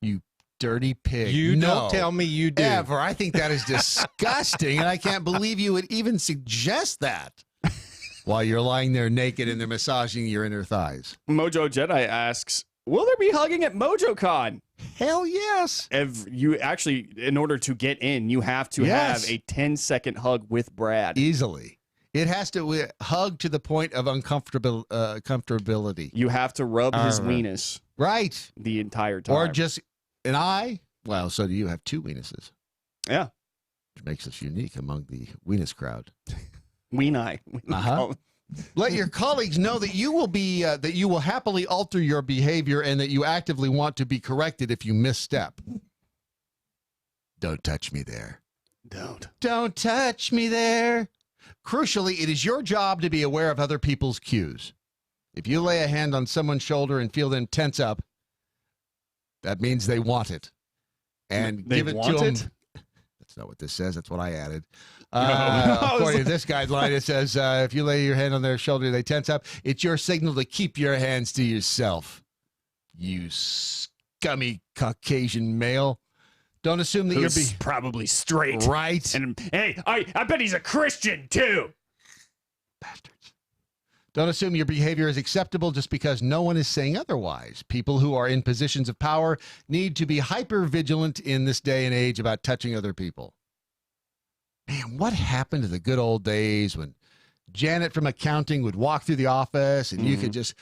You dirty pig. You don't tell me you do. Ever. I think that is disgusting, and I can't believe you would even suggest that while you're lying there naked and they're massaging your inner thighs. Mojo Jedi asks, will there be hugging at MoJoCon? Hell yes. You actually, in order to get in, you have to have a 10-second hug with Brad. Easily. It has to hug to the point of comfortability. You have to rub his weenus. Right. The entire time. Or just an eye. Well, so do you have two weenuses. Yeah. Which makes us unique among the weenus crowd. Ween eye. Uh-huh. Let your colleagues know that you will happily alter your behavior and that you actively want to be corrected if you misstep. Don't touch me there. Don't touch me there. Crucially, it is your job to be aware of other people's cues. If you lay a hand on someone's shoulder and feel them tense up, that means they want it. And give it to them. That's not what this says. That's what I added. According to this guideline, it says if you lay your hand on their shoulder, they tense up. It's your signal to keep your hands to yourself. You scummy Caucasian male. Don't assume that you're probably straight. Right. And hey, I bet he's a Christian too. Bastards. Don't assume your behavior is acceptable just because no one is saying otherwise. People who are in positions of power need to be hyper vigilant in this day and age about touching other people. Man, what happened to the good old days when Janet from accounting would walk through the office and you could just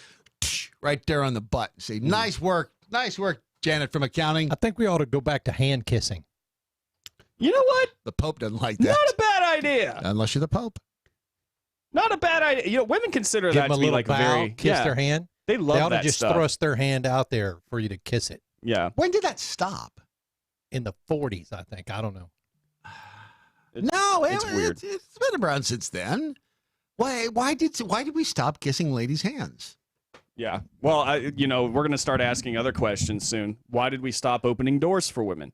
right there on the butt and say, nice work, Janet from accounting. I think we ought to go back to hand kissing. You know what? The Pope doesn't like that. Not a bad idea. Unless you're the Pope. Not a bad idea. You know, women consider Give that them to be a like bow, very kiss their hand. They love they ought that to just stuff. thrust their hand out there for you to kiss it. Yeah. When did that stop? In the 40s, I think. I don't know. It's weird. It's been around since then. Why did we stop kissing ladies' hands? Yeah. Well, we're going to start asking other questions soon. Why did we stop opening doors for women?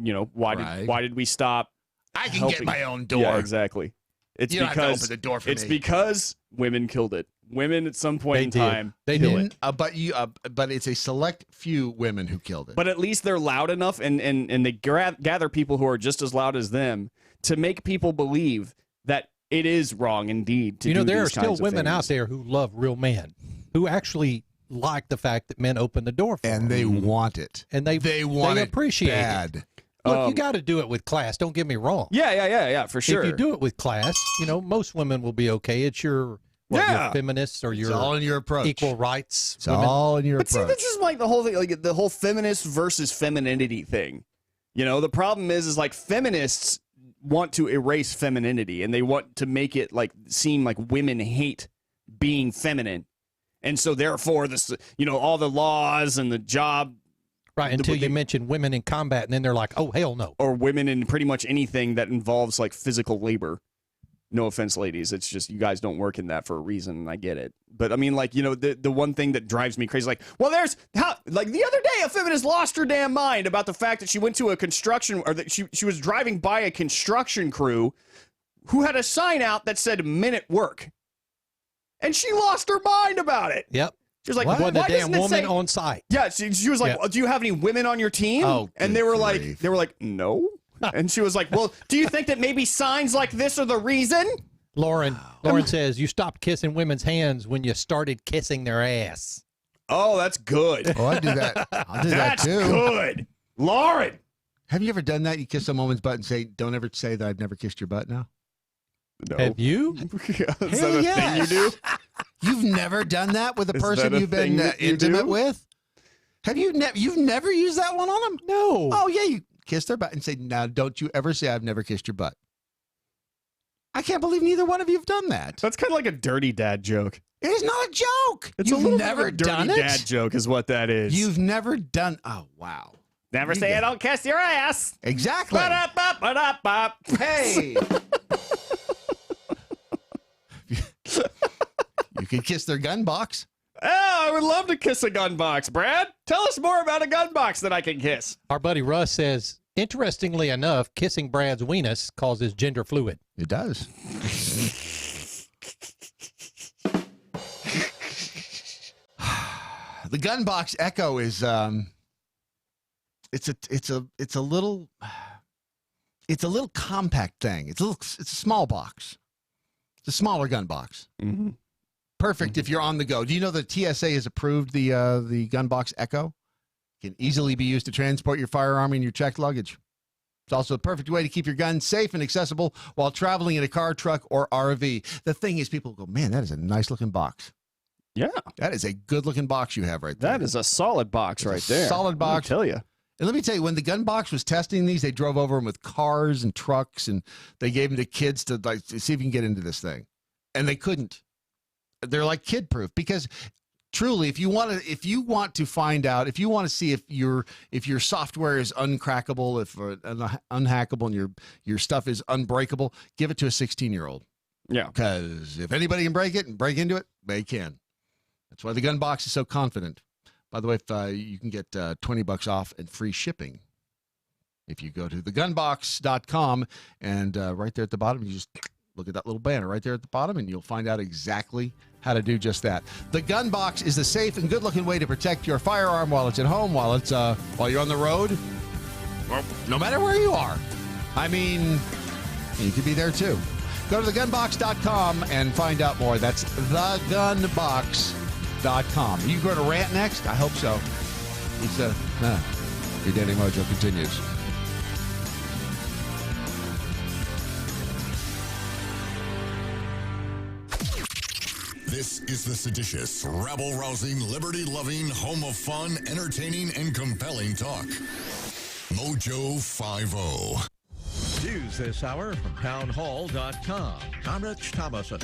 You know, why did we stop? I can get my own door. Yeah, exactly. It's you don't because have to open the door for it's me. because women killed it. Women at some point in time they kill did. it. But it's a select few women who killed it. But at least they're loud enough, and they gather people who are just as loud as them to make people believe that it is wrong indeed. To do there are these still kinds of women things. out there who love real men, who actually like the fact that men open the door for them. And they want it. And they want it appreciate bad. it. Look, you got to do it with class. Don't get me wrong. Yeah, for sure. If you do it with class, most women will be okay. It's your You're feminists or you're all in your approach. Equal rights. It's all in your But approach. see, this is like the whole thing, like the whole feminist versus femininity thing. You know, the problem is like feminists want to erase femininity and they want to make it like seem like women hate being feminine. And so therefore this, you know, all the laws and the job. Right, until you mention women in combat, and then they're like, oh, hell no. Or women in pretty much anything that involves like physical labor. No offense, ladies. It's just you guys don't work in that for a reason, and I get it. But I mean, like, you know, the one thing that drives me crazy, like, well, there's how, like the other day, a feminist lost her damn mind about the fact that she went to a construction, or that she was driving by a construction crew who had a sign out that said "men at work," and she lost her mind about it. Yep. She was like, "What? Why a damn doesn't it woman say-" on site." Yeah, she was like, Yeah. well, do you have any women on your team? Oh, and they were like, no. And she was like, well, do you think that maybe signs like this are the reason? Lauren says, you stopped kissing women's hands when you started kissing their ass. Oh, that's good. Oh, I do that. I'll do That's that too. good. Lauren. Have you ever done that? You kiss a woman's butt and say, don't ever say that I've never kissed your butt now? No. Have you? Is Hell that a thing you do? You've never done that with a Is person that a you've been thing that you intimate do? with? Have you you've never used that one on them? No. Oh, yeah, you kiss their butt and say, now don't you ever say I've never kissed your butt. I can't believe neither one of you have done that. That's kind of like a dirty dad joke. It is not a joke. It's You've a little never bit of a dirty done it? dad joke is what that is. You've never done. Oh, wow. Never You say I got- don't kiss your ass. Exactly. Ba-da-bop, ba-da-bop. Hey. You can kiss their gun box. Oh, I would love to kiss a gun box, Brad. Tell us more about a gun box that I can kiss. Our buddy Russ says, interestingly enough, kissing Brad's weenus causes gender fluid. It does. The gun box Echo is it's a little compact thing. It's a small box. It's a smaller gun box. Mm-hmm. Perfect if you're on the go. Do you know that TSA has approved the gun box Echo? Can easily be used to transport your firearm and your checked luggage. It's also a perfect way to keep your gun safe and accessible while traveling in a car, truck, or RV. The thing is, people go, man, that is a nice looking box. Yeah. That is a good looking box you have right there. That is a solid box right there. Solid box. Let me tell you. And let me tell you, when the gun box was testing these, they drove over them with cars and trucks, and they gave them to kids to like see if you can get into this thing, and they couldn't. They're like kid proof because truly, if you want to find out, if you want to see if your software is uncrackable, if unhackable, and your stuff is unbreakable, give it to a 16-year-old. Yeah. Because if anybody can break it and break into it, they can. That's why the gun box is so confident. By the way, if, you can get $20 off and free shipping if you go to thegunbox.com, and right there at the bottom, you just look at that little banner right there at the bottom, and you'll find out exactly how to do just that. The gun box is the safe and good-looking way to protect your firearm while it's at home, while you're on the road, or no matter where you are. I mean, you could be there too. Go to thegunbox.com and find out more. That's thegunbox.com. You going to rant next? I hope so. Your Daily Mojo continues. This is the seditious, rabble-rousing, liberty-loving, home of fun, entertaining, and compelling talk. Mojo 50. News this hour from townhall.com. I'm Rich Thomason.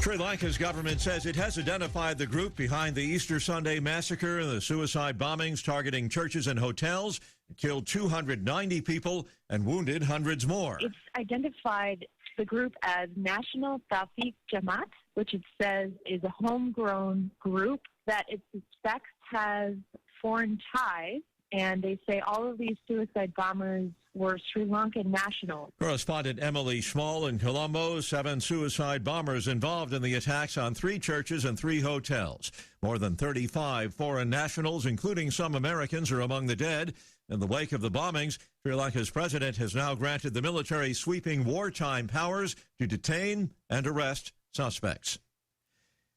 Sri Lanka's government says it has identified the group behind the Easter Sunday massacre and the suicide bombings targeting churches and hotels. It killed 290 people and wounded hundreds more. It's identified the group as National Tawfiq Jamaat, which it says is a homegrown group that it suspects has foreign ties. And they say all of these suicide bombers were Sri Lankan nationals. Correspondent Emily Schmall in Colombo. 7 suicide bombers involved in the attacks on 3 churches and 3 hotels. More than 35 foreign nationals, including some Americans, are among the dead. In the wake of the bombings, Sri Lanka's president has now granted the military sweeping wartime powers to detain and arrest suspects.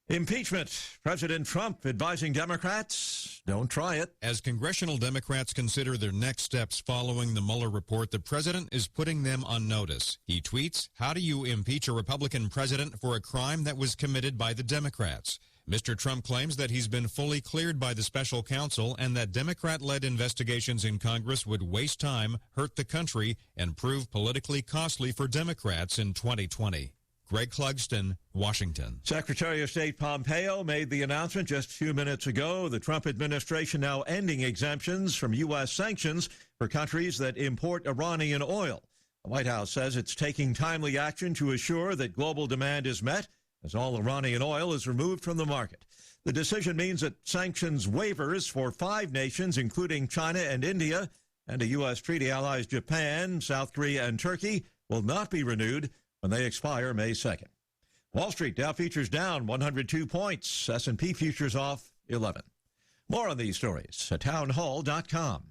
Impeachment. President Trump advising Democrats, don't try it. As congressional Democrats consider their next steps following the Mueller report, the president is putting them on notice. He tweets, "How do you impeach a Republican president for a crime that was committed by the Democrats?" Mr. Trump claims that he's been fully cleared by the special counsel and that Democrat-led investigations in Congress would waste time, hurt the country, and prove politically costly for Democrats in 2020. Greg Clugston, Washington. Secretary of State Pompeo made the announcement just a few minutes ago. The Trump administration now ending exemptions from U.S. sanctions for countries that import Iranian oil. The White House says it's taking timely action to assure that global demand is met as all Iranian oil is removed from the market. The decision means that sanctions waivers for 5 nations, including China and India, and a U.S. treaty allies Japan, South Korea, and Turkey, will not be renewed when they expire May 2nd. Wall Street, Dow futures down 102 points. S&P futures off 11. More on these stories at townhall.com.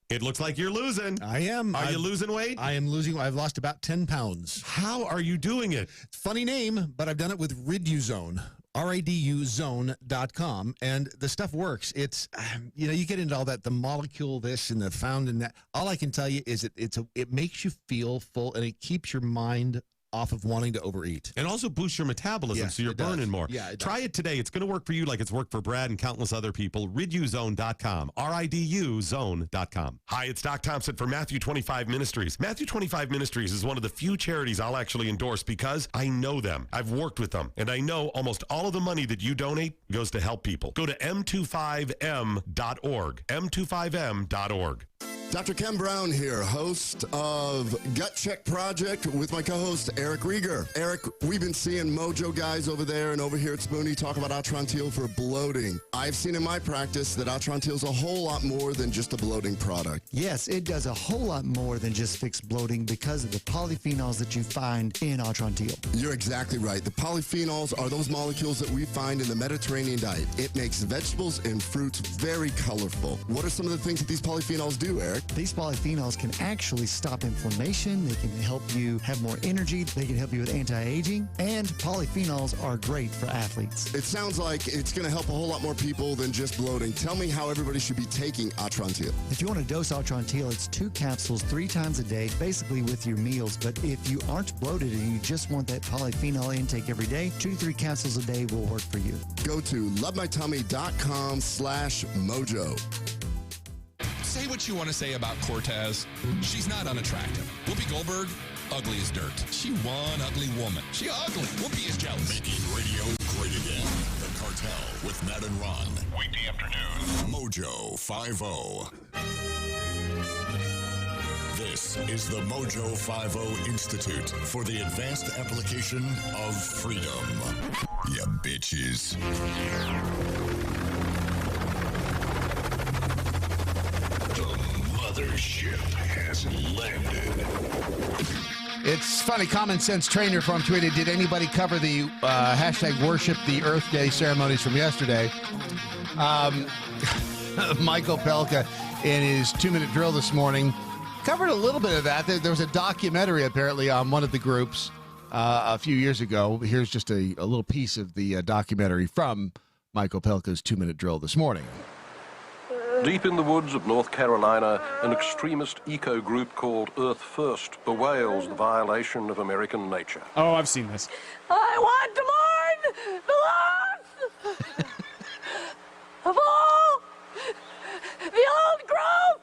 It looks like you're losing. I am. Are you losing weight? I am losing. I've lost about 10 pounds. How are you doing it? Funny name, but I've done it with Riduzone. RIDUzone.com, and the stuff works. It's, you get into all that, the molecule this and the found in that. All I can tell you is it makes you feel full, and it keeps your mind off of wanting to overeat. And also boosts your metabolism, so you're burning more. Yeah, Try it today. It's going to work for you like it's worked for Brad and countless other people. Riduzone.com. RIDUzone.com. Hi, it's Doc Thompson for Matthew 25 Ministries. Matthew 25 Ministries is one of the few charities I'll actually endorse because I know them. I've worked with them, and I know almost all of the money that you donate goes to help people. Go to m25m.org. m25m.org. Dr. Ken Brown here, host of Gut Check Project with my co-host Eric Rieger. Eric, we've been seeing MoJo guys over there and over here at Spoonie talk about Atrantil for bloating. I've seen in my practice that Atrantil is a whole lot more than just a bloating product. Yes, it does a whole lot more than just fix bloating because of the polyphenols that you find in Atrantil. You're exactly right. The polyphenols are those molecules that we find in the Mediterranean diet. It makes vegetables and fruits very colorful. What are some of the things that these polyphenols do, Eric? These polyphenols can actually stop inflammation. They can help you have more energy. They can help you with anti-aging. And polyphenols are great for athletes. It sounds like it's going to help a whole lot more people than just bloating. Tell me how everybody should be taking Atrantil. If you want to dose Atrantil, it's 2 capsules 3 times a day, basically with your meals. But if you aren't bloated and you just want that polyphenol intake every day, 2 to 3 capsules a day will work for you. Go to lovemytummy.com/mojo. Say what you want to say about Cortez. She's not unattractive. Whoopi Goldberg, ugly as dirt. She one ugly woman. She ugly. Whoopi is jealous. Making radio great again. The Cartel with Matt and Ron. Weekday afternoon. MoJo 50. This is the MoJo 50 Institute for the Advanced Application of Freedom. Ya bitches. The ship has landed. It's funny, Common Sense Trainer from tweeted, did anybody cover the hashtag worship the Earth Day ceremonies from yesterday? Michael Pelka, in his 2-minute drill this morning, covered a little bit of that. There was a documentary, apparently, on one of the groups a few years ago. Here's just a little piece of the documentary from Michael Pelka's 2-minute drill this morning. Deep in the woods of North Carolina, an extremist eco group called Earth First bewails the violation of American nature. Oh, I've seen this. I want to mourn the loss of all the old growth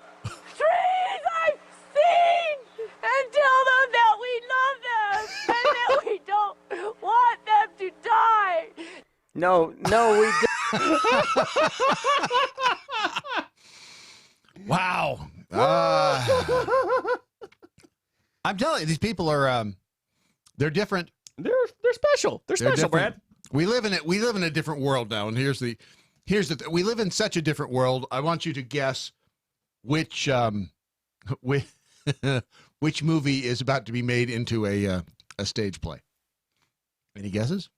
trees I've seen, and tell them that we love them and that we don't want them to die. No, we don't. Wow. I'm telling you, these people are they're different. They're special. They're special, different. Brad. We live in a different world now, and here's the we live in such a different world. I want you to guess which which movie is about to be made into a stage play. Any guesses?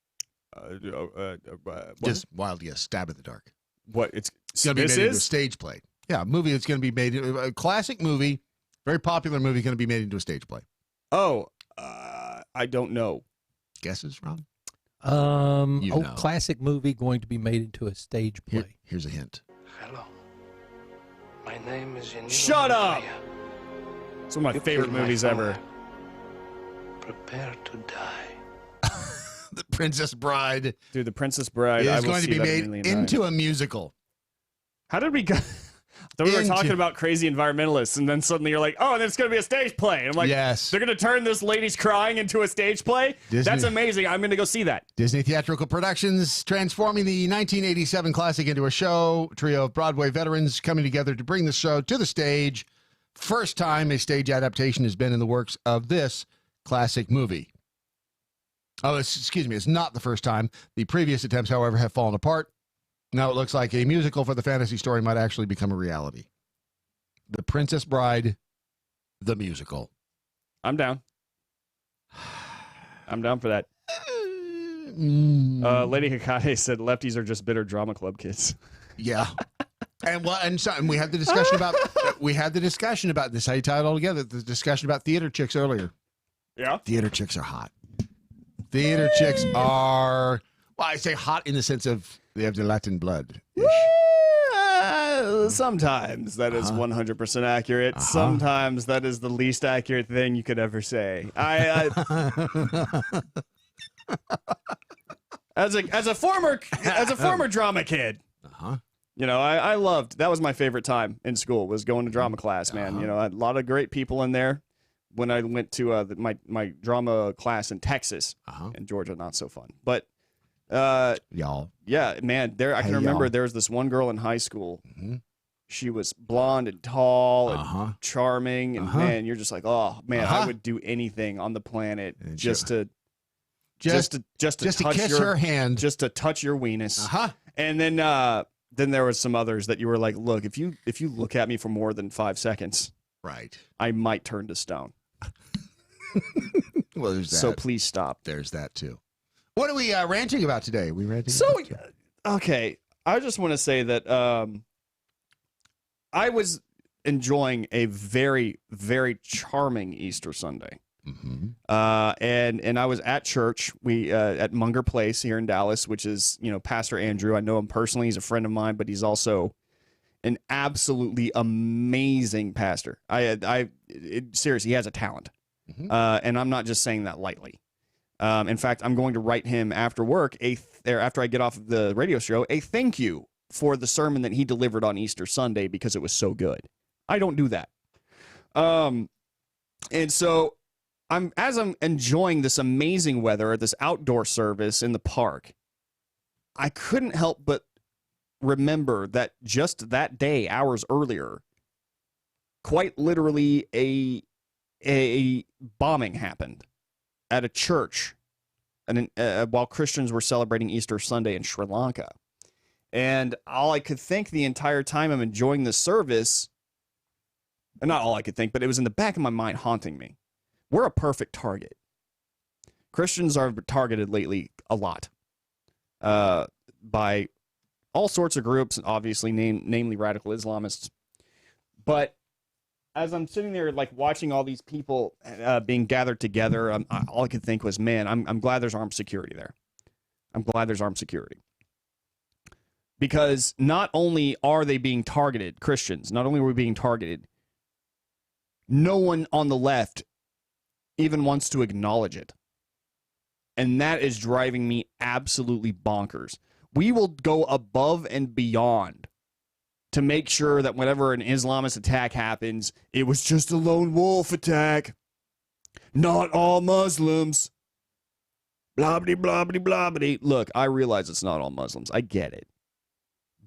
Just wild guess. Stab in the dark. What? It's going to be made into a stage play. Yeah, a movie that's going to be made, a classic movie, very popular movie, going to be made into a stage play. Oh, I don't know. guesses, Ron? Classic movie going to be made into a stage play. Here's a hint. Hello. My name is Inigo. Shut up! Montoya. It's one of my You favorite killed my movies father. ever. Prepare to die. The Princess Bride. Dude, The Princess Bride I is will going to see be that a made million into times. a musical. How did we go? Then we were talking about crazy environmentalists, and then suddenly you're like, oh, and it's going to be a stage play. And I'm like, Yes. they're going to turn this lady's crying into a stage play? Disney. That's amazing. I'm going to go see that. Disney Theatrical Productions transforming the 1987 classic into a show. Trio of Broadway veterans coming together to bring the show to the stage. First time a stage adaptation has been in the works of this classic movie. Oh, excuse me. It's not the first time. The previous attempts, however, have fallen apart. Now it looks like a musical for the fantasy story might actually become a reality. The Princess Bride, the musical. I'm down. I'm down for that. Lady Hikade said lefties are just bitter drama club kids. Yeah. And we had the discussion about this. How you tie it all together? The discussion about theater chicks earlier. Yeah. Theater chicks are hot. Theater chicks are, well, I say hot in the sense of they have the Latin blood. Sometimes that is 100% accurate. Sometimes that is the least accurate thing you could ever say. As a former drama kid, you know, I loved, that was my favorite time in school, was going to drama class, man. You know, a lot of great people in there. When I went to my drama class in Texas, in Georgia, not so fun. But y'all, yeah, man, I can remember there was this one girl in high school. She was blonde and tall and charming, and man, you're just like, oh man, I would do anything on the planet just to kiss her hand, just to touch your weenus. And then there was some others that you were like, look, if you look at me for more than 5 seconds, right, I might turn to stone. Well, there's that. So please stop. There's that too. What are we ranting about today? We ranting. Okay, I just want to say that I was enjoying a very, very charming Easter Sunday. And I was at church. We at Munger Place here in Dallas, which is, you know, Pastor Andrew. I know him personally. He's a friend of mine, but he's also an absolutely amazing pastor. Seriously, he has a talent. And I'm not just saying that lightly. In fact, I'm going to write him after work, after I get off of the radio show, a thank you for the sermon that he delivered on Easter Sunday because it was so good. I don't do that. And so as I'm enjoying this amazing weather, this outdoor service in the park, I couldn't help but remember that just that day, hours earlier, quite literally a bombing happened at a church while Christians were celebrating Easter Sunday in Sri Lanka. And all I could think the entire time I'm enjoying the service, and not all I could think, but it was in the back of my mind haunting me. We're a perfect target. Christians are targeted lately a lot by all sorts of groups, obviously, namely radical Islamists. But as I'm sitting there, like, watching all these people being gathered together, all I could think was, man, I'm glad there's armed security there. I'm glad there's armed security. Because not only are they being targeted, Christians, not only are we being targeted, no one on the left even wants to acknowledge it. And that is driving me absolutely bonkers. We will go above and beyond to make sure that whenever an Islamist attack happens, it was just a lone wolf attack. Not all Muslims. Blobbity, blobbity, blobbity. Look, I realize it's not all Muslims. I get it.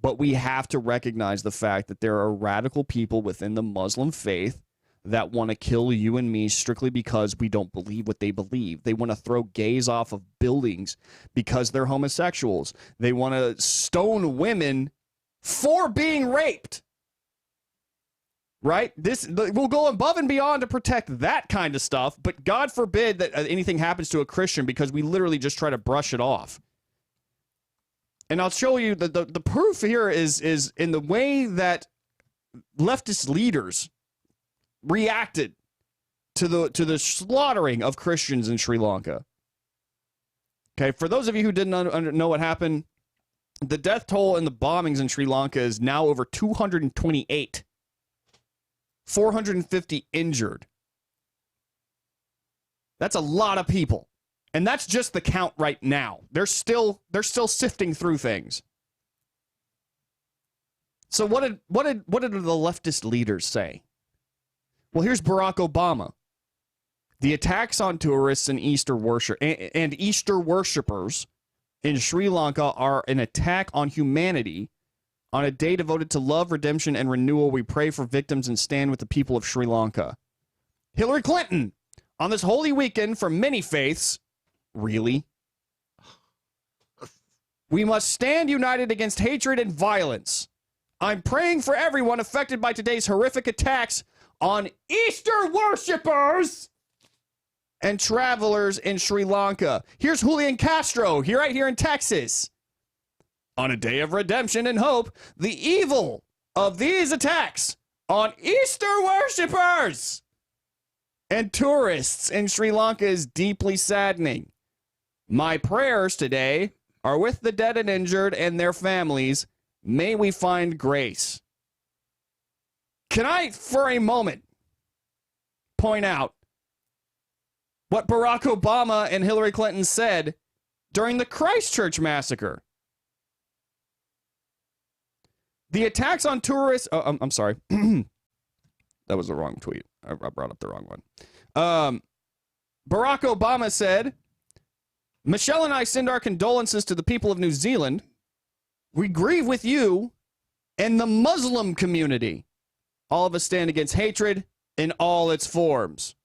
But we have to recognize the fact that there are radical people within the Muslim faith that want to kill you and me strictly because we don't believe what they believe. They want to throw gays off of buildings because they're homosexuals. They want to stone women for being raped. Right? We'll go above and beyond to protect that kind of stuff, but God forbid that anything happens to a Christian because we literally just try to brush it off. And I'll show you the proof here is in the way that leftist leaders reacted to the slaughtering of Christians in Sri Lanka. Okay, for those of you who didn't know what happened, the death toll in the bombings in Sri Lanka is now over 228. 450 injured. That's a lot of people. And that's just the count right now. They're still sifting through things. So what did the leftist leaders say? Well, here's Barack Obama. The attacks on tourists and Easter worshippers in Sri Lanka are an attack on humanity. On a day devoted to love, redemption, and renewal, we pray for victims and stand with the people of Sri Lanka. Hillary Clinton, on this holy weekend for many faiths, really? We must stand united against hatred and violence. I'm praying for everyone affected by today's horrific attacks on Easter worshippers and travelers in Sri Lanka. Here's Julian Castro, right here in Texas. On a day of redemption and hope, the evil of these attacks on Easter worshippers and tourists in Sri Lanka is deeply saddening. My prayers today are with the dead and injured and their families. May we find grace. Can I, for a moment, point out what Barack Obama and Hillary Clinton said during the Christchurch massacre? The attacks on tourists... Oh, I'm sorry. That was the wrong tweet. I brought up the wrong one. Barack Obama said, Michelle and I send our condolences to the people of New Zealand. We grieve with you and the Muslim community. All of us stand against hatred in all its forms.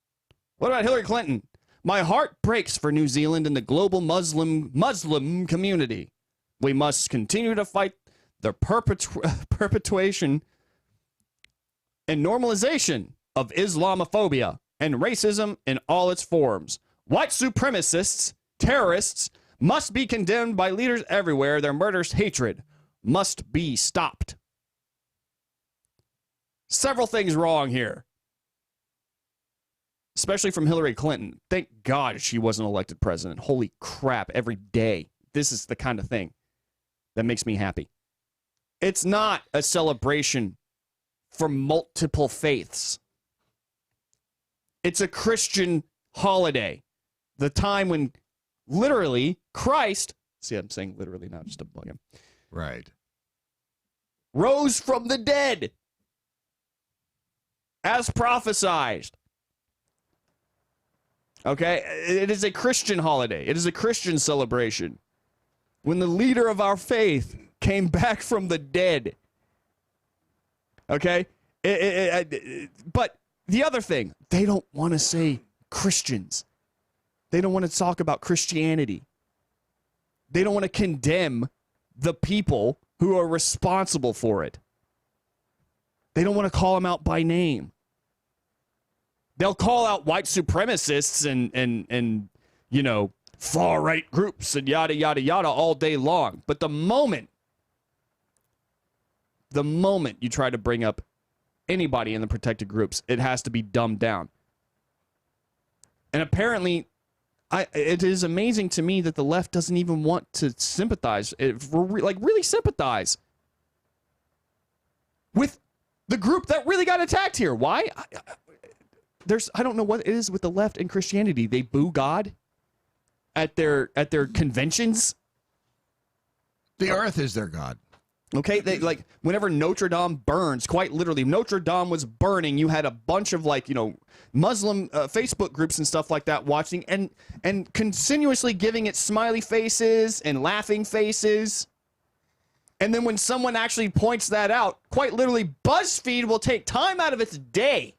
What about Hillary Clinton? My heart breaks for New Zealand and the global Muslim community. We must continue to fight the perpetuation and normalization of Islamophobia and racism in all its forms. White supremacists, terrorists, must be condemned by leaders everywhere. Their murderous hatred must be stopped. Several things wrong here, especially from Hillary Clinton. Thank God she wasn't elected president. Holy crap, every day. This is the kind of thing that makes me happy. It's not a celebration for multiple faiths. It's a Christian holiday. The time when literally Christ, see, I'm saying literally now just to bug him. Right. Rose from the dead. As prophesied. Okay? It is a Christian holiday. It is a Christian celebration. When the leader of our faith came back from the dead. Okay? But the other thing, they don't want to say Christians. They don't want to talk about Christianity. They don't want to condemn the people who are responsible for it. They don't want to call them out by name. They'll call out white supremacists and you know, far-right groups and yada, yada, yada all day long. But the moment you try to bring up anybody in the protected groups, it has to be dumbed down. And apparently, it is amazing to me that the left doesn't even want to sympathize, really sympathize with the group that really got attacked here. Why? I don't know what it is with the left and Christianity. They boo God at their conventions. The earth is their God. Okay, they like whenever Notre Dame burns, quite literally, Notre Dame was burning. You had a bunch of Muslim Facebook groups and stuff like that watching and continuously giving it smiley faces and laughing faces. And then when someone actually points that out, quite literally, BuzzFeed will take time out of its day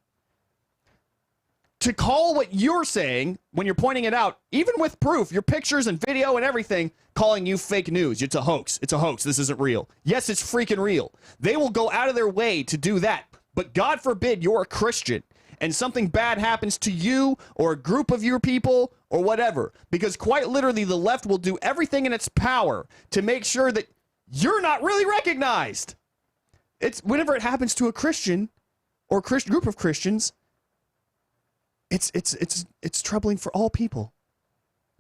to call what you're saying when you're pointing it out, even with proof, your pictures and video and everything, calling you fake news. It's a hoax. It's a hoax. This isn't real. Yes, it's freaking real. They will go out of their way to do that. But God forbid you're a Christian and something bad happens to you or a group of your people or whatever. Because quite literally, the left will do everything in its power to make sure that you're not really recognized. It's whenever it happens to a Christian or a group of Christians, it's troubling for all people.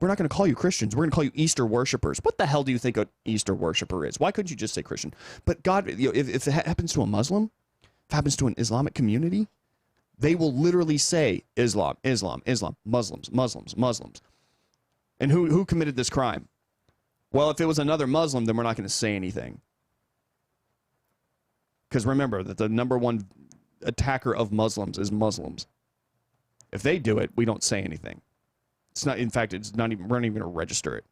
We're not going to call you Christians. We're going to call you Easter worshipers. What the hell do you think an Easter worshiper is? Why couldn't you just say Christian? But God, if it happens to a Muslim, if it happens to an Islamic community, they will literally say Islam, Islam, Islam, Muslims, Muslims, Muslims. And who committed this crime? Well, if it was another Muslim, then we're not going to say anything. Because remember that the number one attacker of Muslims is Muslims. If they do it, we don't say anything. It's not. In fact, it's not even. We're not even going to register it.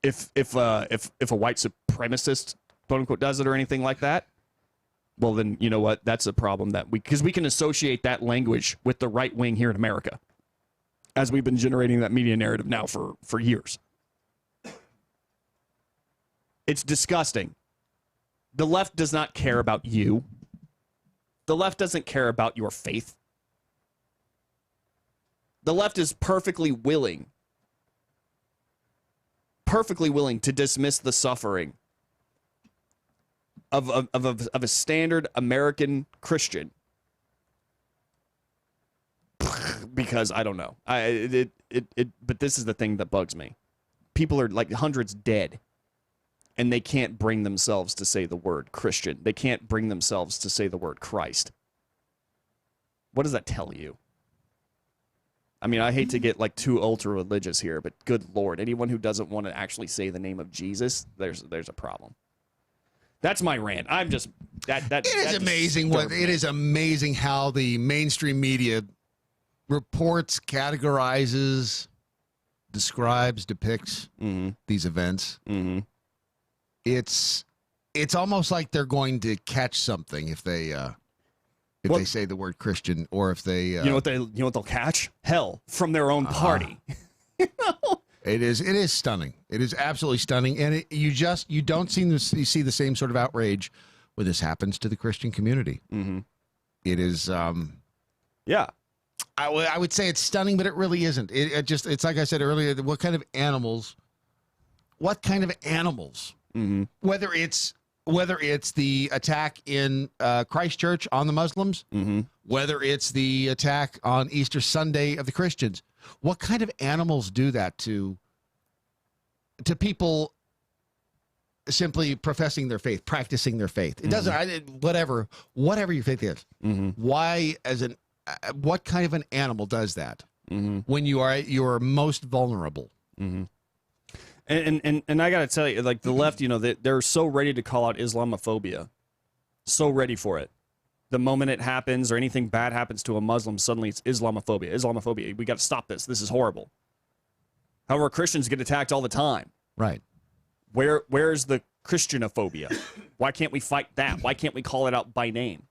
If a white supremacist, quote unquote, does it or anything like that, well then you know what? That's a problem that because we can associate that language with the right wing here in America, as we've been generating that media narrative now for years. It's disgusting. The left does not care about you. The left doesn't care about your faith. The left is perfectly willing to dismiss the suffering of a standard American Christian because I don't know. But this is the thing that bugs me. People are like hundreds dead, and they can't bring themselves to say the word Christian. They can't bring themselves to say the word Christ. What does that tell you? I mean, I hate to get like too ultra religious here, but good Lord, anyone who doesn't want to actually say the name of Jesus, there's a problem. That's my rant. I'm just it is amazing it is amazing how the mainstream media reports, categorizes, describes, depicts these events. Mm-hmm. It's almost like they're going to catch something if they they say the word Christian, or if they you know what they'll catch? Hell from their own party. You know? It is stunning. It is absolutely stunning, and you don't seem to see the same sort of outrage when this happens to the Christian community. Mm-hmm. It is yeah. I would say it's stunning, but it really isn't. It's like I said earlier. What kind of animals? Mm-hmm. Whether it's the attack in Christchurch on the Muslims, whether it's the attack on Easter Sunday of the Christians, what kind of animals do that to people simply professing their faith, practicing their faith? It doesn't. Whatever your faith is. Why, what kind of an animal does that when you are most vulnerable? And I got to tell you, like the left, you know, they're so ready to call out Islamophobia. So ready for it. The moment it happens or anything bad happens to a Muslim, suddenly it's Islamophobia. Islamophobia. We got to stop this. This is horrible. However, Christians get attacked all the time. Right. Where's the Christianophobia? Why can't we fight that? Why can't we call it out by name?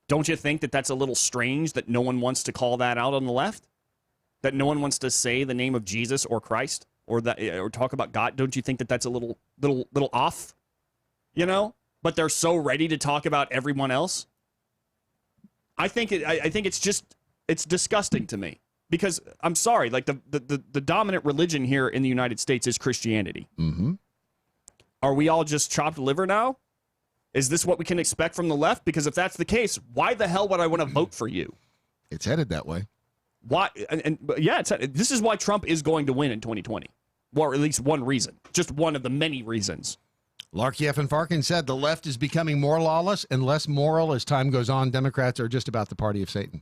Don't you think that that's a little strange that no one wants to call that out on the left? That no one wants to say the name of Jesus or Christ? Or talk about God? Don't you think that that's a little off? You know, but they're so ready to talk about everyone else. I think it's disgusting to me because I'm sorry, like the dominant religion here in the United States is Christianity. Mm-hmm. Are we all just chopped liver now? Is this what we can expect from the left? Because if that's the case, why the hell would I want to vote for you? It's headed that way. Why? This is why Trump is going to win in 2020. Or at least one reason. Just one of the many reasons. Larky F. and Farkin said the left is becoming more lawless and less moral as time goes on. Democrats are just about the party of Satan.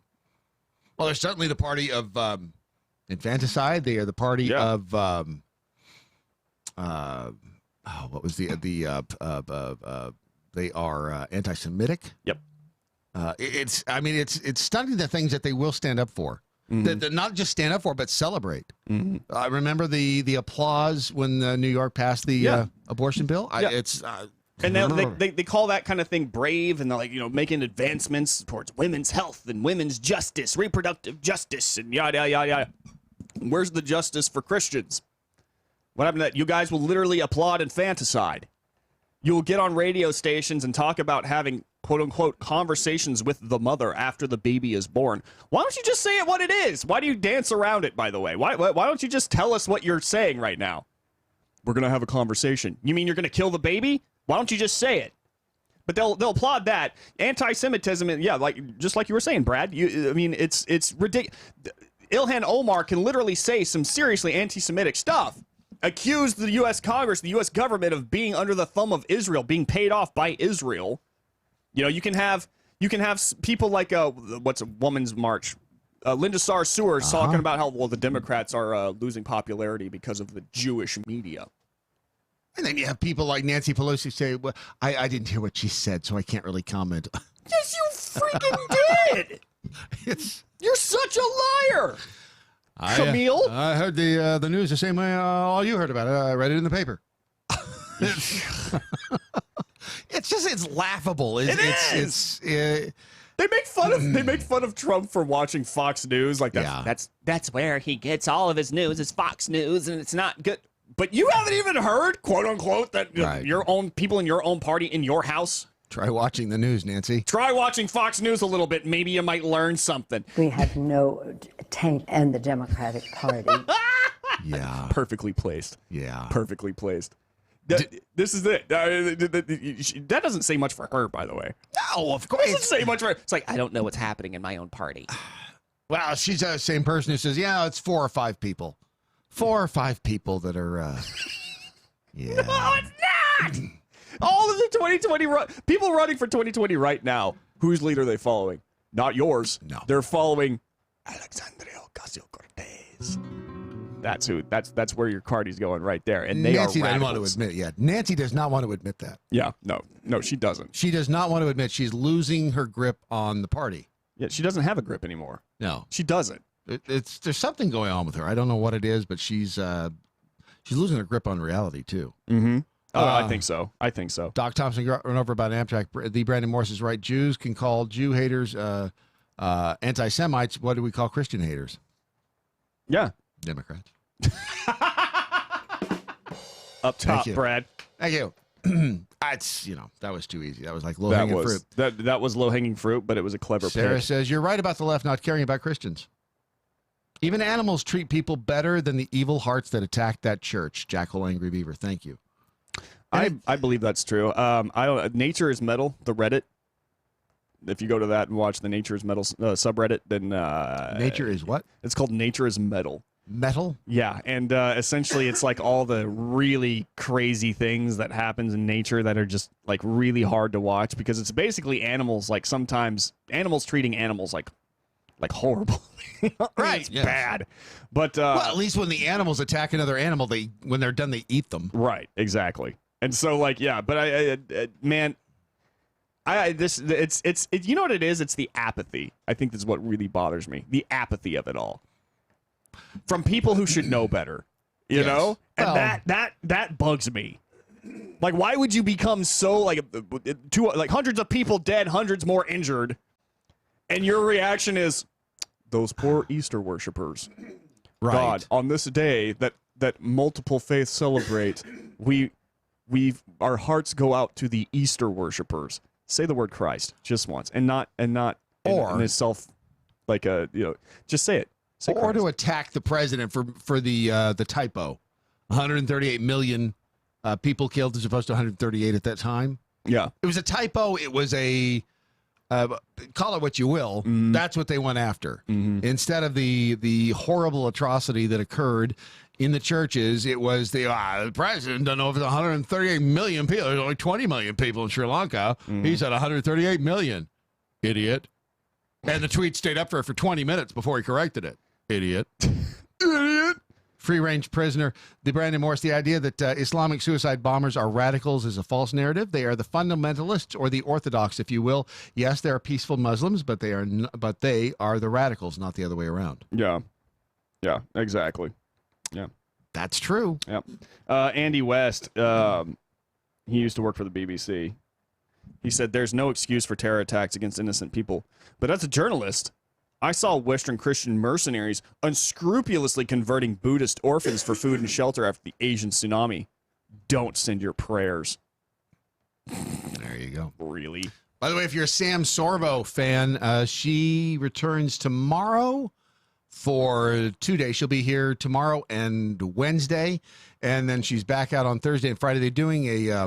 Well, they're certainly the party of infanticide. They are the party of what was they are anti-Semitic. Yep. It's stunning the things that they will stand up for. That not just stand up for, but celebrate. I remember the applause when New York passed the abortion bill. And they call that kind of thing brave, and they're like, you know, making advancements towards women's health and women's justice, reproductive justice, and yada, yada, yada. Where's the justice for Christians? What happened to that? You guys will literally applaud infanticide. You will get on radio stations and talk about having, quote unquote, conversations with the mother after the baby is born. Why don't you just say it what it is? Why do you dance around it, by the way? Why don't you just tell us what you're saying right now? We're going to have a conversation. You mean you're going to kill the baby? Why don't you just say it? But they'll applaud that. Anti-Semitism, just like you were saying, Brad. It's ridiculous. Ilhan Omar can literally say some seriously anti-Semitic stuff, accuse the U.S. Congress, the U.S. government of being under the thumb of Israel, being paid off by Israel. You know, you can have people like what's a Woman's March, Linda Sarsour talking about how the Democrats are losing popularity because of the Jewish media. And then you have people like Nancy Pelosi say, well, I didn't hear what she said, so I can't really comment. Yes, you freaking did. You're such a liar, Camille. I heard the news the same way all you heard about it. I read it in the paper. It's laughable. They make fun of Trump for watching Fox News. Like that's where he gets all of his news is Fox News, and it's not good. But you haven't even heard, quote unquote, that your own people in your own party in your house. Try watching the news, Nancy. Try watching Fox News a little bit. Maybe you might learn something. We have no taint in the Democratic Party. Yeah. Perfectly placed. Yeah. Perfectly placed. This is it. That doesn't say much for her, by the way. No, of course. It doesn't say much for her. It's like, I don't know what's happening in my own party. Well, she's the same person who says, yeah, it's 4 or 5 people. 4 or 5 people that are, yeah. No, it's not! All of the 2020 people running for 2020 right now, whose leader are they following? Not yours. No. They're following Alexandria Ocasio-Cortez. That's where your party's going right there. And Nancy doesn't want to admit, Nancy does not want to admit that. Yeah, no, she doesn't. She does not want to admit she's losing her grip on the party. Yeah, she doesn't have a grip anymore. No. She doesn't. There's something going on with her. I don't know what it is, but she's losing her grip on reality too. Mm-hmm. Oh, I think so. Doc Thompson run over about Amtrak. The Brandon Morse is right. Jews can call Jew haters anti-Semites. What do we call Christian haters? Yeah. Democrats. Up top, Thank you. Brad. Thank you. That was too easy. That was like low-hanging fruit. That was low-hanging fruit, but it was a clever Sarah pick. says, you're right about the left not caring about Christians. Even animals treat people better than the evil hearts that attacked that church. Jackal Angry Beaver, thank you. I believe that's true. Nature is Metal, the Reddit. If you go to that and watch the Nature is Metal subreddit, then Nature is what? It's called Nature is Metal. Metal? Yeah, and essentially it's like all the really crazy things that happens in nature that are just like really hard to watch because it's basically animals. Like sometimes animals treating animals like horrible. Right. It's bad. But well, at least when the animals attack another animal, when they're done, they eat them. Right. Exactly. And so like, yeah, but man, it's you know what it is? It's the apathy. I think that's what really bothers me. The apathy of it all. From people who should know better, you know? And that bugs me. Like, why would you become so like hundreds of people dead, hundreds more injured, and your reaction is those poor Easter worshipers. Right. God, on this day that multiple faiths celebrate, our hearts go out to the Easter worshipers. Say the word Christ just once, and not in itself like just say it. Or to attack the president for the typo. 138 million people killed as opposed to 138 at that time. Yeah. It was a typo. It was a call it what you will. Mm-hmm. That's what they went after. Mm-hmm. Instead of the horrible atrocity that occurred in the churches, it was the president done over 138 million people. There's only 20 million people in Sri Lanka. Mm-hmm. He said 138 million. Idiot. And the tweet stayed up for 20 minutes before he corrected it. Idiot. Idiot. Free-range prisoner. The Brandon Morse, the idea that Islamic suicide bombers are radicals is a false narrative. They are the fundamentalists or the orthodox, if you will. Yes, they are peaceful Muslims, but they are the radicals, not the other way around. Yeah. Yeah, exactly. Yeah. That's true. Yeah. Andy West, he used to work for the BBC. He said, there's no excuse for terror attacks against innocent people. But as a journalist, I saw Western Christian mercenaries unscrupulously converting Buddhist orphans for food and shelter after the Asian tsunami. Don't send your prayers. There you go. Really? By the way, if you're a Sam Sorbo fan, she returns tomorrow for 2 days. She'll be here tomorrow and Wednesday, and then she's back out on Thursday and Friday. They're doing a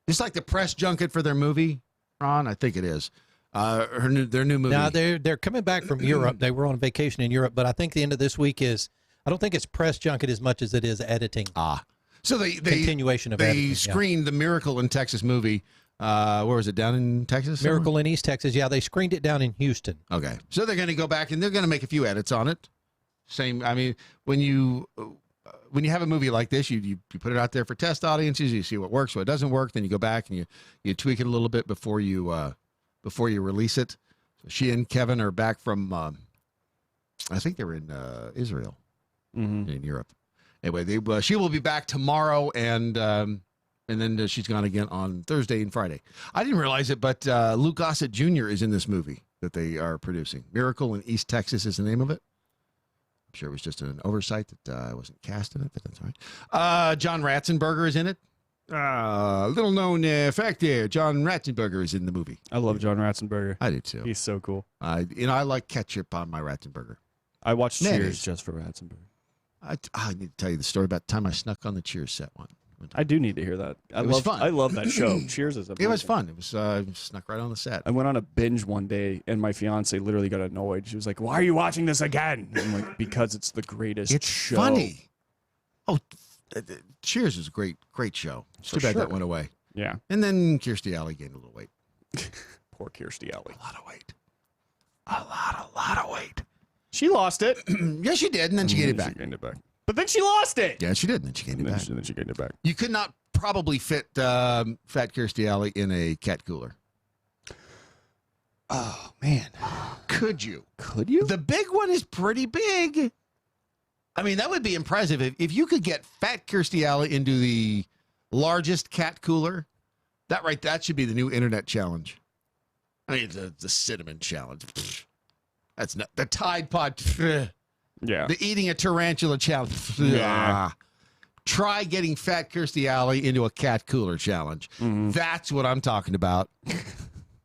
just like the press junket for their movie, Ron, I think it is. Their new movie. Now they're coming back from Europe. They were on vacation in Europe, but I think the end of this week is. I don't think it's press junket as much as it is editing. So they continuation of editing. They screened the Miracle in Texas movie. Where was it? Down in Texas? Miracle in East Texas. Yeah, they screened it down in Houston. Okay, so they're going to go back and they're going to make a few edits on it. Same. I mean, when you have a movie like this, you put it out there for test audiences. You see what works, what doesn't work. Then you go back and you tweak it a little bit before you release it. So she and Kevin are back from. I think they were in Israel, in Europe. Anyway, she will be back tomorrow, and then she's gone again on Thursday and Friday. I didn't realize it, but Luke Gossett Jr. is in this movie that they are producing. Miracle in East Texas is the name of it. I'm sure it was just an oversight that I wasn't cast in it, but that's all right. John Ratzenberger is in it. Little known fact there, John Ratzenberger is in the movie. I love John Ratzenberger. I do too. He's so cool. I like ketchup on my Ratzenberger. I watched Cheers just for Ratzenberger. I need to tell you the story about the time I snuck on the Cheers set one. I do need to hear that. It was fun. I love that show. Cheers is amazing. It was fun. It was snuck right on the set. I went on a binge one day, and my fiance literally got annoyed. She was like, "Why are you watching this again?" I'm like, "Because it's the greatest It's show." funny. Oh, Cheers is a great show. It's too bad that went away. Yeah. And then Kirstie Alley gained a little weight. Poor Kirstie Alley. A lot of weight. A lot of weight. She lost it. Yes, she did, and then she gained it back. She gained it back. But then she lost it. Yeah, she did, and then she gained it back. Then she gained it back. You could not probably fit fat Kirstie Alley in a cat cooler. Oh, man. Could you? Could you? The big one is pretty big. I mean, that would be impressive. If you could get fat Kirstie Alley into the largest cat cooler, that should be the new internet challenge. I mean, the cinnamon challenge. That's not the Tide Pod. Yeah. The eating a tarantula challenge. Yeah. Try getting fat Kirstie Alley into a cat cooler challenge. That's what I'm talking about.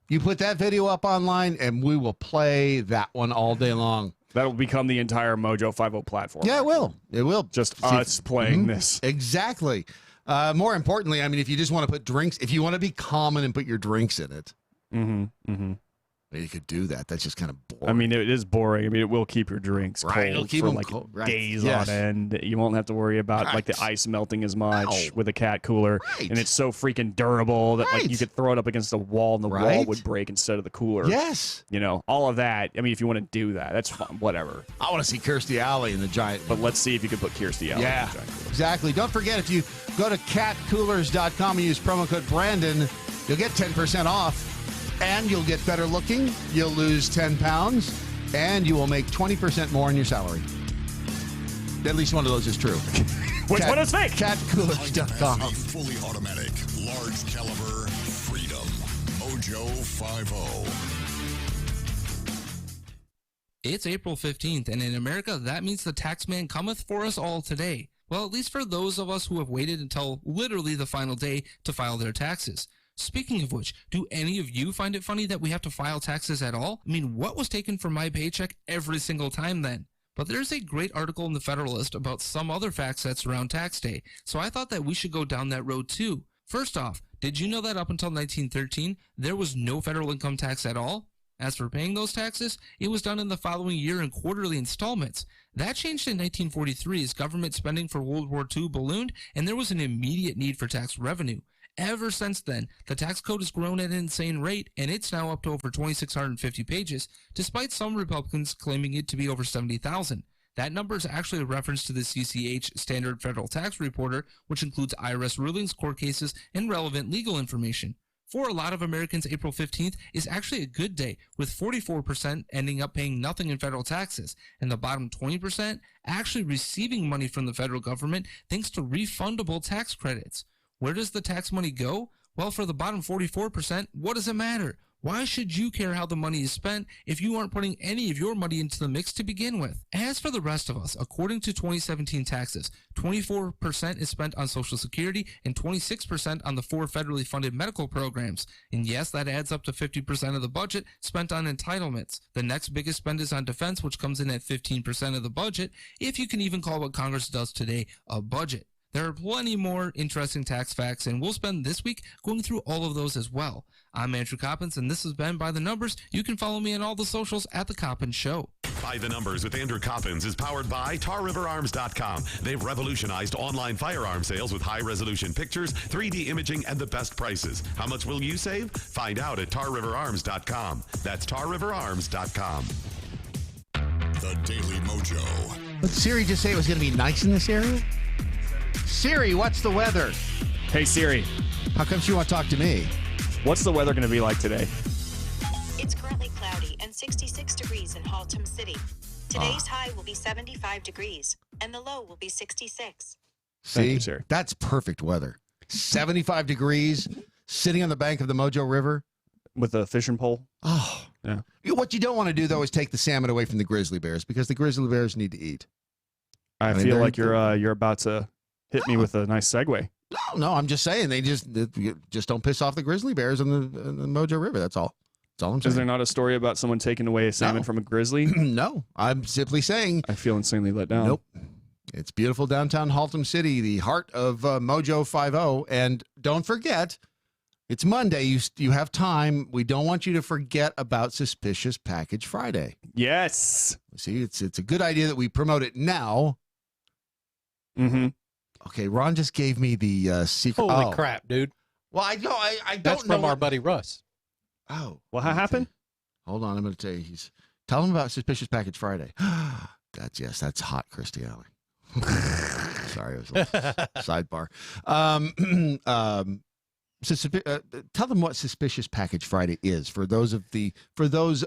You put that video up online, and we will play that one all day long. That'll become the entire MoJo 50 platform. Yeah, it will. It will. Just us playing this. Exactly. More importantly, I mean, if you just want to put drinks, if you want to be common and put your drinks in it, you could do that. That's just kind of boring. I mean, it is boring. I mean, it will keep your drinks cold It'll keep for them like cold. Right. days Yes. on end. You won't have to worry about like the ice melting as much with a cat cooler. And it's so freaking durable that like you could throw it up against a wall and the wall would break instead of the cooler. Yes. You know, all of that. I mean, if you want to do that, that's fun. Whatever. I want to see Kirstie Alley in the giant. But let's see if you can put Kirstie Alley in the giant cooler. Exactly. Don't forget, if you go to catcoolers.com and use promo code Brandon, you'll get 10% off. And you'll get better looking, you'll lose 10 pounds, and you will make 20% more in your salary. At least one of those is true. Which one is fake? Catcoolers.com. Fully automatic, large caliber, Freedom. MoJo 50. It's April 15th, and in America, that means the tax man cometh for us all today. Well, at least for those of us who have waited until literally the final day to file their taxes. Speaking of which, do any of you find it funny that we have to file taxes at all? I mean, what was taken from my paycheck every single time then? But there's a great article in the Federalist about some other facts that surround tax day, so I thought that we should go down that road too. First off, did you know that up until 1913, there was no federal income tax at all? As for paying those taxes, it was done in the following year in quarterly installments. That changed in 1943 as government spending for World War II ballooned, and there was an immediate need for tax revenue. Ever since then, the tax code has grown at an insane rate, and it's now up to over 2,650 pages, despite some Republicans claiming it to be over 70,000. That number is actually a reference to the CCH Standard Federal Tax Reporter, which includes IRS rulings, court cases, and relevant legal information. For a lot of Americans, April 15th is actually a good day, with 44% ending up paying nothing in federal taxes, and the bottom 20% actually receiving money from the federal government thanks to refundable tax credits. Where does the tax money go? Well, for the bottom 44%, what does it matter? Why should you care how the money is spent if you aren't putting any of your money into the mix to begin with? As for the rest of us, according to 2017 taxes, 24% is spent on Social Security and 26% on the 4 federally funded medical programs. And yes, that adds up to 50% of the budget spent on entitlements. The next biggest spend is on defense, which comes in at 15% of the budget, if you can even call what Congress does today a budget. There are plenty more interesting tax facts, and we'll spend this week going through all of those as well. I'm Andrew Coppins, and this has been By the Numbers. You can follow me on all the socials at The Coppins Show. By the Numbers with Andrew Coppins is powered by TarRiverArms.com. They've revolutionized online firearm sales with high-resolution pictures, 3D imaging, and the best prices. How much will you save? Find out at TarRiverArms.com. That's TarRiverArms.com. The Daily Mojo. Did Siri just say it was going to be nice in this area? Siri, what's the weather? Hey, Siri. How come she won't talk to me? What's the weather going to be like today? It's currently cloudy and 66 degrees in Haltom City. Today's high will be 75 degrees, and the low will be 66. See, that's perfect weather. 75 degrees, sitting on the bank of the MoJo River. With a fishing pole. Oh. Yeah. What you don't want to do, though, is take the salmon away from the grizzly bears, because the grizzly bears need to eat. I mean, feel like you're about to hit me with a nice segue. No, I'm just saying they just don't piss off the grizzly bears in the MoJo River. That's all. That's all I'm saying. Is there not a story about someone taking away a salmon from a grizzly? No, I'm simply saying. I feel insanely let down. Nope. It's beautiful downtown Haltom City, the heart of MoJo 50. And don't forget, it's Monday. You have time. We don't want you to forget about Suspicious Package Friday. Yes. See, it's a good idea that we promote it now. Mm-hmm. Okay, Ron just gave me the secret. Holy crap, dude. Well, I know. I don't That's know. from our buddy Russ. Oh. What happened? Hold on. I'm going to tell you. Tell him about Suspicious Package Friday. That's hot, Christy Alley. Sorry, it was a sidebar. Tell them what Suspicious Package Friday is for those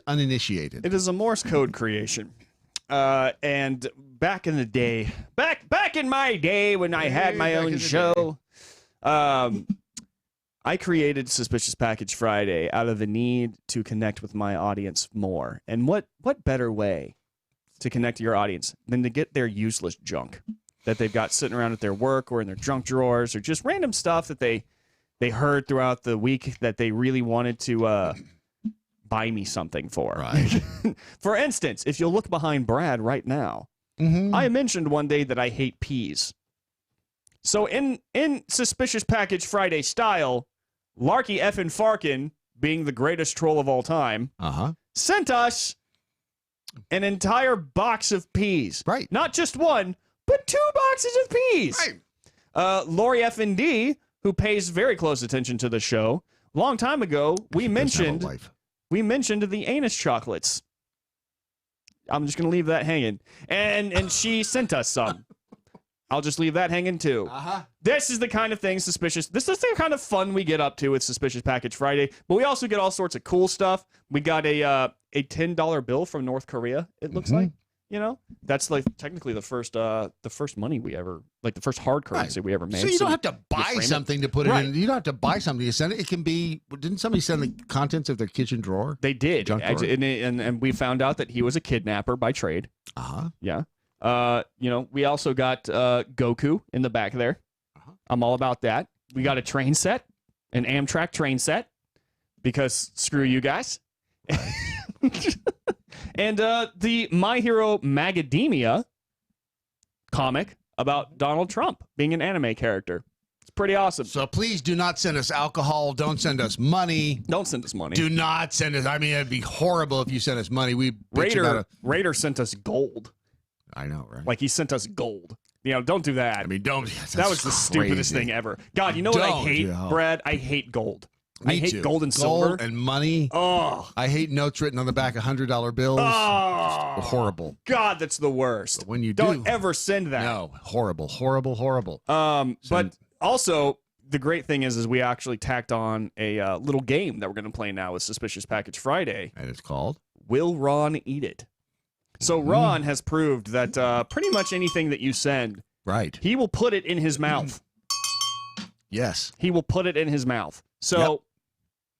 uninitiated. It is a Morse code creation. And back in the day, back in my day when I had my own show, I created Suspicious Package Friday out of the need to connect with my audience more. And what better way to connect to your audience than to get their useless junk that they've got sitting around at their work or in their junk drawers, or just random stuff that they heard throughout the week that they really wanted to buy me something for. Right. For instance, if you'll look behind Brad right now, I mentioned one day that I hate peas. So in Suspicious Package Friday style, Larky effing Farkin, being the greatest troll of all time, sent us an entire box of peas. Right. Not just one, but 2 boxes of peas. Right. Lori F&D, who pays very close attention to the show, long time ago, we mentioned the anus chocolates. I'm just going to leave that hanging. And she sent us some. I'll just leave that hanging, too. This is the kind of thing this is the kind of fun we get up to with Suspicious Package Friday. But we also get all sorts of cool stuff. We got a $10 bill from North Korea, it looks like. You know, that's like technically the first money we ever, like the first hard currency we ever made. So you don't have to buy something to put it in. You don't have to buy something to send it. It can be. Didn't somebody send the contents of their kitchen drawer? They did. Junk drawer? And we found out that he was a kidnapper by trade. Yeah. We also got Goku in the back there. I'm all about that. We got a train set, an Amtrak train set, because screw you guys. And the My Hero Macadamia comic about Donald Trump being an anime character. It's pretty awesome. So please do not send us alcohol. Don't send us money. Don't send us money. Do not send us. I mean, it'd be horrible if you sent us money. Raider sent us gold. I know, right? Like he sent us gold. Don't do that. I mean, don't. That was the stupidest thing ever. God, you know what I hate, Brad? I hate gold. I hate gold and silver. Gold and money. Oh. I hate notes written on the back of $100 bills. Oh. It's horrible. God, that's the worst. But when you don't ever send that. No, horrible. But also, the great thing is we actually tacked on a little game that we're going to play now with Suspicious Package Friday. And it's called Will Ron Eat It? So Ron has proved that pretty much anything that you send, right, he will put it in his mouth. Yes. He will put it in his mouth. So,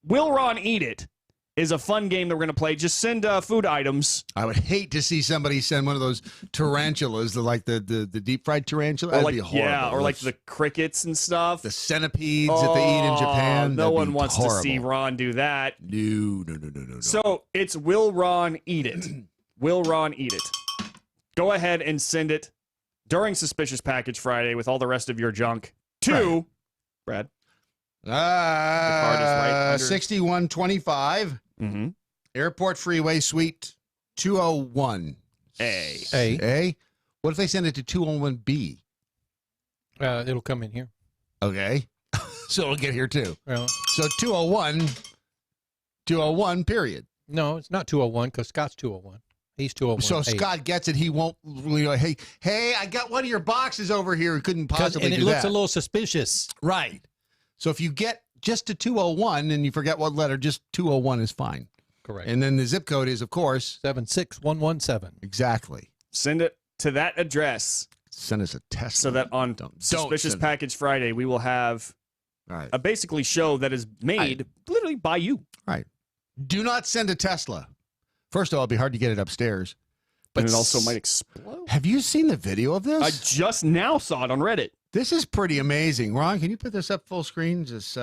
Will Ron Eat It is a fun game that we're going to play. Just send food items. I would hate to see somebody send one of those tarantulas, like the deep fried tarantula. Or That'd be horrible. Yeah, or like the crickets and stuff. The centipedes that they eat in Japan. No one wants to see Ron do that. No. So it's Will Ron Eat It. Will Ron Eat It. Go ahead and send it during Suspicious Package Friday with all the rest of your junk to Brad. The card is right under 6125. Mm-hmm. Airport Freeway Suite 201. A. What if they send it to 201B? It'll come in here. Okay. So it'll get here too. Well, so 201, period. No, it's not 201 because Scott's 201. He's 201. So Scott gets it. He won't, hey, I got one of your boxes over here. Couldn't possibly and it do looks that. a little suspicious. Right. So if you get just to 201 and you forget what letter, just 201 is fine. Correct. And then the zip code is, of course, 76117. Exactly. Send it to that address. Send us a test. So that on Suspicious Package Friday, we will have a basically show that is made literally by you. Right. Do not send a Tesla. First of all, it'd be hard to get it upstairs. But it also might explode. Have you seen the video of this? I just now saw it on Reddit. This is pretty amazing. Ron, can you put this up full screen? This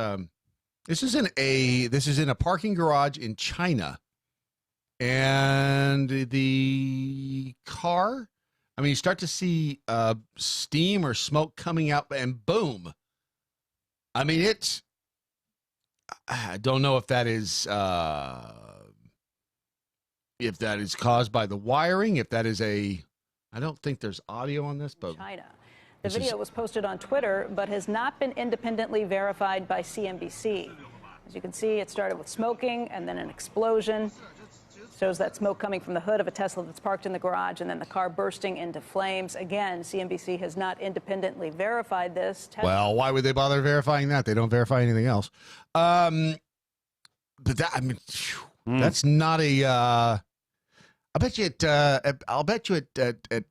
is in a parking garage in China. And the car, I mean, you start to see steam or smoke coming out, and boom. I mean, I don't know if that is caused by the wiring, if that is I don't think there's audio on this, but China. The video was posted on Twitter, but has not been independently verified by CNBC. As you can see, it started with smoking and then an explosion. Shows that smoke coming from the hood of a Tesla that's parked in the garage and then the car bursting into flames. Again, CNBC has not independently verified this. Well, why would they bother verifying that? They don't verify anything else. But that, I mean, that's not a. I'll bet you at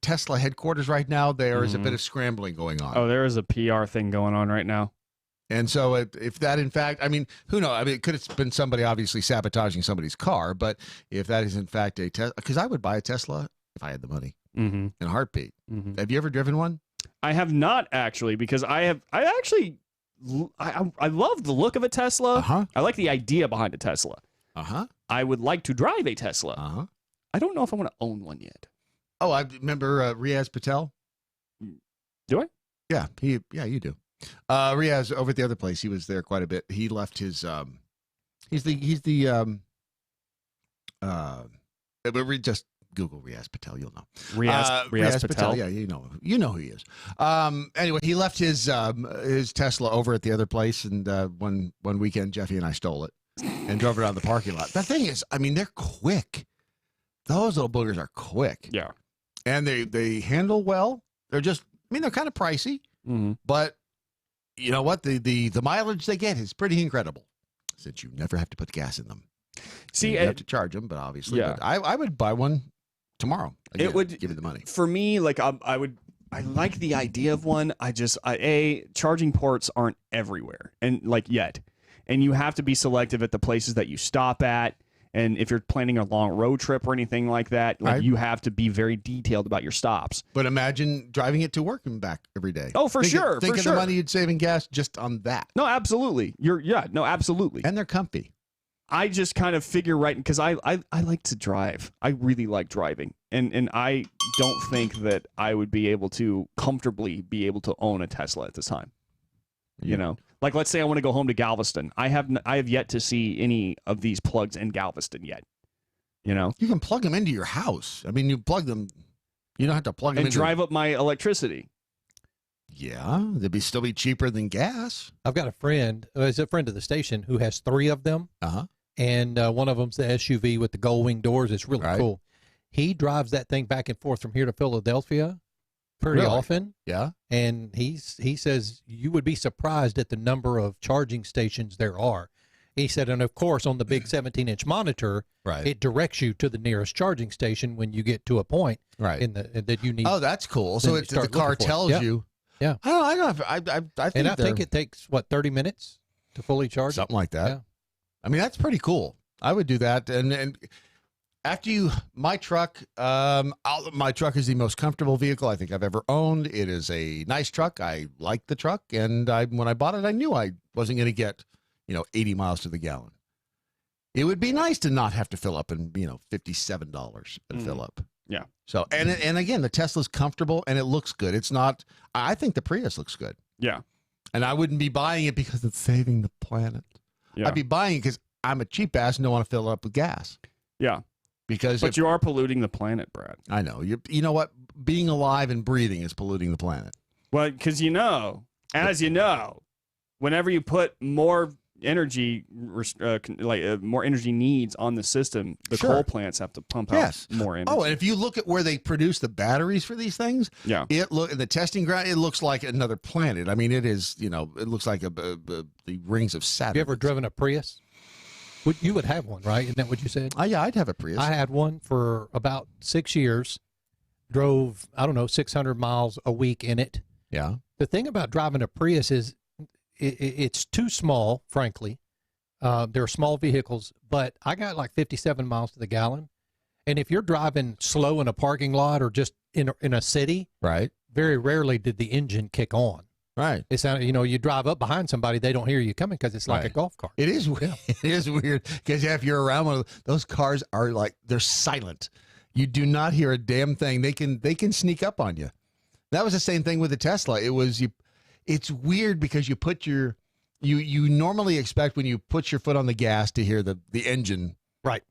Tesla headquarters right now there is a bit of scrambling going on. Oh, there is a PR thing going on right now. And so if that, in fact, I mean, who knows? I mean, it could have been somebody obviously sabotaging somebody's car, but if that is in fact a Tesla, because I would buy a Tesla if I had the money in a heartbeat. Have you ever driven one? I have not actually, because I love the look of a Tesla. I like the idea behind a Tesla. I would like to drive a Tesla. I don't know if I want to own one yet. Oh, I remember Riaz Patel. Do I? Yeah, you do. Riaz over at the other place, he was there quite a bit. He left his just Google Riaz Patel, you'll know. Riaz Patel. Yeah, you know who he is. Anyway, he left his Tesla over at the other place, and one weekend Jeffy and I stole it and drove around the parking lot. The thing is, I mean, they're quick. Those little boogers are quick. Yeah. And they handle well. They're just, I mean, they're kind of pricey, but you know what? The mileage they get is pretty incredible, since you never have to put gas in them. See, you have to charge them, but obviously, yeah. But I would buy one tomorrow. Again, it would give me the money. For me, like I like the idea of one. Charging ports aren't everywhere, and yet, and you have to be selective at the places that you stop at. And if you're planning a long road trip or anything like that, you have to be very detailed about your stops. But imagine driving it to work and back every day. Oh, for sure. Think of the money you'd save in gas just on that. No, absolutely. Absolutely. And they're comfy. I just kind of figure because I like to drive. I really like driving. And I don't think that I would be able to comfortably be able to own a Tesla at this time. You know? Like, let's say I want to go home to Galveston. I have yet to see any of these plugs in Galveston yet. You know? You can plug them into your house. I mean, you plug them. You don't have to plug them and drive up my electricity. Yeah, they'd still be cheaper than gas. I've got a friend, he's a friend of the station, who has 3 of them. And one of them's the SUV with the gold wing doors. It's really cool. He drives that thing back and forth from here to Philadelphia pretty often. Yeah. And he says you would be surprised at the number of charging stations there are. He said, and of course, on the big 17-inch monitor, it directs you to the nearest charging station when you get to a point that you need. Oh, that's cool. So the car tells you. Yeah. I think it takes, 30 minutes to fully charge? Something like that. Yeah. I mean, that's pretty cool. I would do that. And after my truck, my truck is the most comfortable vehicle I think I've ever owned. It is a nice truck. I like the truck. And when I bought it, I knew I wasn't going to get, 80 miles to the gallon. It would be nice to not have to fill up and, $57 and fill up. Yeah. So and again, the Tesla's comfortable and it looks good. It's not. I think the Prius looks good. Yeah. And I wouldn't be buying it because it's saving the planet. Yeah. I'd be buying it because I'm a cheap ass and don't want to fill it up with gas. Yeah. But you are polluting the planet, Brad. I know. You know what? Being alive and breathing is polluting the planet. Well, because as you know, whenever you put more energy, more energy needs on the system, the coal plants have to pump out more energy. Oh, and if you look at where they produce the batteries for these things, in the testing ground, it looks like another planet. I mean, it is. It looks like the rings of Saturn. Have you ever driven a Prius? You would have one, right? Isn't that what you said? Oh, yeah, I'd have a Prius. I had one for about 6 years. Drove, 600 miles a week in it. Yeah. The thing about driving a Prius is it's too small, frankly. They're small vehicles, but I got like 57 miles to the gallon. And if you're driving slow in a parking lot or just in a city, right, very rarely did the engine kick on. Right. It's you drive up behind somebody, they don't hear you coming because it's like a golf cart. It is weird. It is weird because if you're around one of those cars, are like they're silent. You do not hear a damn thing. They can sneak up on you. That was the same thing with the Tesla. It's weird because you put you normally expect when you put your foot on the gas to hear the engine right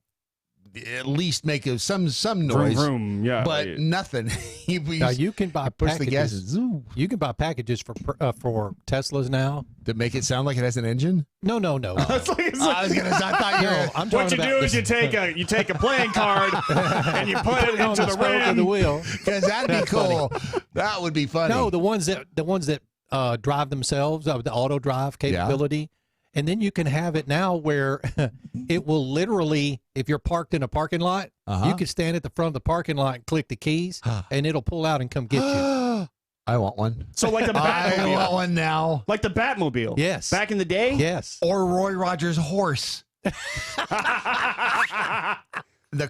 at least make some noise. Vroom, vroom. Yeah, but nothing. Now you can buy push packages. the gas. Zoo. You can buy packages for Teslas now to make it sound like it has an engine. No. I was gonna. I thought you were. What you do is you take a playing card and you put it into the rim of the wheel. Because that'd be cool. That would be funny. No, the ones that drive themselves, the auto drive capability. And then you can have it now where it will literally, if you're parked in a parking lot, you can stand at the front of the parking lot and click the keys, and it'll pull out and come get you. I want one. So like the Batmobile. I want one now. Like the Batmobile. Yes. Back in the day? Yes. Or Roy Rogers' horse. The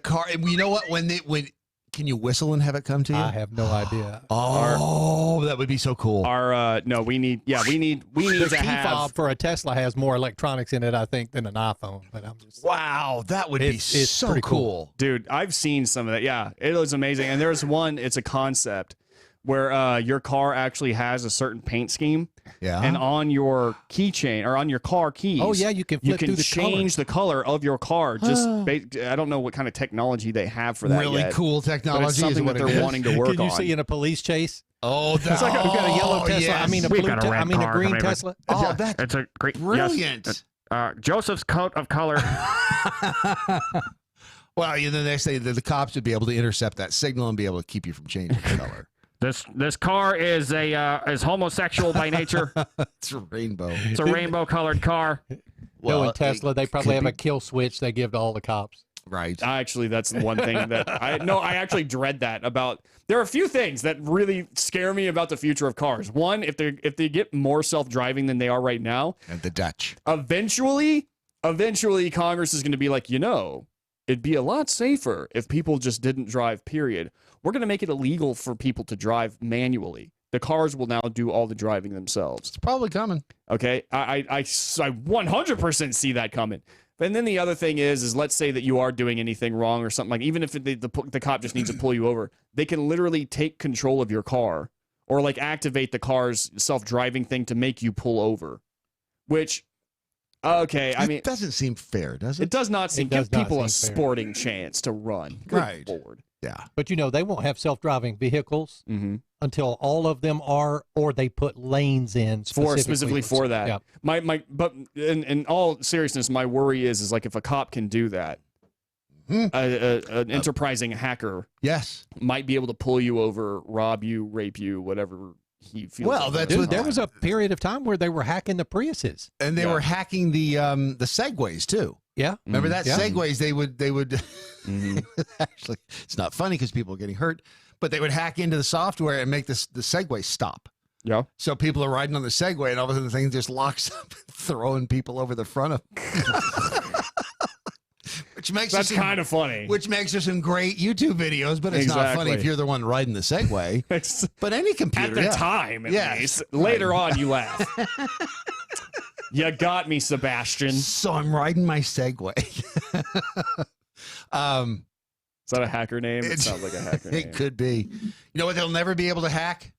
car. You know what? When can you whistle and have it come to you? I have no idea. Oh, that would be so cool. We need the to key have fob for a Tesla has more electronics in it, I think, than an iPhone. But I'm just wow, that would be it's so pretty cool, dude. I've seen some of that. Yeah, it was amazing. And there's one. It's a concept where your car actually has a certain paint scheme. Yeah. And on your keychain or on your car keys. Oh yeah, you can flip through the change the color of your car. Just I don't know what kind of technology they have for that. Really yet, cool technology. But it's something that they're wanting to work on. Can you see in a police chase? Oh, that's we've got a yellow Tesla. Yes. I mean a blue. A green Tesla. Oh, that's it's a great brilliant. Yes. Joseph's coat of color. Well, the next day the cops would be able to intercept that signal and be able to keep you from changing the color. This car is is homosexual by nature. It's a rainbow. It's a rainbow colored car. Well, in Tesla, they probably have a kill switch they give to all the cops. Right. Actually, that's the one thing that I actually dread that about. There are a few things that really scare me about the future of cars. One, if they get more self-driving than they are right now, and the Dutch. Eventually Congress is going to be like, it'd be a lot safer if people just didn't drive, period. We're going to make it illegal for people to drive manually. The cars will now do all the driving themselves. It's probably coming. Okay? I 100% see that coming. And then the other thing is let's say that you are doing anything wrong or something, like even if the cop just needs to pull you over, they can literally take control of your car or like activate the car's self-driving thing to make you pull over, which... Okay, I mean... It doesn't seem fair, does it? It does not seem... Give people a sporting chance to run. Good Lord. Yeah. But, they won't have self-driving vehicles until all of them are, or they put lanes in specifically for that. Yeah. But in all seriousness, my worry is like if a cop can do that, an enterprising hacker might be able to pull you over, rob you, rape you, whatever he feels. Well, like. There was a period of time where they were hacking the Priuses. And they were hacking the Segways too. Yeah. Remember that? Segways, they would actually, it's not funny because people are getting hurt, but they would hack into the software and make the Segway stop. Yeah. So people are riding on the Segway and all of a sudden the thing just locks up, throwing people over the front of which makes that's kind of funny. Which makes for some great YouTube videos, but it's not funny if you're the one riding the Segway. But any computer. At the time, at least. Later on, you laugh. You got me, Sebastian. So I'm riding my Segway. Is that a hacker name? It sounds like a hacker name. It could be. You know what they'll never be able to hack?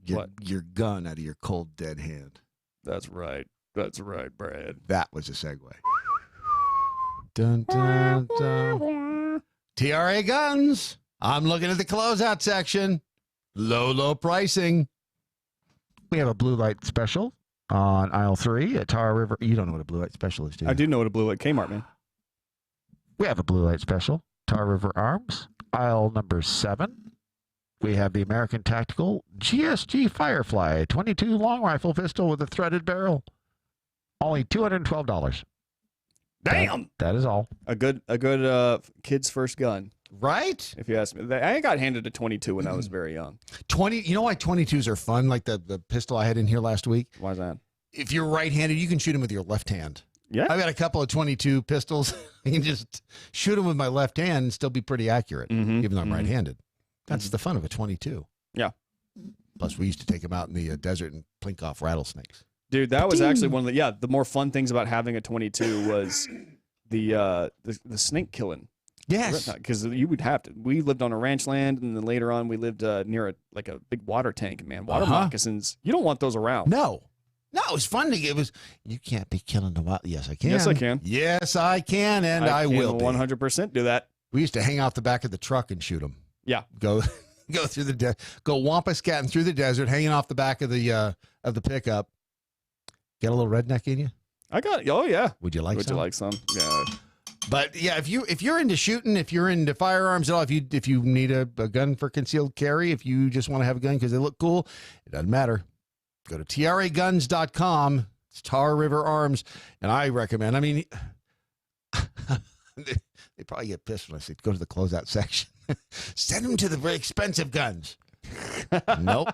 Get your gun out of your cold, dead hand. That's right. That's right, Brad. That was a segue. Dun, dun, dun. TRA Guns. I'm looking at the closeout section. Low pricing. We have a blue light special on aisle 3 at Tar River. You don't know what a blue light special is, do you? I do know what a blue light Kmart, man. We have a blue light special. Tar River Arms, aisle number 7. We have the American Tactical GSG Firefly 22 long rifle pistol with a threaded barrel. Only $212. Damn. That is all. A good kid's first gun. Right? If you ask me. I got handed a 22 when I was very young. 20. You know why 22s are fun? Like the pistol I had in here last week. Why is that? If you're right-handed, you can shoot them with your left hand. Yeah. I've got a couple of 22 pistols. I can just shoot them with my left hand and still be pretty accurate, even though I'm right-handed. That's the fun of a 22. Yeah. Plus, we used to take them out in the desert and plink off rattlesnakes. Dude, that was actually one of the more fun things about having a 22 was the snake killing. Yes. Because you would have to. We lived on a ranch land, and then later on we lived near a big water tank. Man, water moccasins. You don't want those around. No, it was fun to get. It was. You can't be killing the wild. Yes, I can. Yes, I can. Yes, I can, and I will 100% do that. We used to hang off the back of the truck and shoot them. Yeah. Go through the go wampus-scatting through the desert, hanging off the back of the pickup. Get a little redneck in you? I got. Oh yeah. Would you like some? Would you like some? Yeah. But yeah, if you're into shooting, if you're into firearms at all, if you need a gun for concealed carry, if you just want to have a gun because they look cool, it doesn't matter. Go to traguns.com. It's Tar River Arms, and I recommend. I mean, they probably get pissed when I say go to the closeout section. Send them to the very expensive guns. Nope.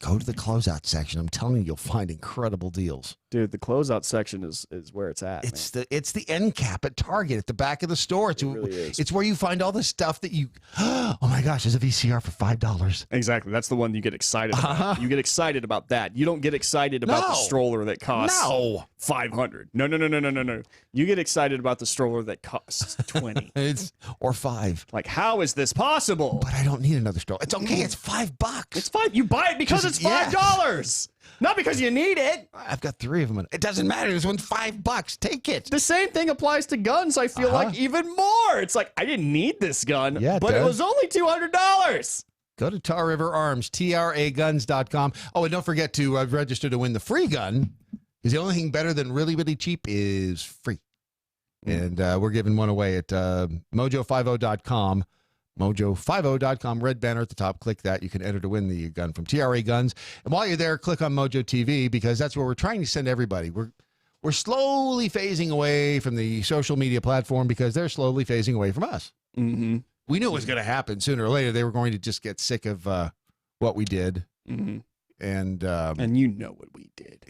Go to the closeout section. I'm telling you, you'll find incredible deals. Dude, the closeout section is where it's at. It's the end cap at Target at the back of the store. It really is. It's where you find all the stuff that you. Oh my gosh, there's a VCR for $5. Exactly. That's the one you get excited about. You get excited about that. You don't get excited about the stroller that costs $500. No. You get excited about the stroller that costs $20. Or $5. Like, how is this possible? But I don't need another stroller. It's okay. It's $5. It's fine. You buy it because it's $5. Not because you need it. I've got 3 of them. It doesn't matter. This one's $5. Take it. The same thing applies to guns. I feel like even more. It's like I didn't need this gun, but it was only $200. Go to Tar River Arms, traguns.com. Oh, and don't forget to register to win the free gun, because the only thing better than really, really cheap is free. And we're giving one away at MoJo50.com. MoJo50.com, red banner at the top. Click that. You can enter to win the gun from TRA Guns. And while you're there, click on MoJo TV, because that's where we're trying to send everybody. We're slowly phasing away from the social media platform because they're slowly phasing away from us. Mm-hmm. We knew it was going to happen sooner or later. They were going to just get sick of what we did. Mm-hmm. And you know what we did.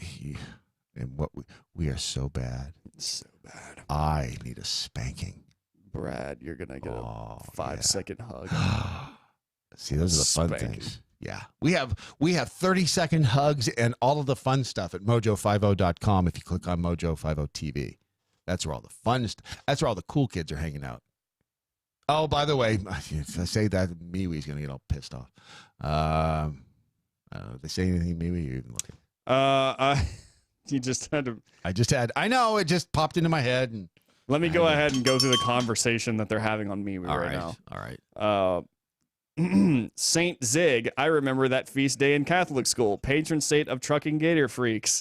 And what we are so bad. So bad. I need a spanking. Brad, you're going to get a 5-second hug. See, those are the fun things. Yeah. We have 30-second hugs and all of the fun stuff at MoJo50.com if you click on MoJo50 TV. That's where all the fun stuff, that's where all the cool kids are hanging out. Oh, by the way, if I say that, MeWe's going to get all pissed off. If they say anything, MeWe, you're even looking. You just had to. I know, it just popped into my head. And let me go ahead and go through the conversation that they're having on MeWe right now. All right. Saint Zig, I remember that feast day in Catholic school. Patron saint of trucking gator freaks.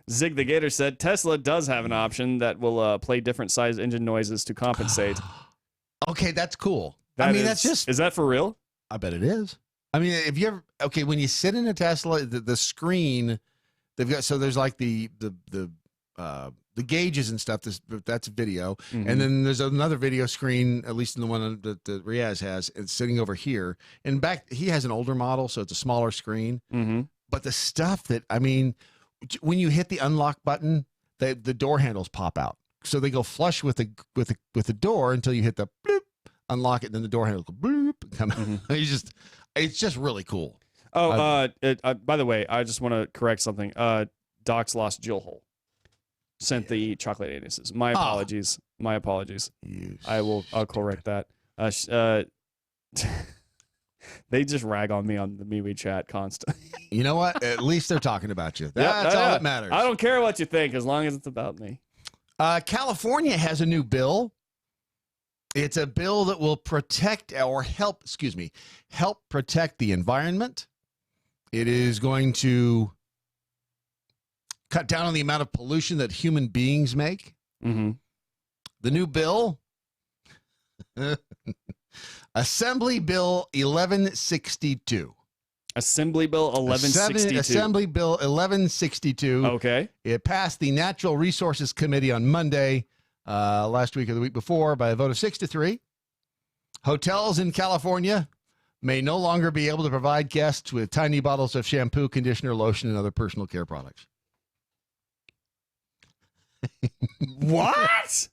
Zig the Gator said Tesla does have an option that will play different size engine noises to compensate. Okay, that's cool. That's just. Is that for real? I bet it is. I mean, if you ever when you sit in a Tesla, the screen they've got, so there's like the gauges and stuff. That's video, and then there's another video screen, at least in the one that Riaz has. It's sitting over here, and back he has an older model, so it's a smaller screen. But the stuff that when you hit the unlock button, the door handles pop out, so they go flush with the door until you hit the bloop, unlock it, and then the door handle go bloop, come out. It's just really cool. Oh, by the way, I just want to correct something. Doc's lost Jill hole. sent the chocolate anuses. My apologies. My apologies. I'll correct that. They just rag on me on the MeWe chat constantly. You know what? At least they're talking about you. That's all that matters. I don't care what you think as long as it's about me. California has a new bill. It's a bill that will protect or help protect the environment. It is going to cut down on the amount of pollution that human beings make. Mm-hmm. The new bill, Assembly Bill 1162. Assembly Bill 1162. Assembly Bill 1162. Okay. It passed the Natural Resources Committee on Monday, last week or the week before, by a vote of 6-3. Hotels in California may no longer be able to provide guests with tiny bottles of shampoo, conditioner, lotion, and other personal care products. What?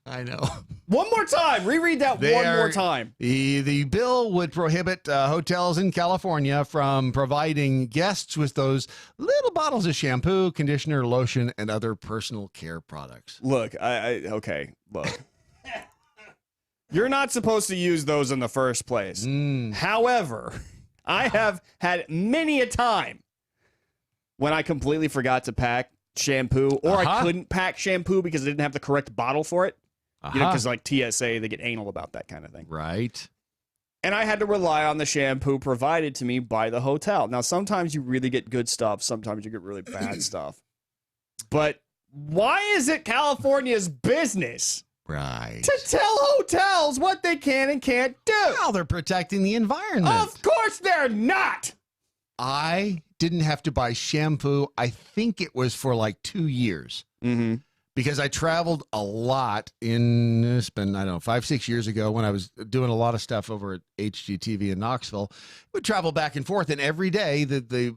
I know. One more time. Reread that more time. The bill would prohibit hotels in California from providing guests with those little bottles of shampoo, conditioner, lotion, and other personal care products. Look, okay. Look. You're not supposed to use those in the first place. However, I have had many a time when I completely forgot to pack shampoo, or I couldn't pack shampoo because I didn't have the correct bottle for it. You know, because like TSA, they get anal about that kind of thing. Right. And I had to rely on the shampoo provided to me by the hotel. Now, sometimes you really get good stuff. Sometimes you get really bad stuff. But why is it California's business to tell hotels what they can and can't do? Well, they're protecting the environment. Of course they're not. I didn't have to buy shampoo. I think it was for like 2 years. Mm-hmm. Because I traveled a lot it's been, 5-6 years ago when I was doing a lot of stuff over at HGTV in Knoxville. We'd travel back and forth, and every day the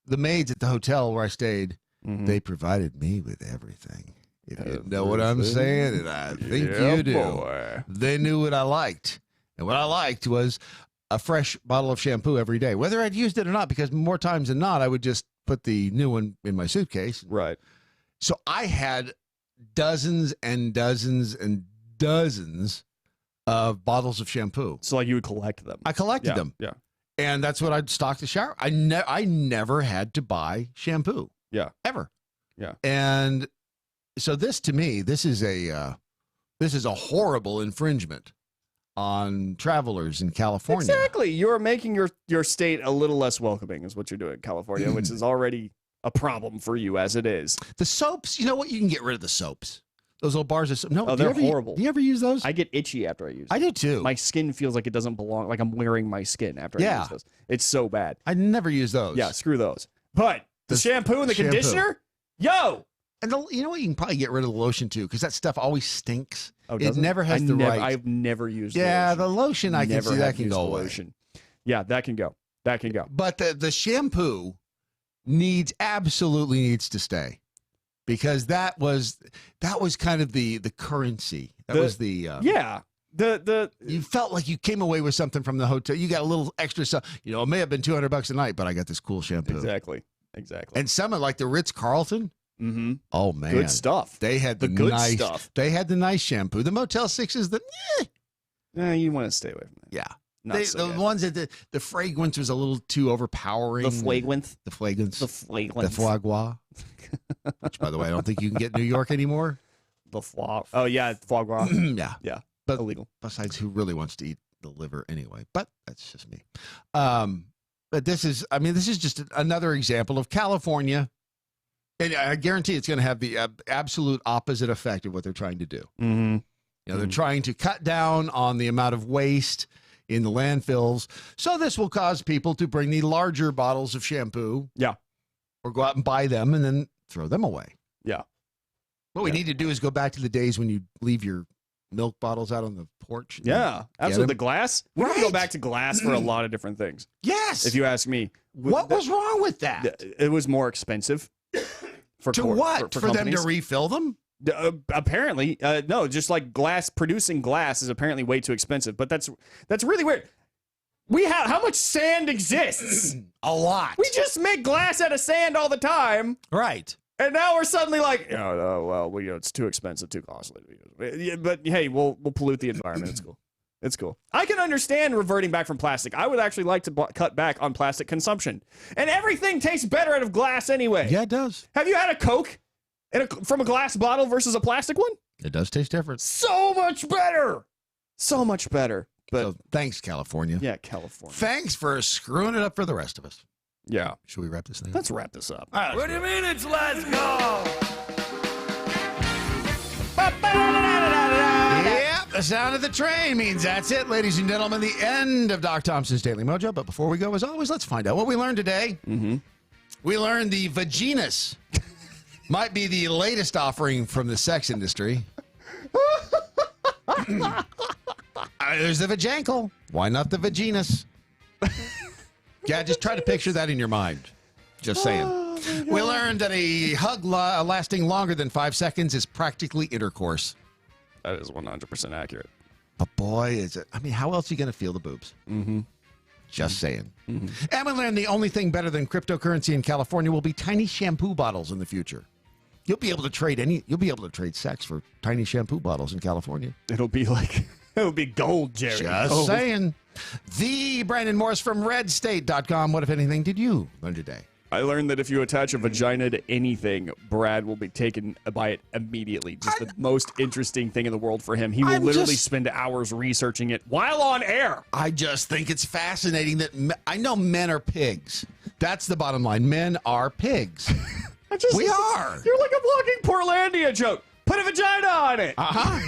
maids at the hotel where I stayed, they provided me with everything. If you know what I'm saying, and I think you do. Boy. They knew what I liked. And what I liked was a fresh bottle of shampoo every day, whether I'd used it or not, because more times than not, I would just put the new one in my suitcase. Right. So I had dozens and dozens and dozens of bottles of shampoo. So like you would collect them. I collected them. Yeah. And that's what I'd stock the shower. I never had to buy shampoo. Yeah. Ever. Yeah. And so this to me, this is a horrible infringement on travelers in California. Exactly. You're making your state a little less welcoming is what you're doing in California, which is already a problem for you as it is. The soaps, you know what? You can get rid of the soaps. Those little bars of soap. No, they're horrible. Do you ever use those? I get itchy after I use them. I do too. My skin feels like it doesn't belong, like I'm wearing my skin after I use those. It's so bad. I never use those. Yeah, screw those. But the shampoo and the conditioner? Yo! And you know what? You can probably get rid of the lotion too, because that stuff always stinks. Oh, it never has right. I've never used the lotion. I can see that can go away. Lotion. Yeah, that can go. That can go. But the shampoo absolutely needs to stay, because that was kind of the currency. That was the you felt like you came away with something from the hotel. You got a little extra stuff. You know, it may have been $200 a night, but I got this cool shampoo. Exactly. And some like the Ritz-Carlton. Mm-hmm. Oh man, good stuff. They had the good nice stuff. They had the nice shampoo. The Motel 6s, you want to stay away from that. Yeah. The ones that the fragrance was a little too overpowering. The flagrance. The flagrance. The flagrance. The foie gras. Which, by the way, I don't think you can get in New York anymore. The foie. Oh, yeah. Foie gras. Yeah. Yeah. But illegal. Besides, who really wants to eat the liver anyway? But that's just me. But this is just another example of California. And I guarantee it's going to have the absolute opposite effect of what they're trying to do. Mm-hmm. They're trying to cut down on the amount of waste in the landfills. So this will cause people to bring the larger bottles of shampoo. Yeah. Or go out and buy them and then throw them away. Yeah. What we need to do is go back to the days when you leave your milk bottles out on the porch. Yeah, absolutely. The glass. We're going to go back to glass for a lot of different things. Yes. If you ask me. What was wrong with that? It was more expensive. For them to refill them? Apparently, no. Just like producing glass is apparently way too expensive. But that's really weird. How much sand exists? A lot. We just make glass out of sand all the time, right? And now we're suddenly like, it's too expensive, too costly. But hey, we'll pollute the environment. It's cool. It's cool. I can understand reverting back from plastic. I would actually like to cut back on plastic consumption. And everything tastes better out of glass anyway. Yeah, it does. Have you had a Coke from a glass bottle versus a plastic one? It does taste different. So much better. So much better. But so, thanks, California. Yeah, California. Thanks for screwing it up for the rest of us. Yeah. Should we wrap this thing up? Let's wrap this up. What do you mean it's let's go? Yep, the sound of the train means that's it, ladies and gentlemen, the end of Doc Thompson's Daily Mojo. But before we go, as always, let's find out what we learned today. Mm-hmm. We learned the vaginas might be the latest offering from the sex industry. There's the vajankle. Why not the vaginas? Yeah, just try to picture that in your mind. Just saying. We learned that a hug lasting longer than 5 seconds is practically intercourse. That is 100% accurate. But boy, is it. I mean, how else are you going to feel the boobs? Mm-hmm. Just saying. Mm-hmm. And we learned the only thing better than cryptocurrency in California will be tiny shampoo bottles in the future. You'll be able to trade sex for tiny shampoo bottles in California. It'll be gold, Jerry. Just saying. The Brandon Morse from redstate.com. What, if anything, did you learn today? I learned that if you attach a vagina to anything, Brad will be taken by it immediately. Just the most interesting thing in the world for him. He will literally spend hours researching it while on air. I just think it's fascinating that I know men are pigs. That's the bottom line. Men are pigs. We are. You're like a walking Portlandia joke. Put a vagina on it. Uh-huh.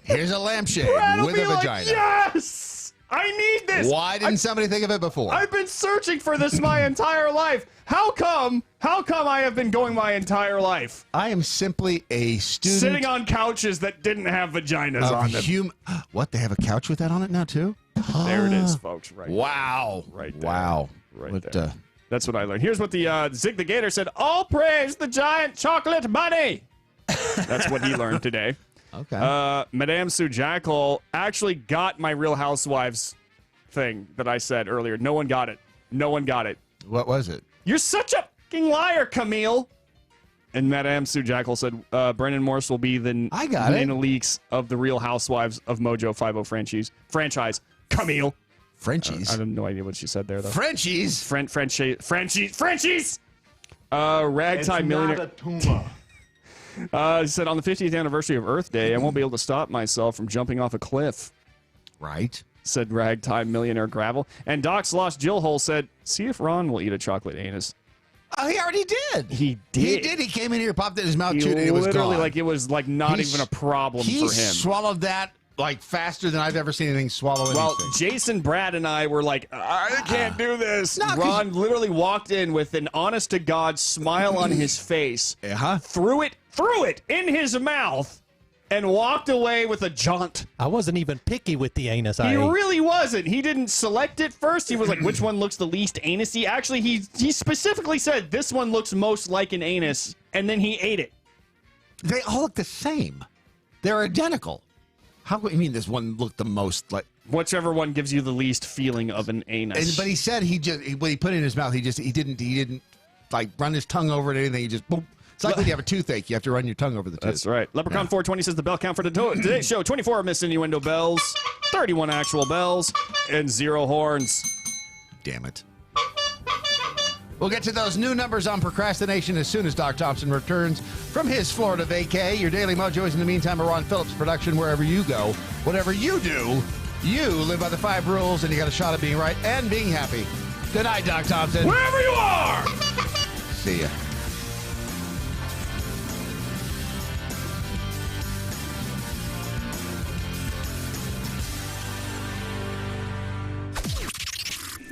Here's a lampshade with a vagina. Yes! I need this. Why didn't somebody think of it before? I've been searching for this my entire life. How come I have been going my entire life? I am simply a student. Sitting on couches that didn't have vaginas on them. What, they have a couch with that on it now, too? There it is, folks. Right. Wow. There. Right there. Wow. Right there. That's what I learned. Here's what the Zig the Gator said. All praise the giant chocolate bunny. That's what he learned today. Okay. Madame Sue Jackal actually got my Real Housewives thing that I said earlier. No one got it. No one got it. What was it? You're such a fucking liar, Camille. And Madame Sue Jackal said Brandon Morse will be the main leaks of the Real Housewives of MoJo 50 franchise. Camille. Frenchies. I have no idea what she said there, though. Frenchies. Frenchies. Ragtime millionaire. It's not a tumor. He said, on the 50th anniversary of Earth Day, I won't be able to stop myself from jumping off a cliff. Right. Said ragtime millionaire Gravel. And Doc's Lost Jill Hole said, see if Ron will eat a chocolate anus. Oh, he already did. He did. He came in here, popped it in his mouth, chewed it, it was literally gone. like it was like not even a problem for him. He swallowed that like faster than I've ever seen anything swallow anything. Well, Jason, Brad, and I were like, I can't do this. No, Ron literally walked in with an honest-to-God smile on his face, threw it in his mouth, and walked away with a jaunt. I wasn't even picky with the anus. He really wasn't. He didn't select it first. He was like, which one looks the least anusy? Actually, he specifically said, this one looks most like an anus, and then he ate it. They all look the same. They're identical. How do you mean this one looked the most like? Whichever one gives you the least feeling of an anus. But he said when he put it in his mouth, he didn't like run his tongue over it or anything. He just boom. It's like when you have a toothache, you have to run your tongue over the tooth. That's right. Leprechaun 420 says the bell count for today's show: 24 missed innuendo bells, 31 actual bells, and 0 horns. Damn it. We'll get to those new numbers on procrastination as soon as Doc Thompson returns from his Florida vacay. Your Daily Mojo is, in the meantime, a Ron Phillips production. Wherever you go, whatever you do, you live by the 5 rules, and you got a shot at being right and being happy. Good night, Doc Thompson. Wherever you are! See ya.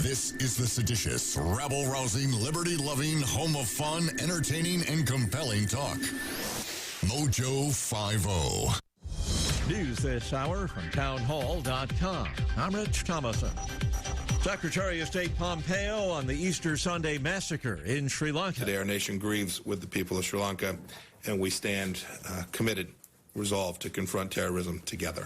This is the seditious, rabble-rousing, liberty-loving, home of fun, entertaining, and compelling talk. MoJo 50. News this hour from townhall.com. I'm Rich Thomason. Secretary of State Pompeo on the Easter Sunday massacre in Sri Lanka. Today, our nation grieves with the people of Sri Lanka, and we stand committed, resolved to confront terrorism together.